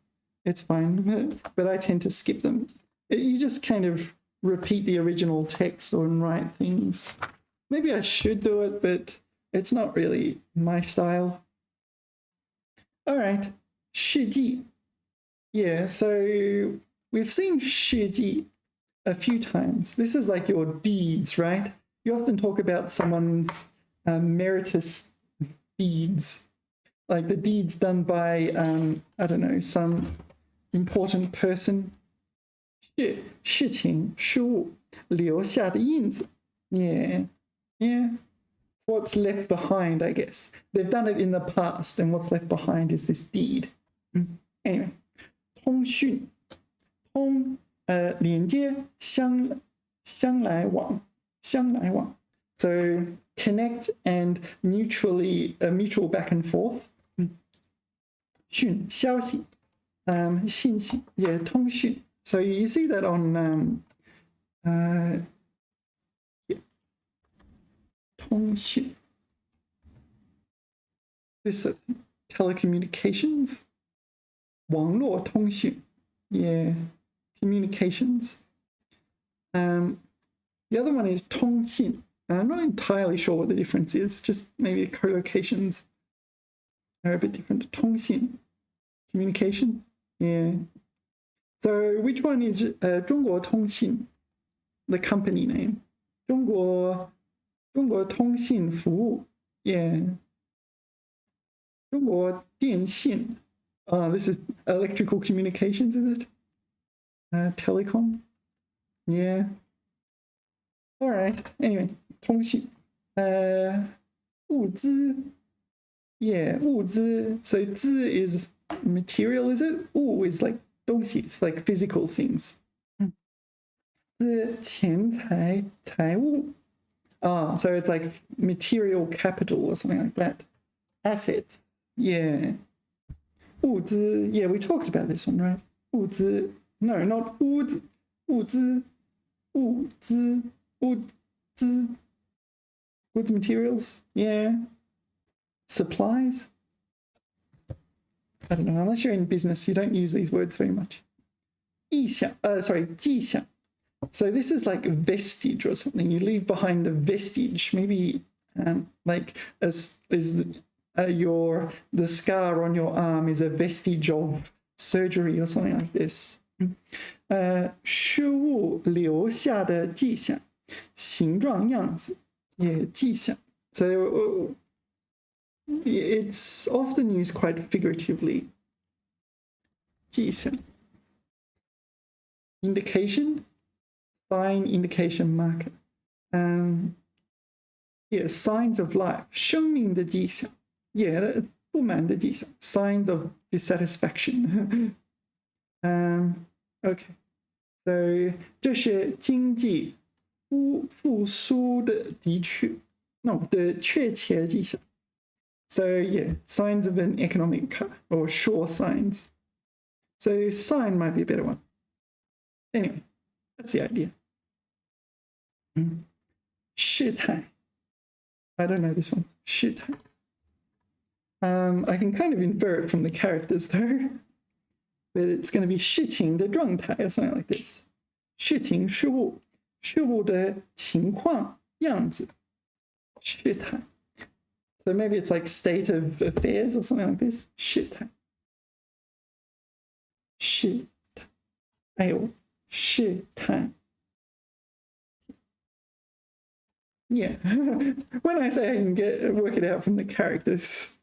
it's fine, but I tend to skip them. You just kind of repeat the original text or write things. Maybe I should do it, but it's not really my style. All right, 事迹. Yeah, so we've seen 事迹a few times. This is like your deeds, right? You often talk about someone's meritorious deeds, like the deeds done by, I don't know, some important person. 事情事物留下的印子. Yeah. What's left behind, I guess. They've done it in the past, and what's left behind is this deed. Anyway, 通讯, 通连接相来往. So connect and mutual back and forth. 讯消息, 信息, yeah, 通讯. So you see that on yeah. 通讯. This telecommunications. 网络通讯. Yeah, communications. The other one is 通信. I'm not entirely sure what the difference is, just maybe the collocations are a bit different. 通信, communication. Yeah. So which one is 中国通信, the company name? 中国通信服务. Yeah. 中国电信. This is electrical communications, is it? Telecom. Yeah. All right. Anyway, 通信. 物资. Yeah, 物资. So 资 is material, is it? 物 is like 东西, like physical things. 资钱财财物. So it's like material capital or something like that. Assets. Yeah. 物资. Yeah, we talked about this one, right? 物资. No, not 物资. 物资. 物资. 物资. Goods, materials. Yeah. Supplies. I don't know. Unless you're in business, you don't use these words very much. 迹象. So this is like vestige or something. You leave behind the vestige. Maybe like as the scar on your arm is a vestige of surgery or something like this. 事物留下的迹象, 形状样子, yeah, 迹象. So it's often used quite figuratively. 迹象. Indication, sign, indication, marker. Yeah, signs of life. 生命的迹象. Yeah, 不满的迹象 signs of dissatisfaction. Okay, so 这是经济复苏的的确 no 的确切迹象. So yeah, signs of an economic cut or sure signs. So sign might be a better one. Anyway, that's the idea. 事态 I don't know this one. 事态 I can kind of infer it from the characters though. But it's going to be 事情的状态 or something like this. 事情事物的情况样子事态 So maybe it's like state of affairs or something like this. 事态事态哎呦事态 Yeah. When I say I can work it out from the characters,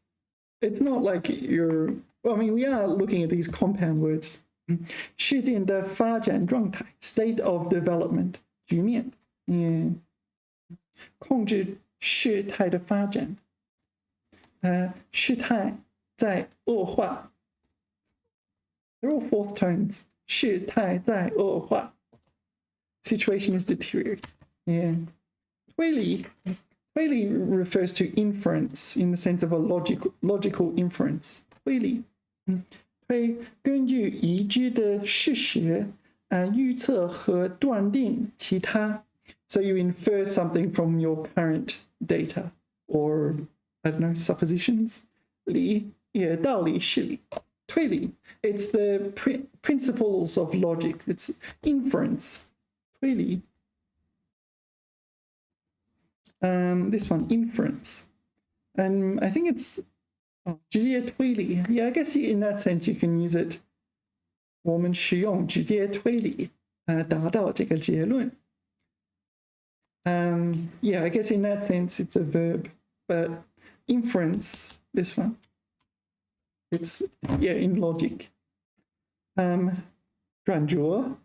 it's not like you're well, I mean, we are looking at these compound words. 事件的发展状态 state of development 局面控制事态的发展事态在恶化 They're all fourth tones 事态在恶化 Situation is deteriorating推理 refers to inference in the sense of a logical inference 推理根据已知的事实预测和断定其他 So you infer something from your current data or I don't know suppositions 理也道理是理推理 It's the principles of logic It's inference 推理This one inference and I think it's 直接推理 Yeah, I guess in that sense you can use it 我们使用直接推理达到这个结论 Yeah, I guess in that sense it's a verb but inference this one it's yeah in logic 转折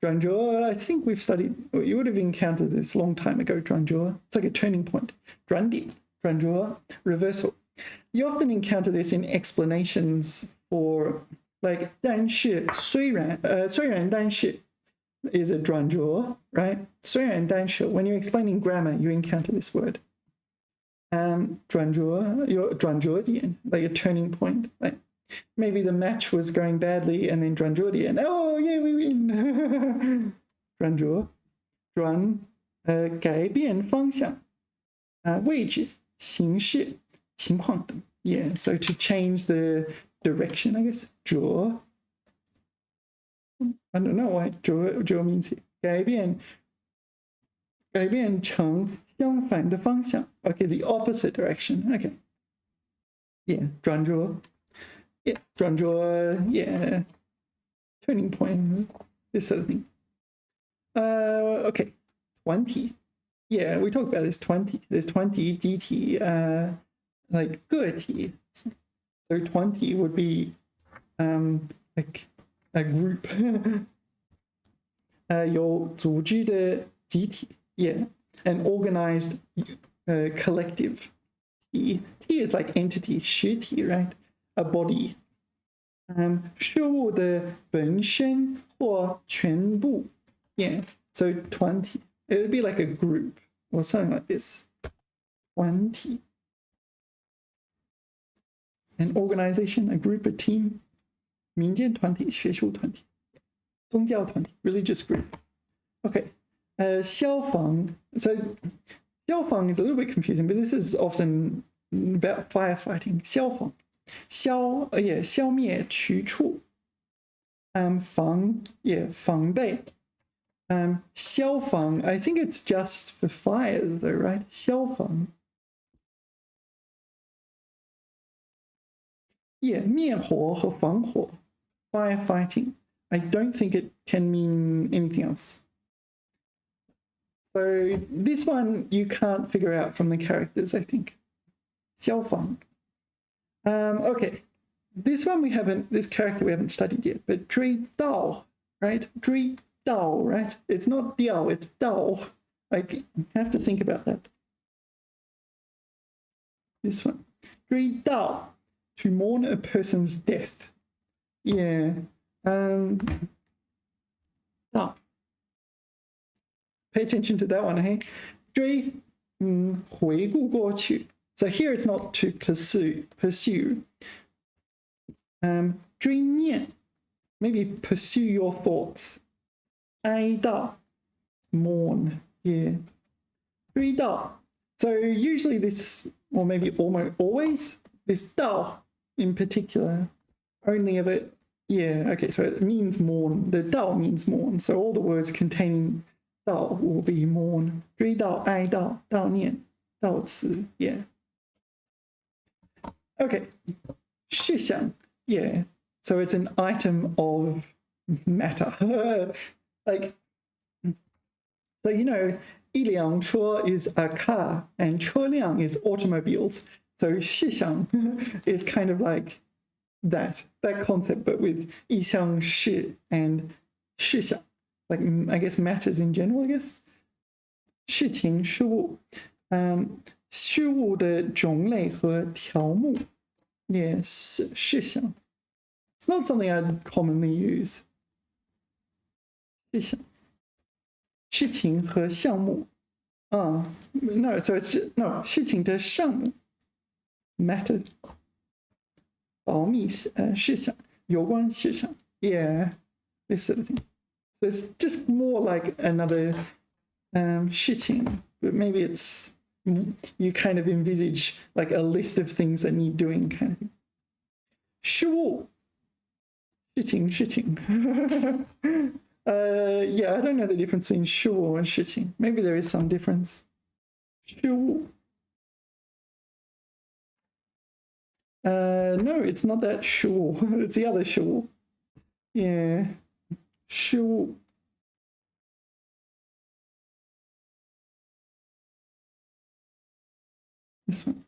I think we've studied you would have encountered this a long time ago 转折 It's like a turning point 转点转折 reversal You often encounter this in explanations for like 但是虽然但是 is a 转折 right 虽然但是 when you're explaining grammar you encounter this word 转折 your 转折点 like a turning point like maybe the match was going badly and then 转折点 oh yeah we win 转折转改变方向位置形式情况等 Yeah, so to change the direction, I guess. 折 I don't know what 折 means here. 改变成相反的方向 Okay, the opposite direction. Okay. Yeah, 转折 Yeah, 转折 Yeah. Turning point. This sort of thing. Okay. 团体 Yeah, we talked about this 团体 There's 团体集体like 个体 So 团体 would be like a group 有组织的集体 Yeah an organized collective T is like entity 实体 right a body 事物的本身或全部 Yeah so 团体 it would be like a group or something like this 团体An organization, a group, a team, 民间团体、学术团体、宗教团体 religious group. Okay, 消防 So 消防 is a little bit confusing, but this is often about firefighting. 消防消灭去除防防备消防 I think it's just for fires though, right? 消防Yeah, 灭火和防火 firefighting. I don't think it can mean anything else. So this one you can't figure out from the characters, I think. 消防 Okay, this one this character we haven't studied yet, but 追悼 right? 追悼 right? It's not 调, it's 悼 Like, you have to think about that. This one 追悼 to mourn a person's death. Yeah. Oh. Pay attention to that one, hey? 追回顾过去. So here it's not to pursue. 追念 maybe pursue your thoughts. 哀悼 mourn, yeah. 追悼. So usually this, or maybe almost always, this 道 in particular only ever, yeah, okay, so it means mourn. The 道 means mourn. So all the words containing 道 will be mourn. 追悼, 哀悼, 悼念, 悼词, yeah. Okay, 事项, yeah. So it's an item of matter. Like, so you know, 一辆车 is a car and 车辆 is automobiles. So 事项 is kind of like that concept, but with 一项事 and 事项. Like, I guess matters in general, I guess. 事情事物事物的种类和条目 yeah, 事项 It's not something I'd commonly use. 事项事情和项目 no, so it's no 事情的项目 matter 保密事项有关事项 yeah, this sort of thing. So it's just more like another 事情, but maybe it's you kind of envisage like a list of things that need doing kind of thing. 事物事情yeah, I don't know the difference in 事物 and 事情. Maybe there is some difference. 事物 no, it's not that 事物. It's the other 事物. Yeah, 事物 This one.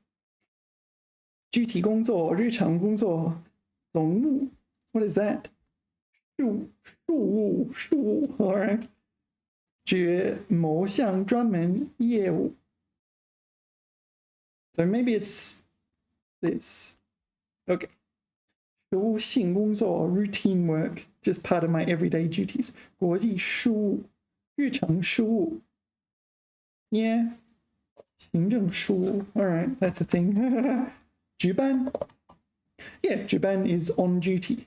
具体工作日常工作总务 What is that? 事务 all right. 决某项专门业务 So maybe it's this. Okay. 事务性工作 routine work, just part of my everyday duties. 国际事务日常事务 Yeah. 行政事务 all right, that's a thing. 值班 Yeah, 值班 is on duty.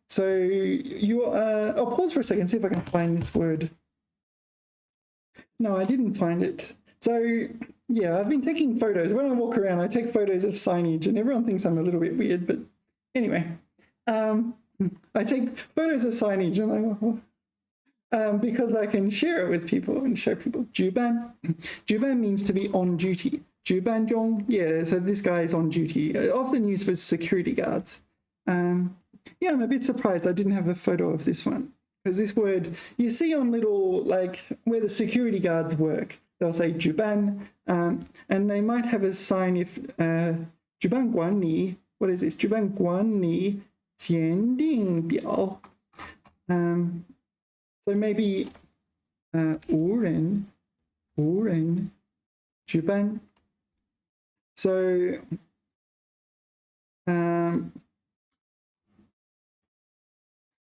So I'll pause for a second, see if I can find this word. No, I didn't find it. So yeah, I've been taking photos. When I walk around, I take photos of signage and everyone thinks I'm a little bit weird, but anyway, I take photos of signage and because I can share it with people and show people. 值班 means to be on duty. 值班中 yeah, so this guy is on duty, often used for security guards. Yeah, I'm a bit surprised I didn't have a photo of this one, because this word you see on little, like where the security guards work, they'll say 值班, and they might have a sign if 值班管理 what is this 值班管理检定表 so maybe 无人值班 so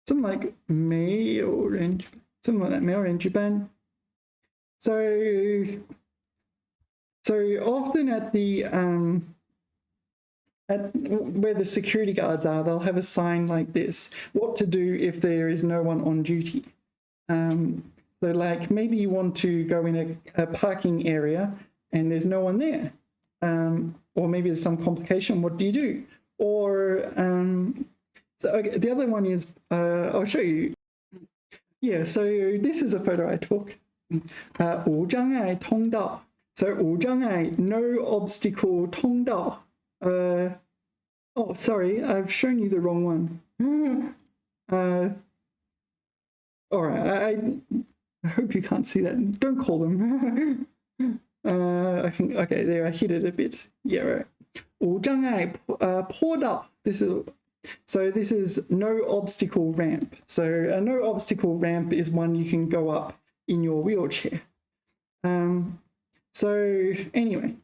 something like 没有人 something like that 没有人值班 so often at the at where the security guards are, they'll have a sign like this, what to do if there is no one on duty. So like maybe you want to go in a parking area and there's no one there, or maybe there's some complication, what do you do? Or so okay, the other one is I'll show you. Yeah, so this is a photo I took. 无障碍通道 So 无障碍 no obstacle 通道 oh sorry, I've shown you the wrong one. All right, I hope you can't see that. Don't call them. I think okay, there I hit it a bit. Yeah, right. 无障碍坡道 this is no obstacle ramp. So a no obstacle ramp is one you can go up in your wheelchair. So anyway,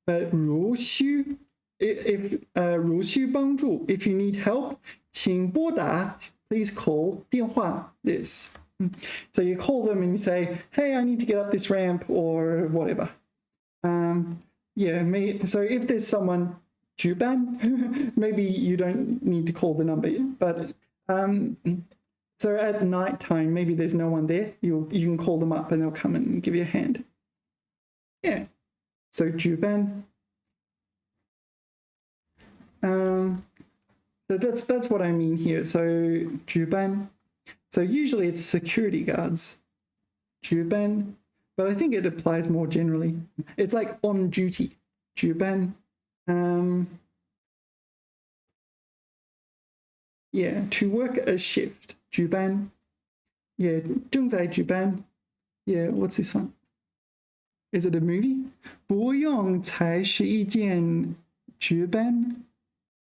如需如需帮助 if you need help 请拨打 please call 电话 this. So you call them and you say, hey, I need to get up this ramp or whatever. So if there's someone 值班 maybe you don't need to call the number, but so at night time maybe there's no one there, you can call them up and they'll come and give you a hand. Yeah, so 值班. So that's what I mean here. So 值班. So usually it's security guards. 值班. But I think it applies more generally. It's like on duty. 值班. Yeah, to work a shift. 值班. Yeah, 正在值班. Yeah, what's this one? Is it a movie? 不用才是一件值班.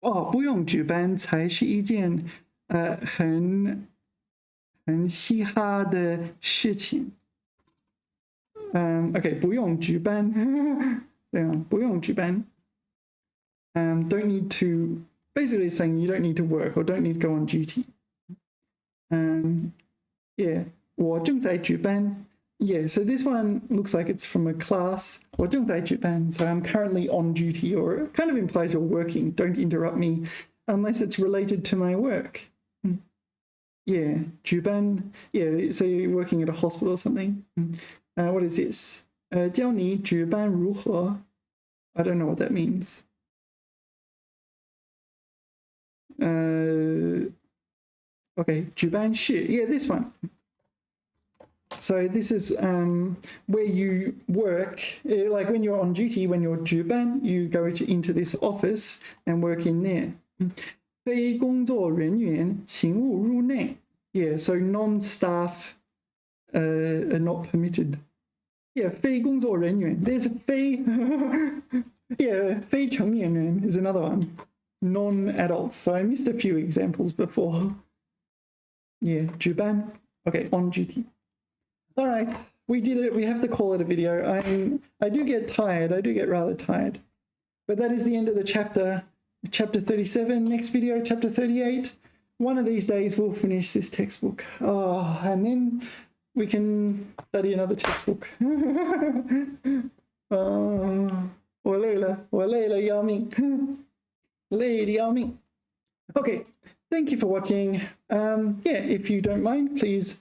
Oh, 不用值班才是一件很嘻哈的事情. Okay, 不用值班. Yeah, 不用值班. Don't need to, basically saying you don't need to work or don't need to go on duty. Yeah, 我正在值班. Yeah, so this one looks like it's from a class. 我正在值班, so I'm currently on duty, or it kind of implies you're working. Don't interrupt me unless it's related to my work. Yeah, 值班. Yeah, so you're working at a hospital or something. What is this? 教你值班如何? I don't know what that means. Okay, 值班室. Yeah, this one. So this is where you work, like when you're on duty, when you're 值班, you go into this office and work in there. 非工作人员请勿入内. Yeah, so non-staff are not permitted. Yeah, 非工作人员. There's 非. Yeah, 非成年人 is another one. Non-adults. So I missed a few examples before. Yeah, 值班. Okay, on duty. All right, we did it. We have to call it a video. I do get tired. I do get rather tired. But that is the end of the chapter. Chapter 37. Next video, chapter 38. One of these days we'll finish this textbook. Oh, and then we can study another textbook. Oh, 我累了要命. 累得要命. Okay, thank you for watching. Yeah, if you don't mind, please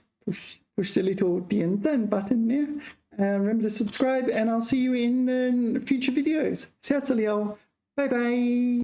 push the little 点赞 button there. Remember to subscribe, and I'll see you in future videos. 下次聊. Bye bye.